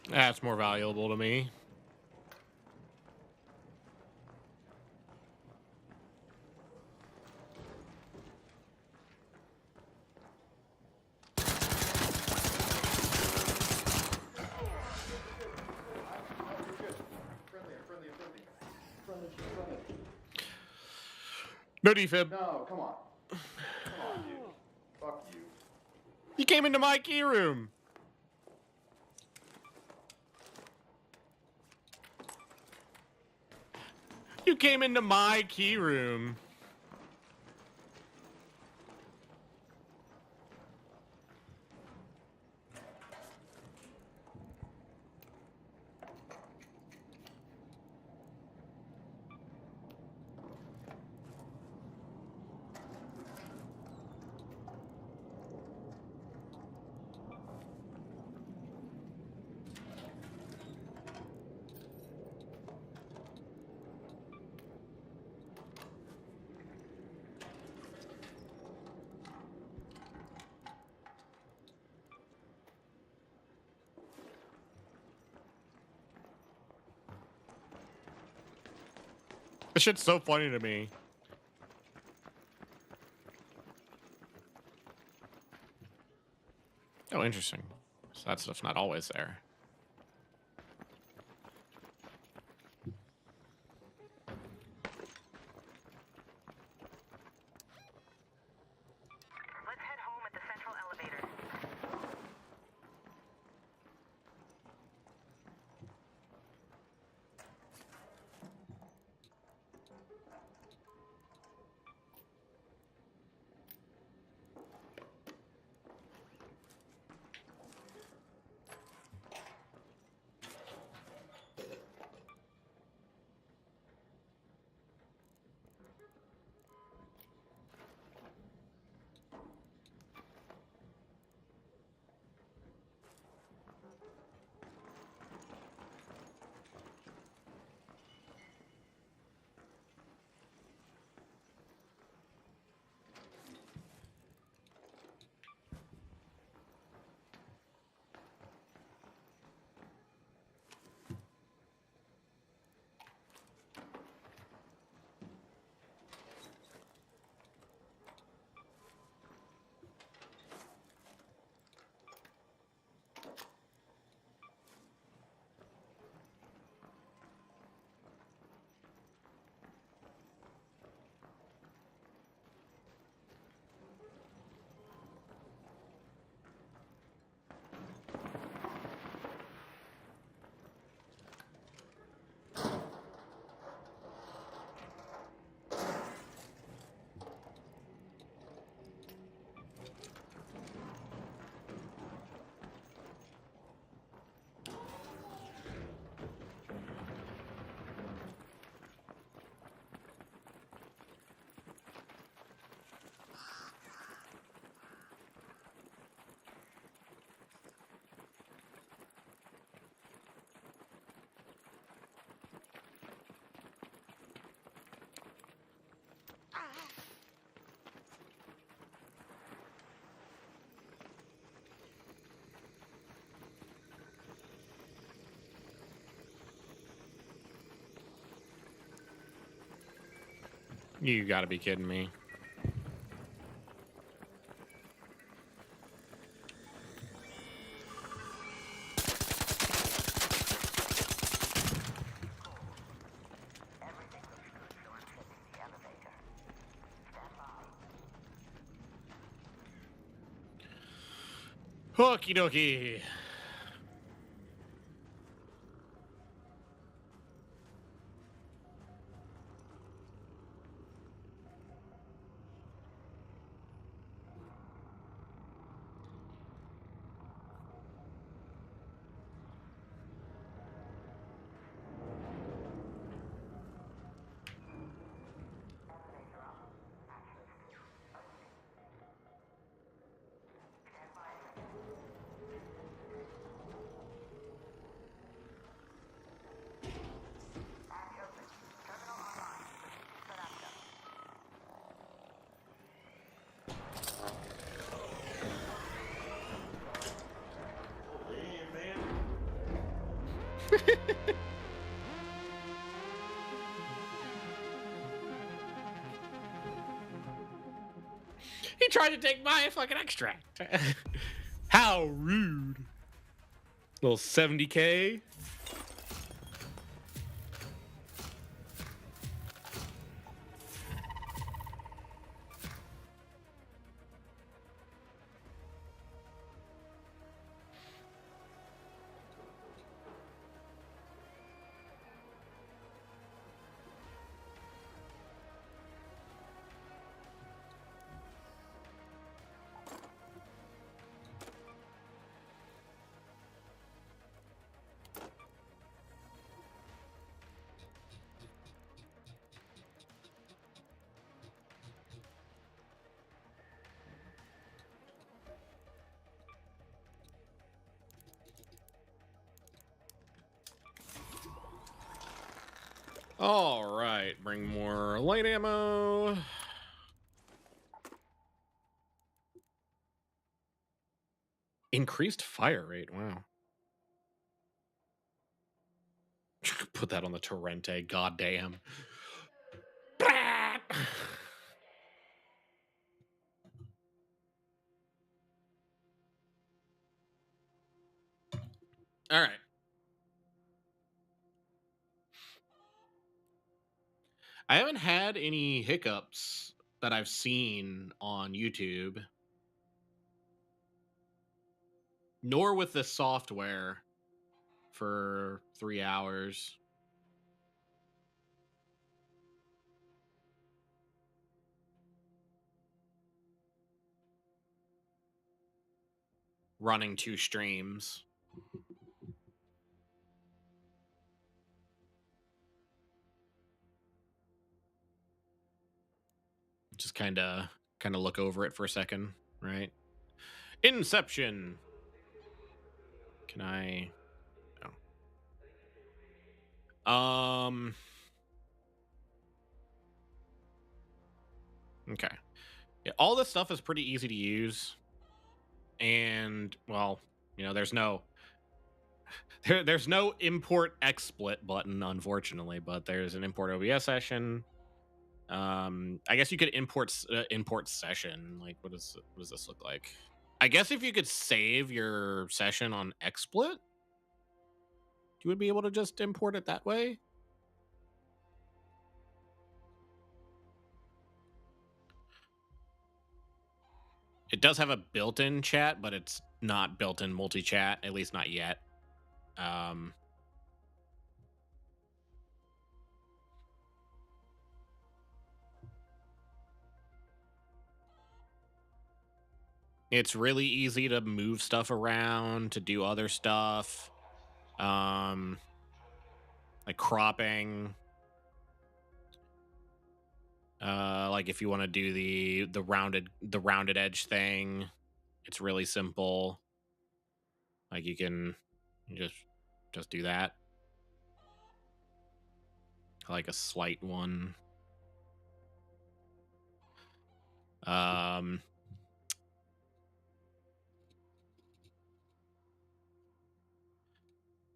That's more valuable to me. No defib. No, come on. Come on, dude. Fuck you. He came into my key room. You came into my key room. This shit's so funny to me. Oh, interesting. So that stuff's not always there. Let's head home at the central elevator. You gotta be kidding me. Okie dokie. He tried to take my fucking extract. How rude. Little 70K. All right, bring more light ammo. Increased fire rate. Wow. Put that on the Torrente. Goddamn. All right. I haven't had any hiccups that I've seen on YouTube, nor with the software for 3 hours. Running 2 streams. Just kind of look over it for a second, right? Inception. Can I? No. Okay. Yeah, all this stuff is pretty easy to use, and well, you know, there's no import XSplit button, unfortunately, but there's an import OBS session. I guess you could import session. Like, what does this look like? I guess if you could save your session on XSplit, you would be able to just import it that way. It does have a built-in chat, but it's not built-in multi-chat, at least not yet. It's really easy to move stuff around, to do other stuff. Like cropping. Like if you want to do the rounded edge thing, it's really simple. Like you can just do that. Like a slight one.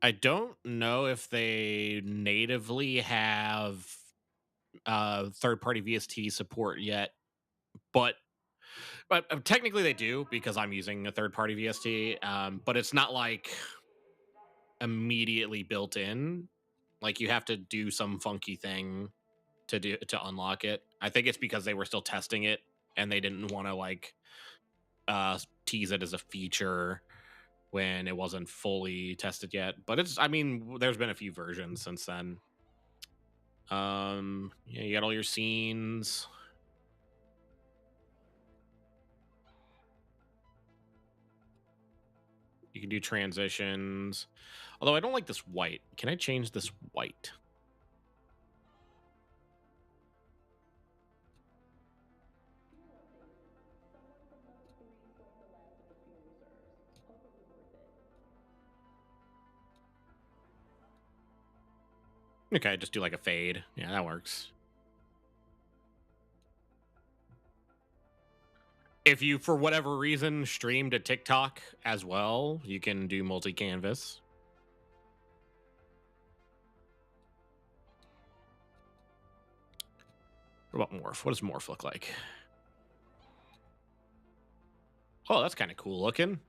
I don't know if they natively have third-party VST support yet, but technically they do because I'm using a third-party VST. But it's not like immediately built in. Like you have to do some funky thing to unlock it. I think it's because they were still testing it and they didn't want to like tease it as a feature when it wasn't fully tested yet. But I mean, there's been a few versions since then. Yeah, you got all your scenes. You can do transitions. Although I don't like this white. Can I change this white? Okay, just do like a fade. Yeah, that works. If you, for whatever reason, stream to TikTok as well, you can do multi-canvas. What about Morph? What does Morph look like? Oh, that's kind of cool looking.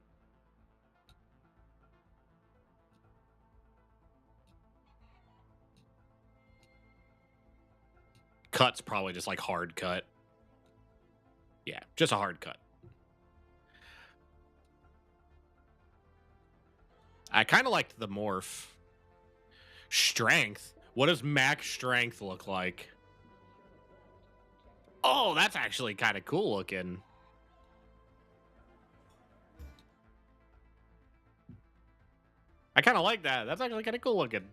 Cut's probably just like hard cut. Yeah, just a hard cut. I kind of liked the Morph. Strength. What does max strength look like? Oh, that's actually kind of cool looking. I kind of like that. That's actually kind of cool looking.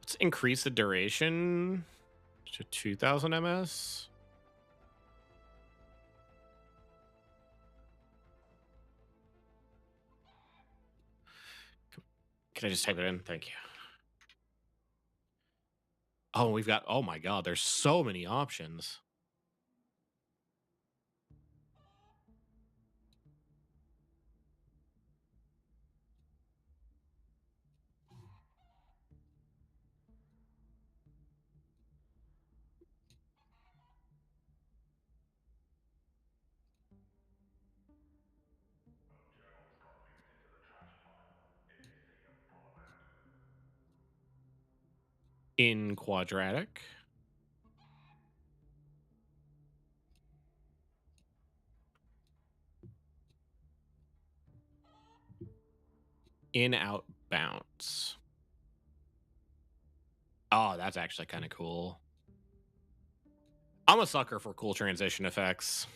Let's increase the duration to 2000 ms. Can I just type it in? Thank you. Oh, we've got, oh my God, there's so many options. In quadratic. In out bounce. Oh, that's actually kind of cool. I'm a sucker for cool transition effects.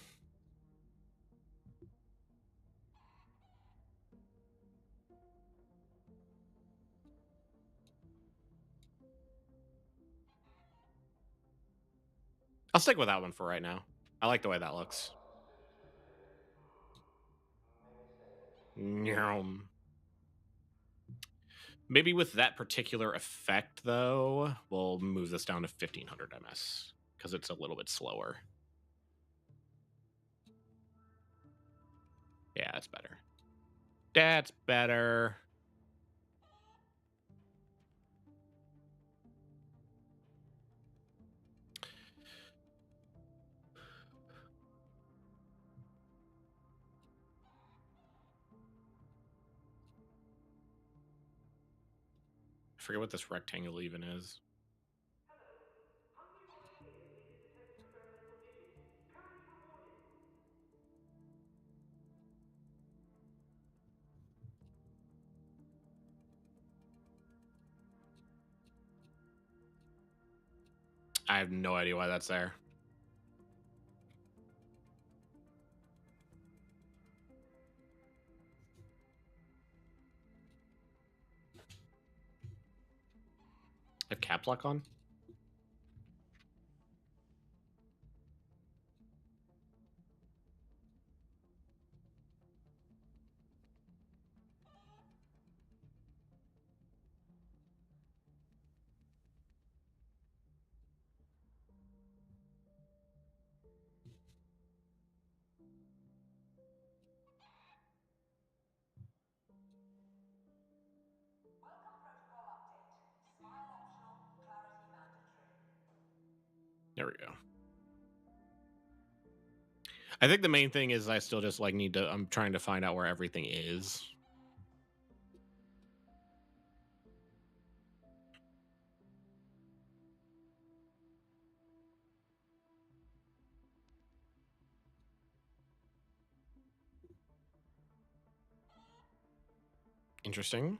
I'll stick with that one for right now. I like the way that looks. Nyum. Maybe with that particular effect, though, we'll move this down to 1500 ms because it's a little bit slower. Yeah, that's better. That's better. I forget what this rectangle even is. I have no idea why that's there. I have cap lock on? Welcome protocol update. Smile optional, clarity mandatory. There we go. I think the main thing is I still just like need to, I'm trying to find out where everything is. Interesting.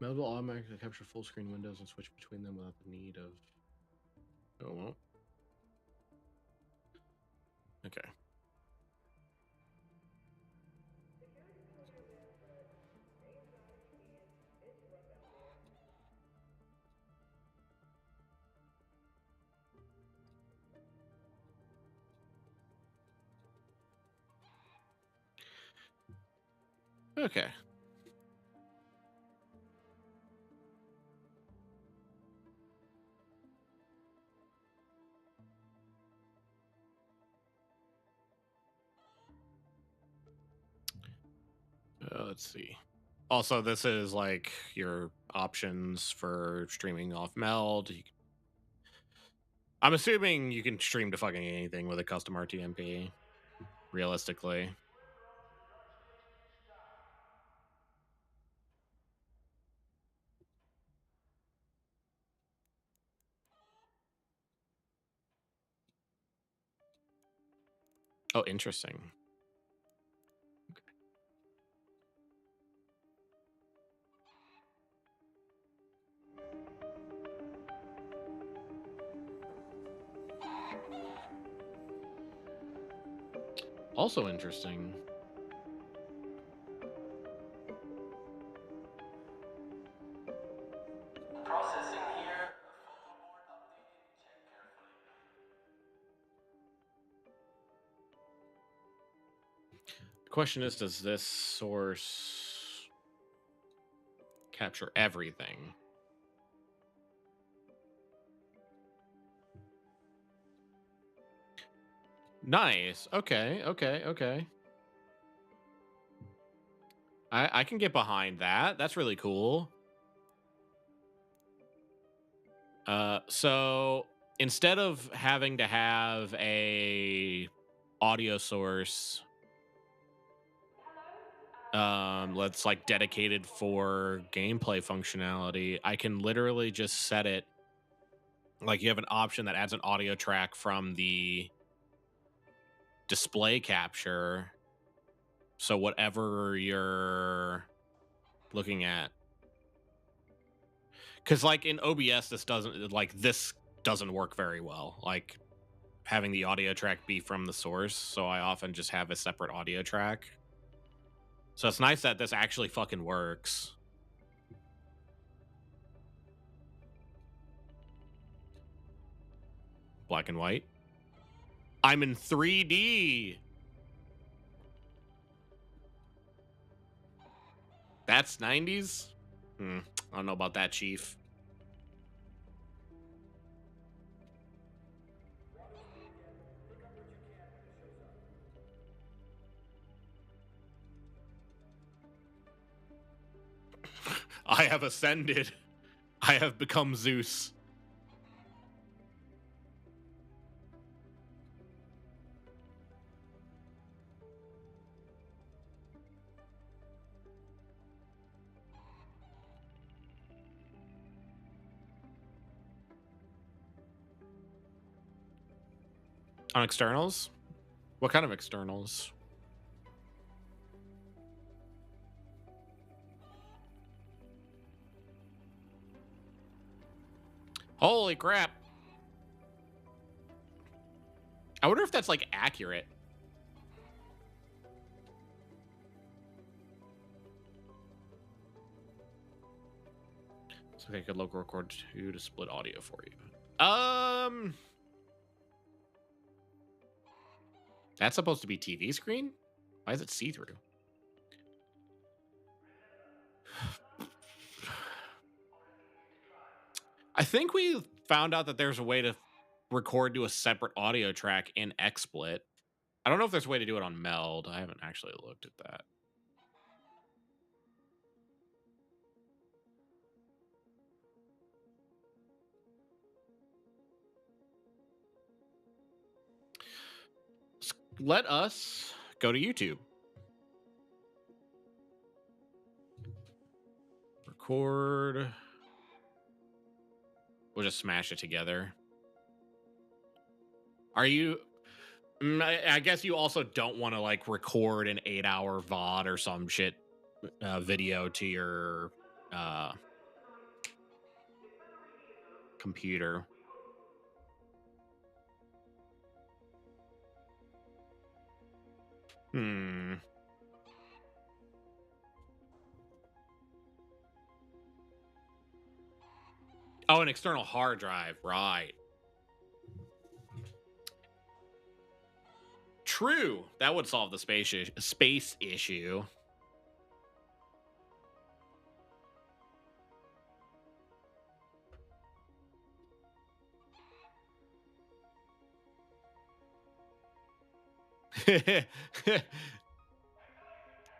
Mel will automatically capture full screen windows and switch between them without the need of... Oh, well. Okay. Okay. let's see. Also, this is like your options for streaming off Meld. I'm assuming you can stream to fucking anything with a custom RTMP, realistically. Oh, interesting. Also interesting. Processing here. Photo board updated. Check carefully. The question is, does this source capture everything? Nice. Okay, okay, okay. I can get behind that. That's really cool. So instead of having to have a audio source that's like dedicated for gameplay functionality, I can literally just set it like you have an option that adds an audio track from the display capture. So whatever you're looking at, because like in OBS, this doesn't work very well. Like having the audio track be from the source, so I often just have a separate audio track. So it's nice that this actually fucking works. Black and white. I'm in 3D. That's 90s? I don't know about that, Chief. I have ascended. I have become Zeus. On externals? What kind of externals? Holy crap. I wonder if that's like accurate. So I could local record 2 to split audio for you. That's supposed to be TV screen? Why is it see-through? I think we found out that there's a way to record to a separate audio track in XSplit. I don't know if there's a way to do it on Meld. I haven't actually looked at that. Let us go to YouTube. Record. We'll just smash it together. Are you... I guess you also don't want to like record an 8-hour VOD or some shit video to your computer. Oh, an external hard drive, right. True. That would solve the space issue.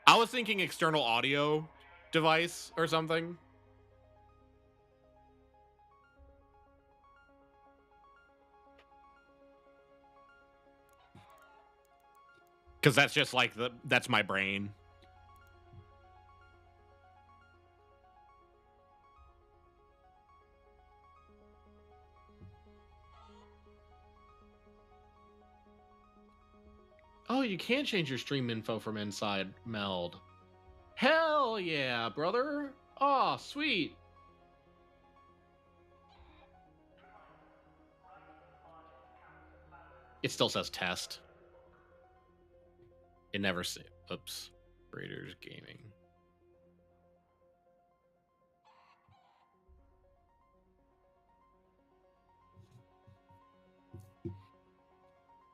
I was thinking external audio device or something. Because that's just like that's my brain. Oh, you can change your stream info from inside Meld. Hell yeah, brother. Oh, sweet. It still says test. It never says. Oops. Raiders Gaming.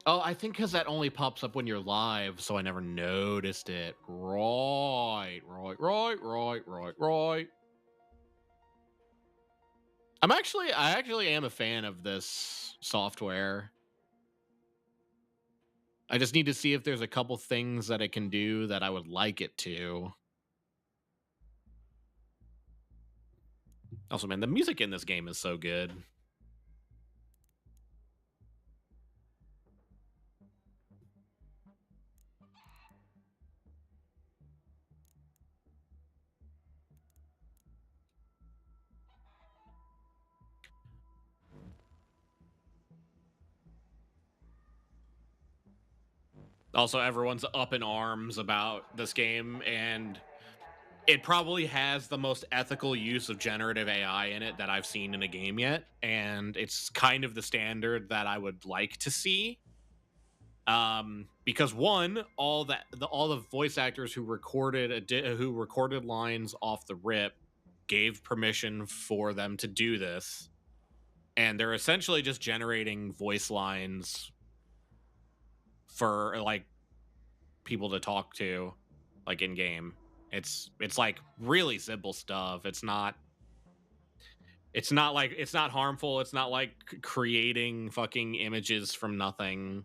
Oh, I think because that only pops up when you're live, so I never noticed it. Right. I actually am a fan of this software. I just need to see if there's a couple things that it can do that I would like it to. Also, man, the music in this game is so good. Also, everyone's up in arms about this game, and it probably has the most ethical use of generative AI in it that I've seen in a game yet, and it's kind of the standard that I would like to see. Because one, all the voice actors who recorded lines off the rip gave permission for them to do this, and they're essentially just generating voice lines for like people to talk to, like in game. It's like really simple stuff. It's not harmful. It's not like creating fucking images from nothing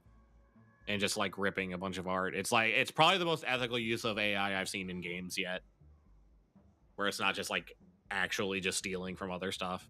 and just like ripping a bunch of art. It's probably the most ethical use of AI I've seen in games yet, where it's not just like actually just stealing from other stuff.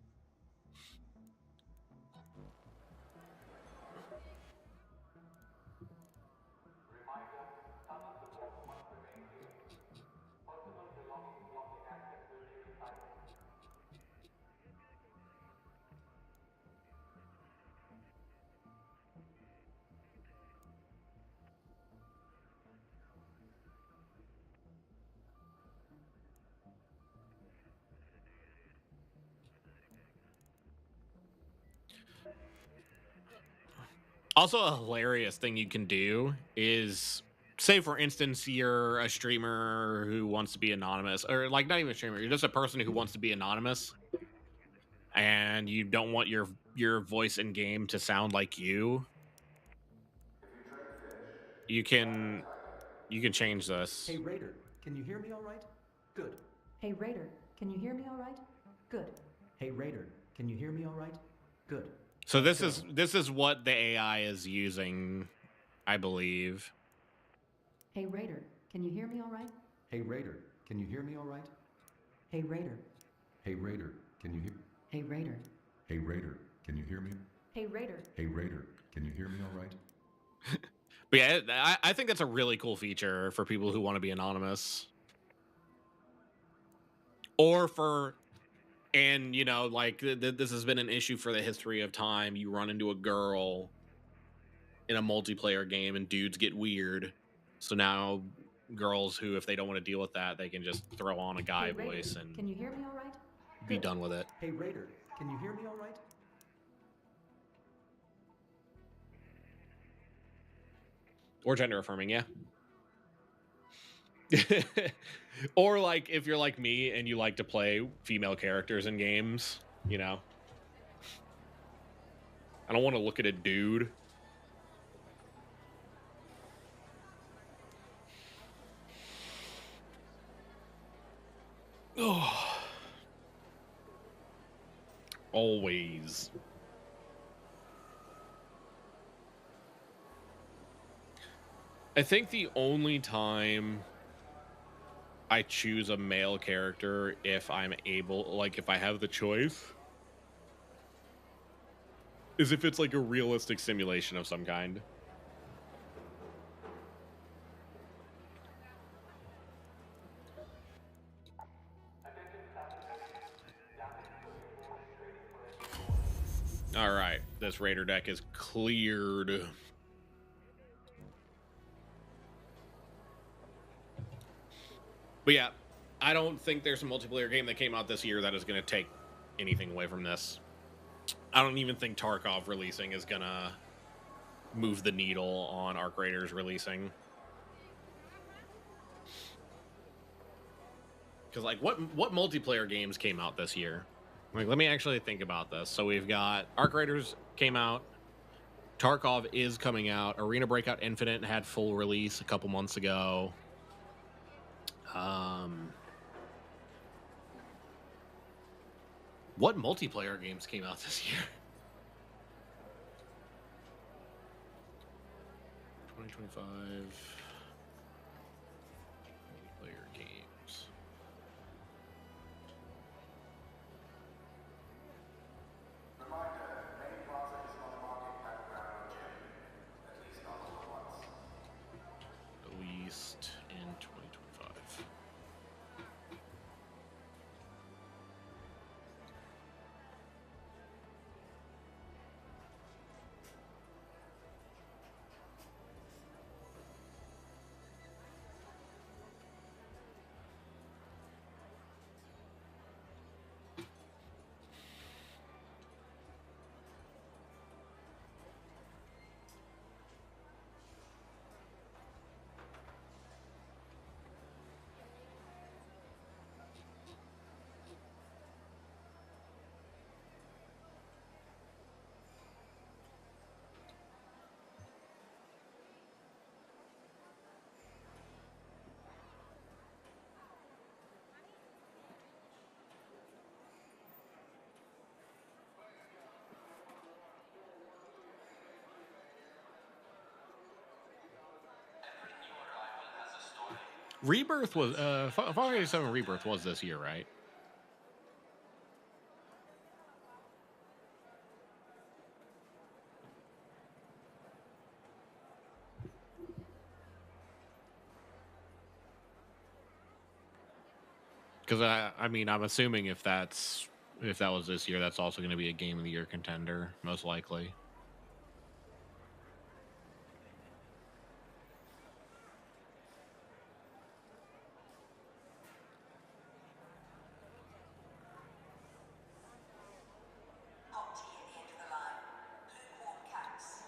Also, a hilarious thing you can do is, say for instance, you're a streamer who wants to be anonymous, or like not even a streamer, you're just a person who wants to be anonymous, and you don't want your voice in game to sound like you. You can change this. Hey Raider, can you hear me all right? Good. Hey Raider, can you hear me all right? Good. Hey Raider, can you hear me all right? Good. So this is what the AI is using, I believe. Hey Raider, can you hear me all right? Hey Raider, can you hear me all right? Hey Raider. Hey Raider, can you hear? Hey Raider. Hey Raider, can you hear me? Hey Raider. Hey Raider, can you hear me all right? But yeah, I think that's a really cool feature for people who want to be anonymous. Or for, and you know, like this has been an issue for the history of time. You run into a girl in a multiplayer game and dudes get weird. So now girls who, if they don't want to deal with that, they can just throw on a guy Raider, voice and can you hear me all right? be done with it. Hey Raider, can you hear me all right? Or gender affirming, yeah. Or like if you're like me and you like to play female characters in games, you know. I don't want to look at a dude. Oh. Always. I think the only time I choose a male character if I'm able, like if I have the choice, is if it's like a realistic simulation of some kind. All right, this Raider deck is cleared. But yeah, I don't think there's a multiplayer game that came out this year that is going to take anything away from this. I don't even think Tarkov releasing is going to move the needle on Arc Raiders releasing. Because, like, what multiplayer games came out this year? Like, let me actually think about this. So we've got Arc Raiders came out. Tarkov is coming out. Arena Breakout Infinite had full release a couple months ago. What multiplayer games came out this year? 2025 multiplayer games. Released in 2025. Rebirth was Final 87 Rebirth was this year, right? Because I mean, I'm assuming if that was this year, that's also going to be a Game of the Year contender, most likely. Hot tea at the end of the line. Lukewarm cats.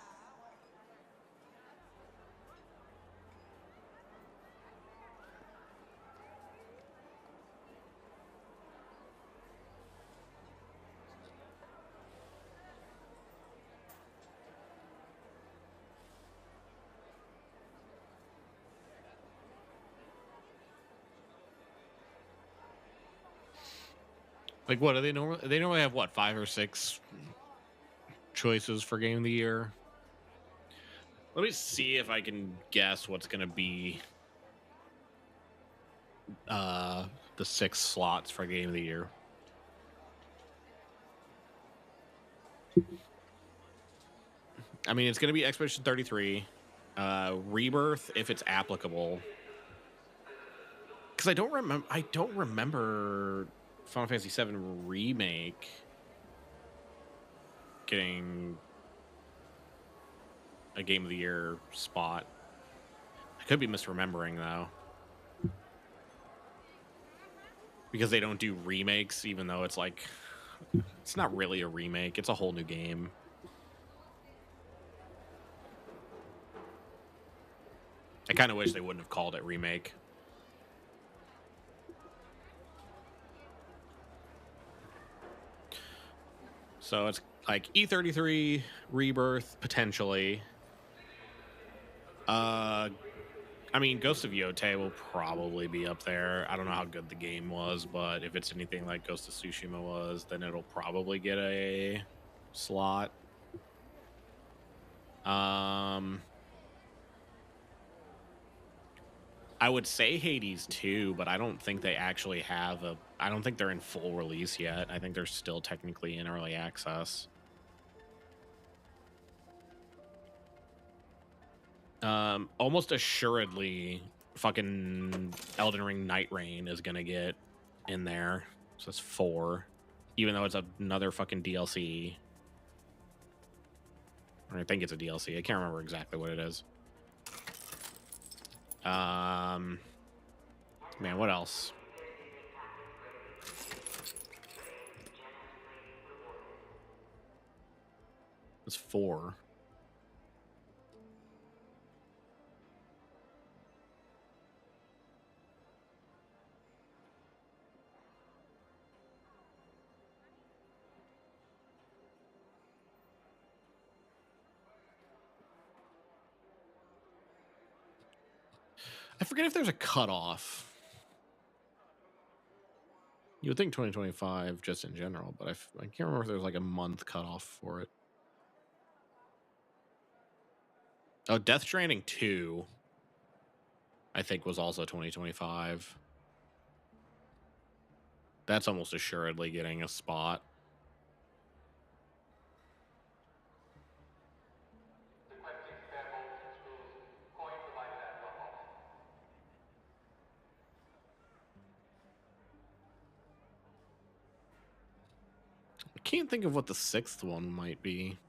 Like, what do they normally? They normally have what, 5 or 6 choices for Game of the Year. Let me see if I can guess what's going to be the 6 slots for Game of the Year. I mean, it's going to be Expedition 33, Rebirth if it's applicable. Because I don't remember Final Fantasy VII Remake getting a Game of the Year spot. I could be misremembering, though. Because they don't do remakes, even though it's like... It's not really a remake. It's a whole new game. I kind of wish they wouldn't have called it remake. So it's like E33, Rebirth, potentially. I mean, Ghost of Yotei will probably be up there. I don't know how good the game was, but if it's anything like Ghost of Tsushima was, then it'll probably get a slot. I I would say Hades 2, but I don't think they actually have a... I don't think they're in full release yet. I think they're still technically in early access. Almost assuredly, fucking Elden Ring Night Rain is gonna get in there. So that's 4. Even though it's another fucking DLC. Or I think it's a DLC. I can't remember exactly what it is. Man, what else? It's 4. I forget if there's a cutoff. You would think 2025 just in general, but I can't remember if there's like a month cutoff for it. Oh, Death Stranding 2, I think, was also 2025. That's almost assuredly getting a spot. I can't think of what the 6th one might be.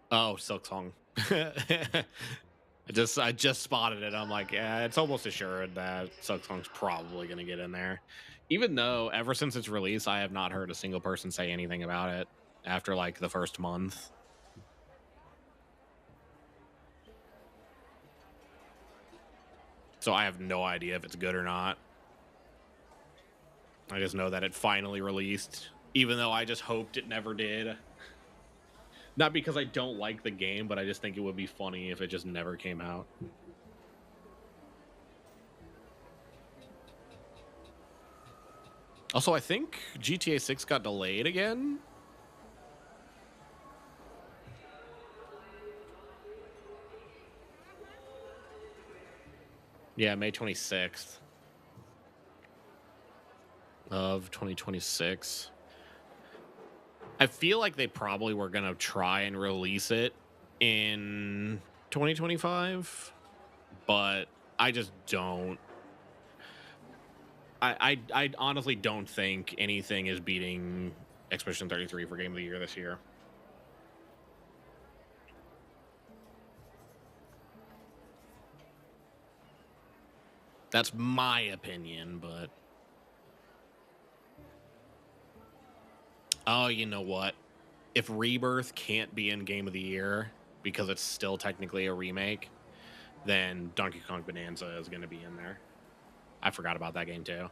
Oh, Silksong. I just spotted it. I'm like, yeah, it's almost assured that Silksong's probably going to get in there. Even though ever since its release, I have not heard a single person say anything about it after like the first month. So I have no idea if it's good or not. I just know that it finally released, even though I just hoped it never did. Not because I don't like the game, but I just think it would be funny if it just never came out. Also, I think GTA 6 got delayed again. Yeah, May 26th of 2026. I feel like they probably were going to try and release it in 2025, but I just don't. I honestly don't think anything is beating Expedition 33 for Game of the Year this year. That's my opinion, but... Oh, you know what? If Rebirth can't be in Game of the Year because it's still technically a remake, then Donkey Kong Bonanza is going to be in there. I forgot about that game too.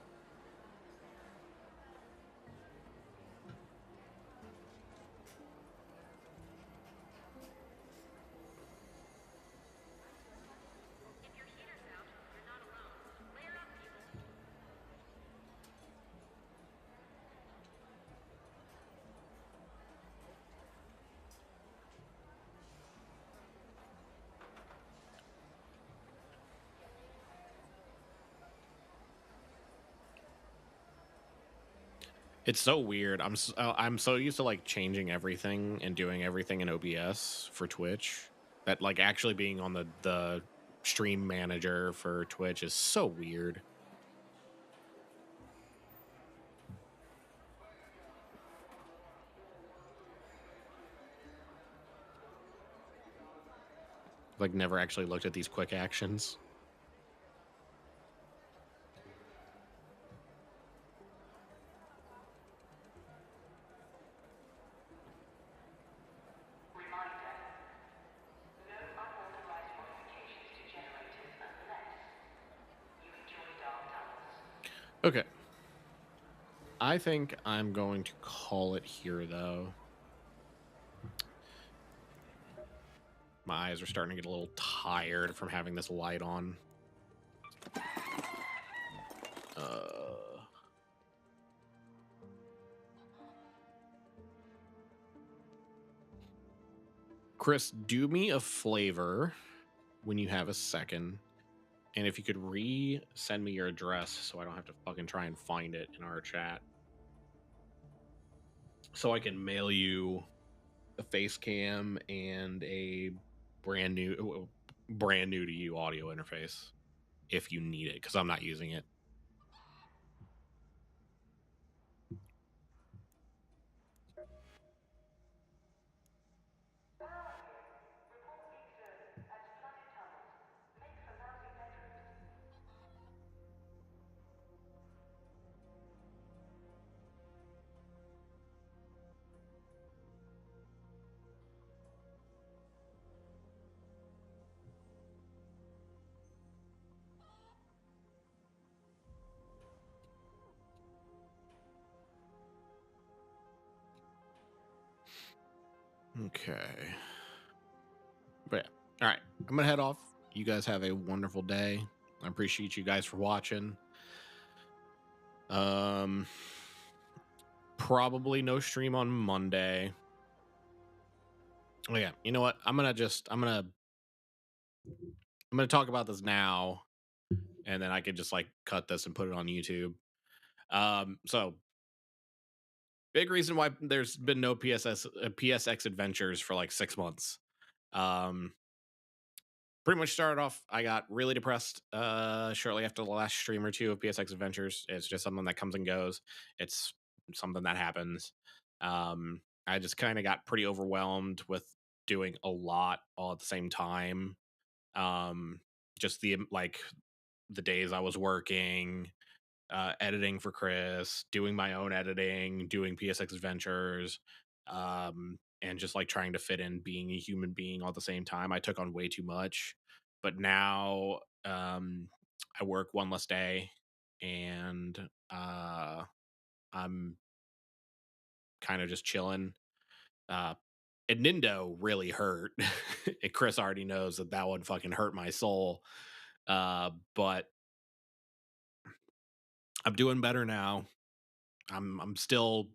It's so weird. I'm so used to like changing everything and doing everything in OBS for Twitch that like actually being on the stream manager for Twitch is so weird. Like never actually looked at these quick actions. Okay. I think I'm going to call it here, though. My eyes are starting to get a little tired from having this light on. Chris, do me a favor when you have a second. And if you could send me your address so I don't have to fucking try and find it in our chat. So I can mail you a face cam and a brand new to you audio interface if you need it, because I'm not using it. Okay. But yeah. All right. I'm going to head off. You guys have a wonderful day. I appreciate you guys for watching. Probably no stream on Monday. Oh yeah. You know what? I'm going to talk about this now, and then I could just like cut this and put it on YouTube. So big reason why there's been no PSX adventures for like 6 months. Pretty much started off, I got really depressed shortly after the last stream or two of PSX Adventures. It's just something that comes and goes. It's something that happens. I just kind of got pretty overwhelmed with doing a lot all at the same time. Just the days I was working, editing for Chris, doing my own editing, doing PSX Adventures, and just like trying to fit in being a human being all at the same time. I took on way too much, but now I work one less day, and I'm kind of just chilling. Nindo really hurt. Chris already knows that one fucking hurt my soul. But I'm doing better now. I'm still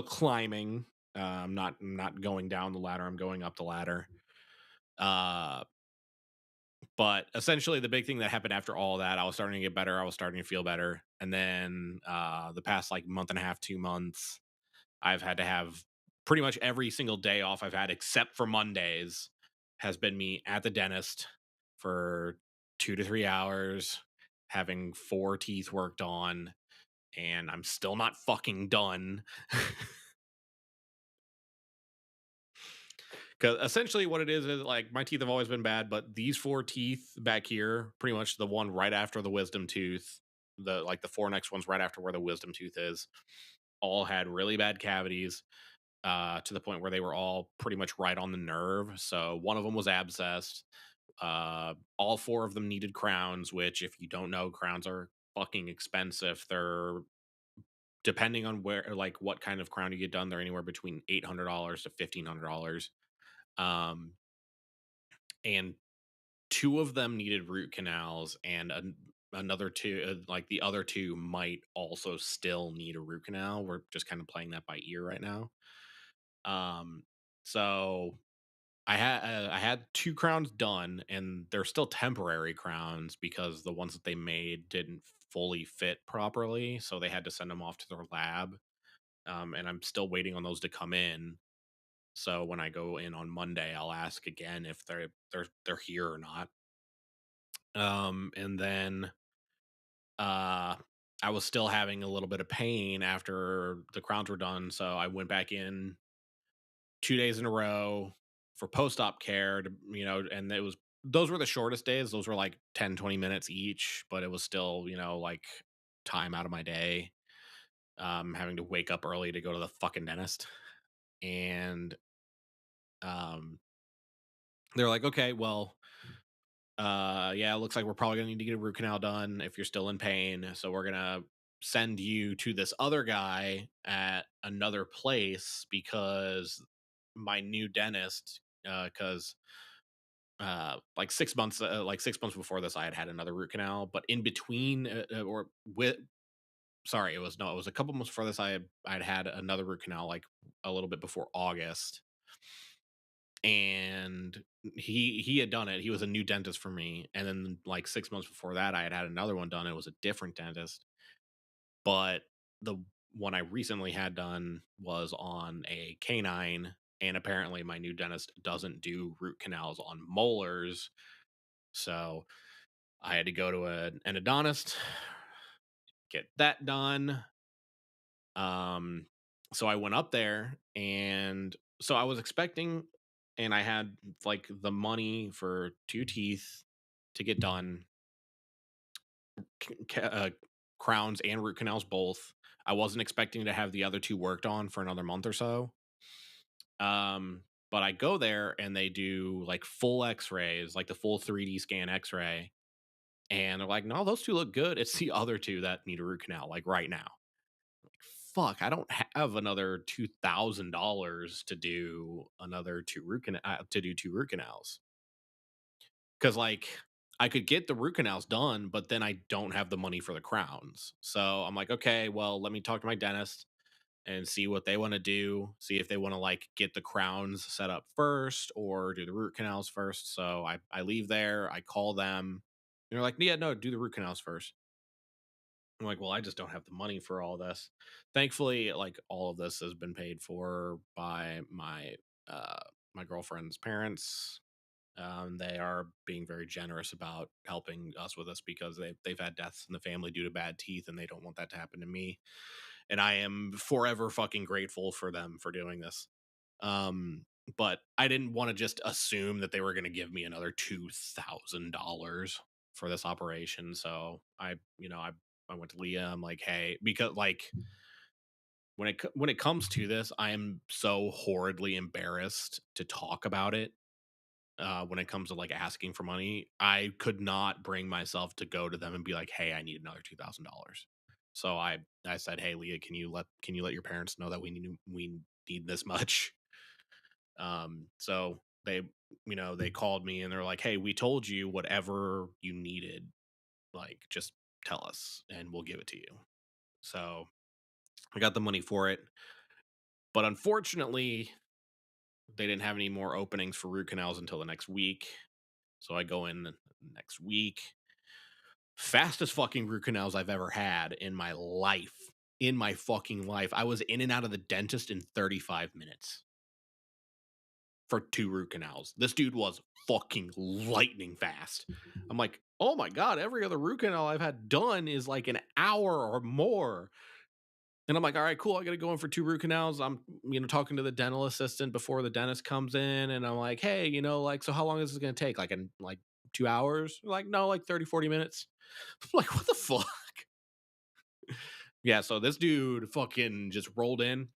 climbing. I'm not going down the ladder. I'm going up the ladder. But essentially the big thing that happened after all that, I was starting to get better. I was starting to feel better. And then the past like month and a half, 2 months, I've had to have pretty much every single day off I've had, except for Mondays, has been me at the dentist for 2 to 3 hours, having 4 teeth worked on, and I'm still not fucking done. Because essentially what it is like my teeth have always been bad, but these 4 teeth back here, pretty much the one right after the wisdom tooth, the 4 next ones right after where the wisdom tooth is, all had really bad cavities, to the point where they were all pretty much right on the nerve. So one of them was abscessed. All 4 of them needed crowns, which, if you don't know, crowns are fucking expensive. They're, depending on where, like what kind of crown you get done, they're anywhere between $800 to $1,500. And 2 of them needed root canals, and another 2, like the other 2 might also still need a root canal. We're just kind of playing that by ear right now. So I had 2 crowns done, and they're still temporary crowns because the ones that they made didn't fully fit properly, so they had to send them off to their lab. And I'm still waiting on those to come in. So when I go in on Monday, I'll ask again if they're here or not. And then I was still having a little bit of pain after the crowns were done, so I went back in 2 days in a row for post-op care to, and those were the shortest days. Those were like 10-20 minutes each, but it was still, like time out of my day, having to wake up early to go to the fucking dentist. And they're like, okay, well, yeah, it looks like we're probably gonna need to get a root canal done if you're still in pain. So we're gonna send you to this other guy at another place because my new dentist, because like 6 months, like 6 months before this, I had another root canal, but in between, or with, sorry, it was a couple months before this. I'd had another root canal like a little bit before August, and he had done it. He was a new dentist for me, and then like 6 months before that, I had another one done. It was a different dentist, but the one I recently had done was on a canine, and apparently my new dentist doesn't do root canals on molars, so I had to go to an endodontist, get that done. So I went up there, and so I was expecting, and I had like the money for 2 teeth to get done, crowns and root canals both. I wasn't expecting to have the other 2 worked on for another month or so. But I go there and they do like full X-rays, like the full 3D scan X-ray, and they're like, "No, those 2 look good. It's the other 2 that need a root canal, like right now." Fuck, I don't have another $2,000 to do another 2 root canals. Because like I could get the root canals done, but then I don't have the money for the crowns. So I'm like, okay, well, let me talk to my dentist and see what they want to do. See if they want to like get the crowns set up first or do the root canals first. So I leave there, I call them. And they're like, yeah, no, do the root canals first. I'm like, well, I just don't have the money for all this. Thankfully, like all of this has been paid for by my girlfriend's parents. They are being very generous about helping us with this because they've had deaths in the family due to bad teeth, and they don't want that to happen to me. And I am forever fucking grateful for them for doing this. But I didn't want to just assume that they were going to give me another $2,000 for this operation. So I went to Leah. I'm like, hey, because like when it comes to this, I am so horridly embarrassed to talk about it. When it comes to like asking for money, I could not bring myself to go to them and be like, hey, I need another $2,000. So I said, hey, Leah, can you let your parents know that we need this much? So they called me and they're like, hey, we told you whatever you needed, like just tell us and we'll give it to you. So I got the money for it, but unfortunately they didn't have any more openings for root canals until the next week. So I go in next week. Fastest fucking root canals I've ever had in my life. In my fucking life. I was in and out of the dentist in 35 minutes for 2 root canals. This dude was fucking lightning fast. I'm like, oh my God, every other root canal I've had done is like an hour or more. And I'm like, all right, cool. I got to go in for 2 root canals. I'm, talking to the dental assistant before the dentist comes in. And I'm like, hey, like, so how long is this going to take? Like, in like 2 hours? Like, no, like 30, 40 minutes. I'm like, what the fuck? Yeah. So this dude fucking just rolled in.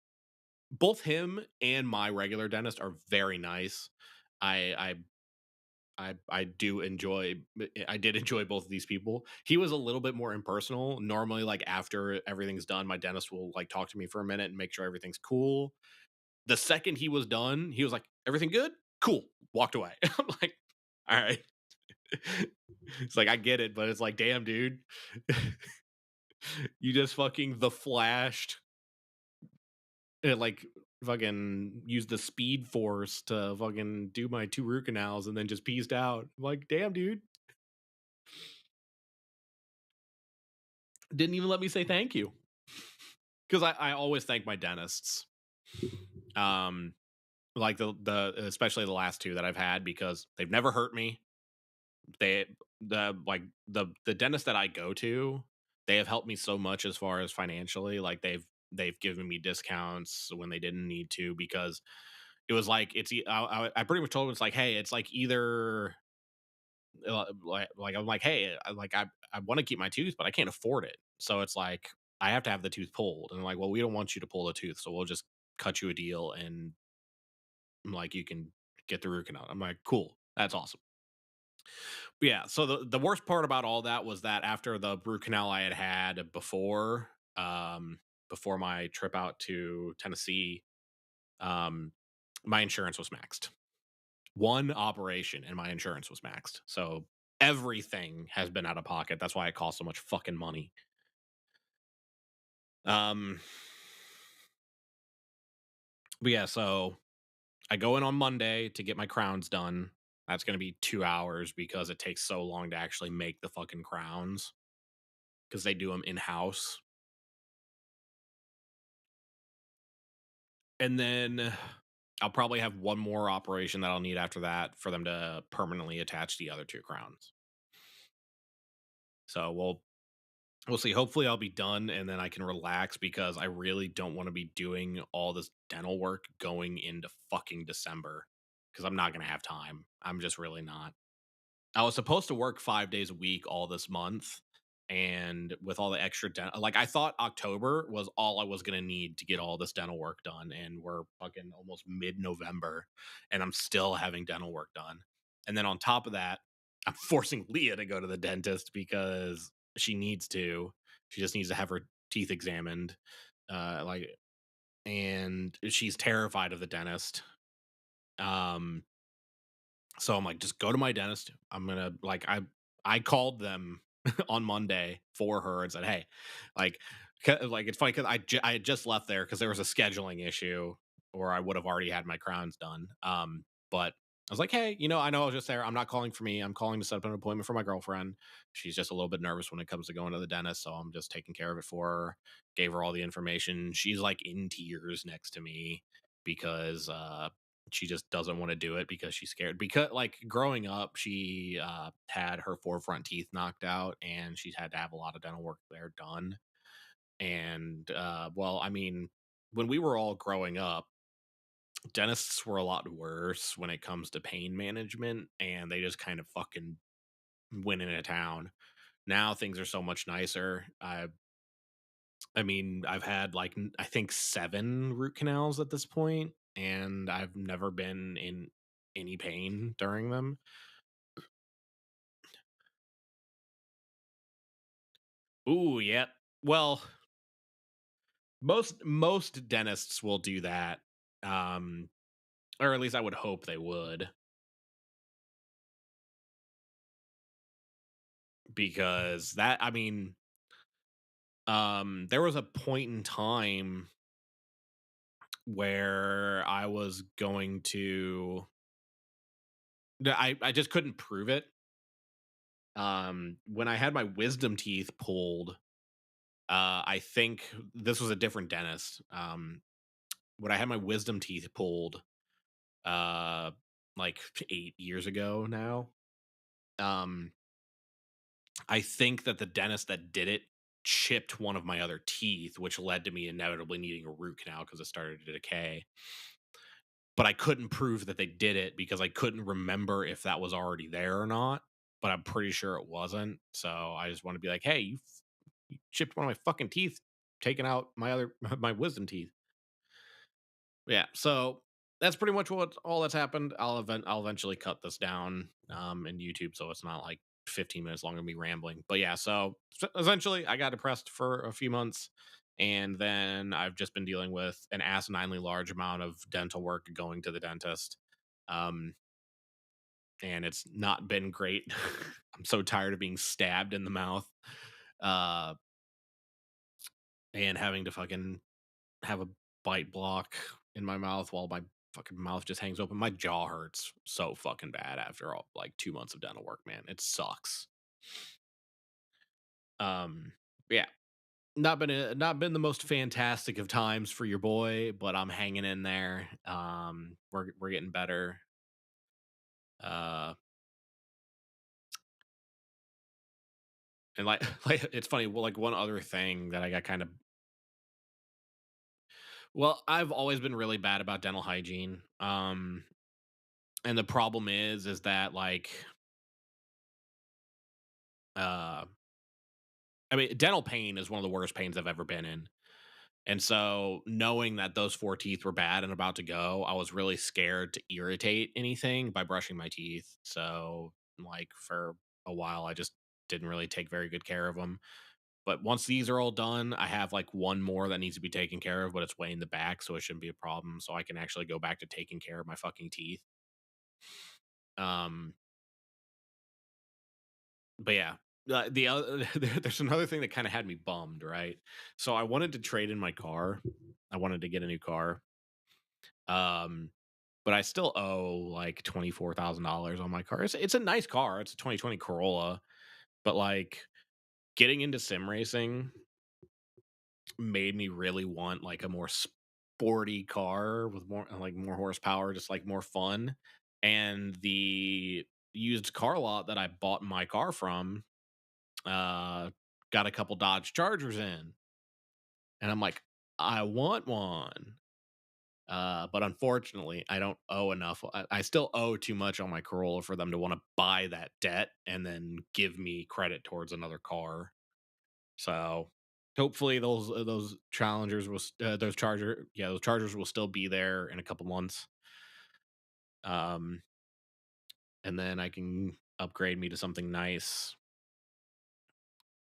Both him and my regular dentist are very nice. I did enjoy both of these people. He was a little bit more impersonal. Normally, like after everything's done, my dentist will like talk to me for a minute and make sure everything's cool. The second he was done, he was like, everything good? Cool. Walked away. I'm like, all right. It's like, I get it, but it's like, damn, dude. You just fucking the flashed. Like fucking use the speed force to fucking do my 2 root canals and then just pieced out. I'm like, damn, dude. Didn't even let me say thank you. Because I always thank my dentists. Like the especially the last 2 that I've had, because they've never hurt me. The dentist that I go to, they have helped me so much as far as financially. Like they've given me discounts when they didn't need to, because it was like I pretty much told them, it's like, hey, it's like either like I'm like, hey, I want to keep my tooth, but I can't afford it. So it's like I have to have the tooth pulled. And they're like, well, we don't want you to pull the tooth, so we'll just cut you a deal and like you can get the root canal. I'm like, cool, that's awesome. But yeah, so the worst part about all that was that after the root canal I had before, before my trip out to Tennessee, my insurance was maxed. One operation and my insurance was maxed. So everything has been out of pocket. That's why it costs so much fucking money. But yeah, so I go in on Monday to get my crowns done. That's going to be 2 hours because it takes so long to actually make the fucking crowns because they do them in-house. And then I'll probably have one more operation that I'll need after that for them to permanently attach the other 2 crowns. So we'll see. Hopefully I'll be done and then I can relax because I really don't want to be doing all this dental work going into fucking December because I'm not going to have time. I'm just really not. I was supposed to work 5 days a week all this month, and with all the extra like I thought October was all I was going to need to get all this dental work done, and we're fucking almost mid-November and I'm still having dental work done. And then on top of that, I'm forcing Leah to go to the dentist because she needs to. She just needs to have her teeth examined. And she's terrified of the dentist. So I'm like, just go to my dentist. I'm gonna I called them on Monday for her and said, hey, like it's funny because I had just left there because there was a scheduling issue, or I would have already had my crowns done. But I was like, hey, I know I was just there. I'm not calling for me. I'm calling to set up an appointment for my girlfriend. She's just a little bit nervous when it comes to going to the dentist, so I'm just taking care of it for her. Gave her all the information. She's like in tears next to me because she just doesn't want to do it because she's scared. Because like growing up, she had her 4 front teeth knocked out and she's had to have a lot of dental work there done. And well, I mean, when we were all growing up, dentists were a lot worse when it comes to pain management, and they just kind of fucking went into town. Now things are so much nicer. I mean, I've had like I think 7 root canals at this point, and I've never been in any pain during them. Ooh, yep. Well, most dentists will do that. Or at least I would hope they would. Because that, I mean, there was a point in time where I was going to I just couldn't prove it. When I had my wisdom teeth pulled, I think this was a different dentist. When I had my wisdom teeth pulled, like 8 years ago now, I think that the dentist that did it chipped one of my other teeth, which led to me inevitably needing a root canal because it started to decay. But I couldn't prove that they did it because I couldn't remember if that was already there or not. But I'm pretty sure it wasn't. So I just want to be like, hey, you chipped one of my fucking teeth, taking out my wisdom teeth. Yeah, so that's pretty much all that's happened. I'll eventually cut this down in YouTube so it's not like 15 minutes long of me rambling. But yeah, so essentially I got depressed for a few months, and then I've just been dealing with an asininely large amount of dental work going to the dentist. And it's not been great. I'm so tired of being stabbed in the mouth. And having to fucking have a bite block in my mouth while my fucking mouth just hangs open. My jaw hurts so fucking bad after all like 2 months of dental work, man. It sucks. Yeah. Not been the most fantastic of times for your boy, but I'm hanging in there. We're getting better. And like it's funny, well, like one other thing that I got kind of well, I've always been really bad about dental hygiene. And the problem is that like I mean, dental pain is one of the worst pains I've ever been in. And so knowing that those 4 teeth were bad and about to go, I was really scared to irritate anything by brushing my teeth. So like for a while I just didn't really take very good care of them. But once these are all done, I have like one more that needs to be taken care of, but it's way in the back, so it shouldn't be a problem. So I can actually go back to taking care of my fucking teeth. But yeah, the other there's another thing that kind of had me bummed, right? So I wanted to trade in my car. I wanted to get a new car. Um, but I still owe like $24,000 on my car. It's a nice car. It's a 2020 Corolla, but like getting into sim racing made me really want like a more sporty car with more horsepower, just like more fun. And the used car lot that I bought my car from got a couple Dodge Chargers in, and I'm like, I want one. But unfortunately, I don't owe enough. I still owe too much on my Corolla for them to want to buy that debt and then give me credit towards another car. So hopefully those Challengers will those Chargers will still be there in a couple months. And then I can upgrade me to something nice.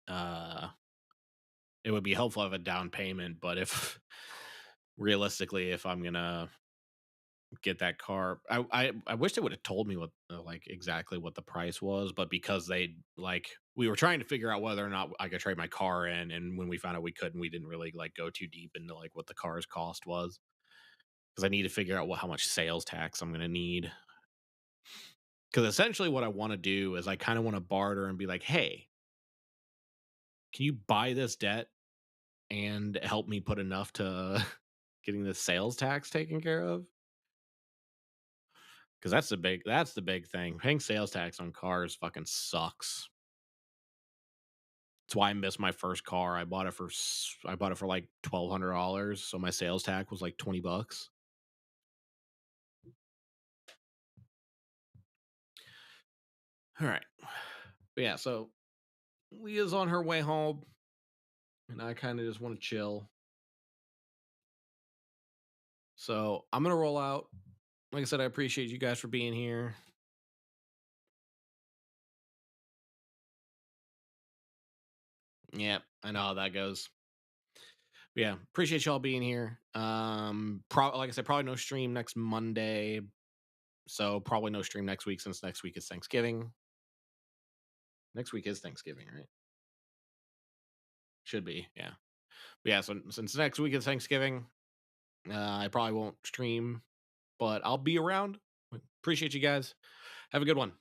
It would be helpful to have a down payment, but if realistically, if I'm gonna get that car, I wish they would have told me what like exactly what the price was, but because we were trying to figure out whether or not I could trade my car in, and when we found out we couldn't, we didn't really like go too deep into like what the car's cost was, because I need to figure out how much sales tax I'm gonna need. Because essentially, what I want to do is I kind of want to barter and be like, hey, can you buy this debt and help me put enough to getting the sales tax taken care of? Because that's the big thing. Paying sales tax on cars fucking sucks. That's why I missed my first car. I bought it for like $1,200, so my sales tax was like $20. All right, but yeah. So Leah's on her way home, and I kind of just want to chill. So I'm gonna roll out. Like I said, I appreciate you guys for being here. Yeah, I know how that goes. But yeah, appreciate y'all being here. Like I said, probably no stream next Monday. So probably no stream next week, since next week is Thanksgiving. Next week is Thanksgiving, right? Should be, yeah. But yeah, so since next week is Thanksgiving, I probably won't stream, but I'll be around. Appreciate you guys. Have a good one.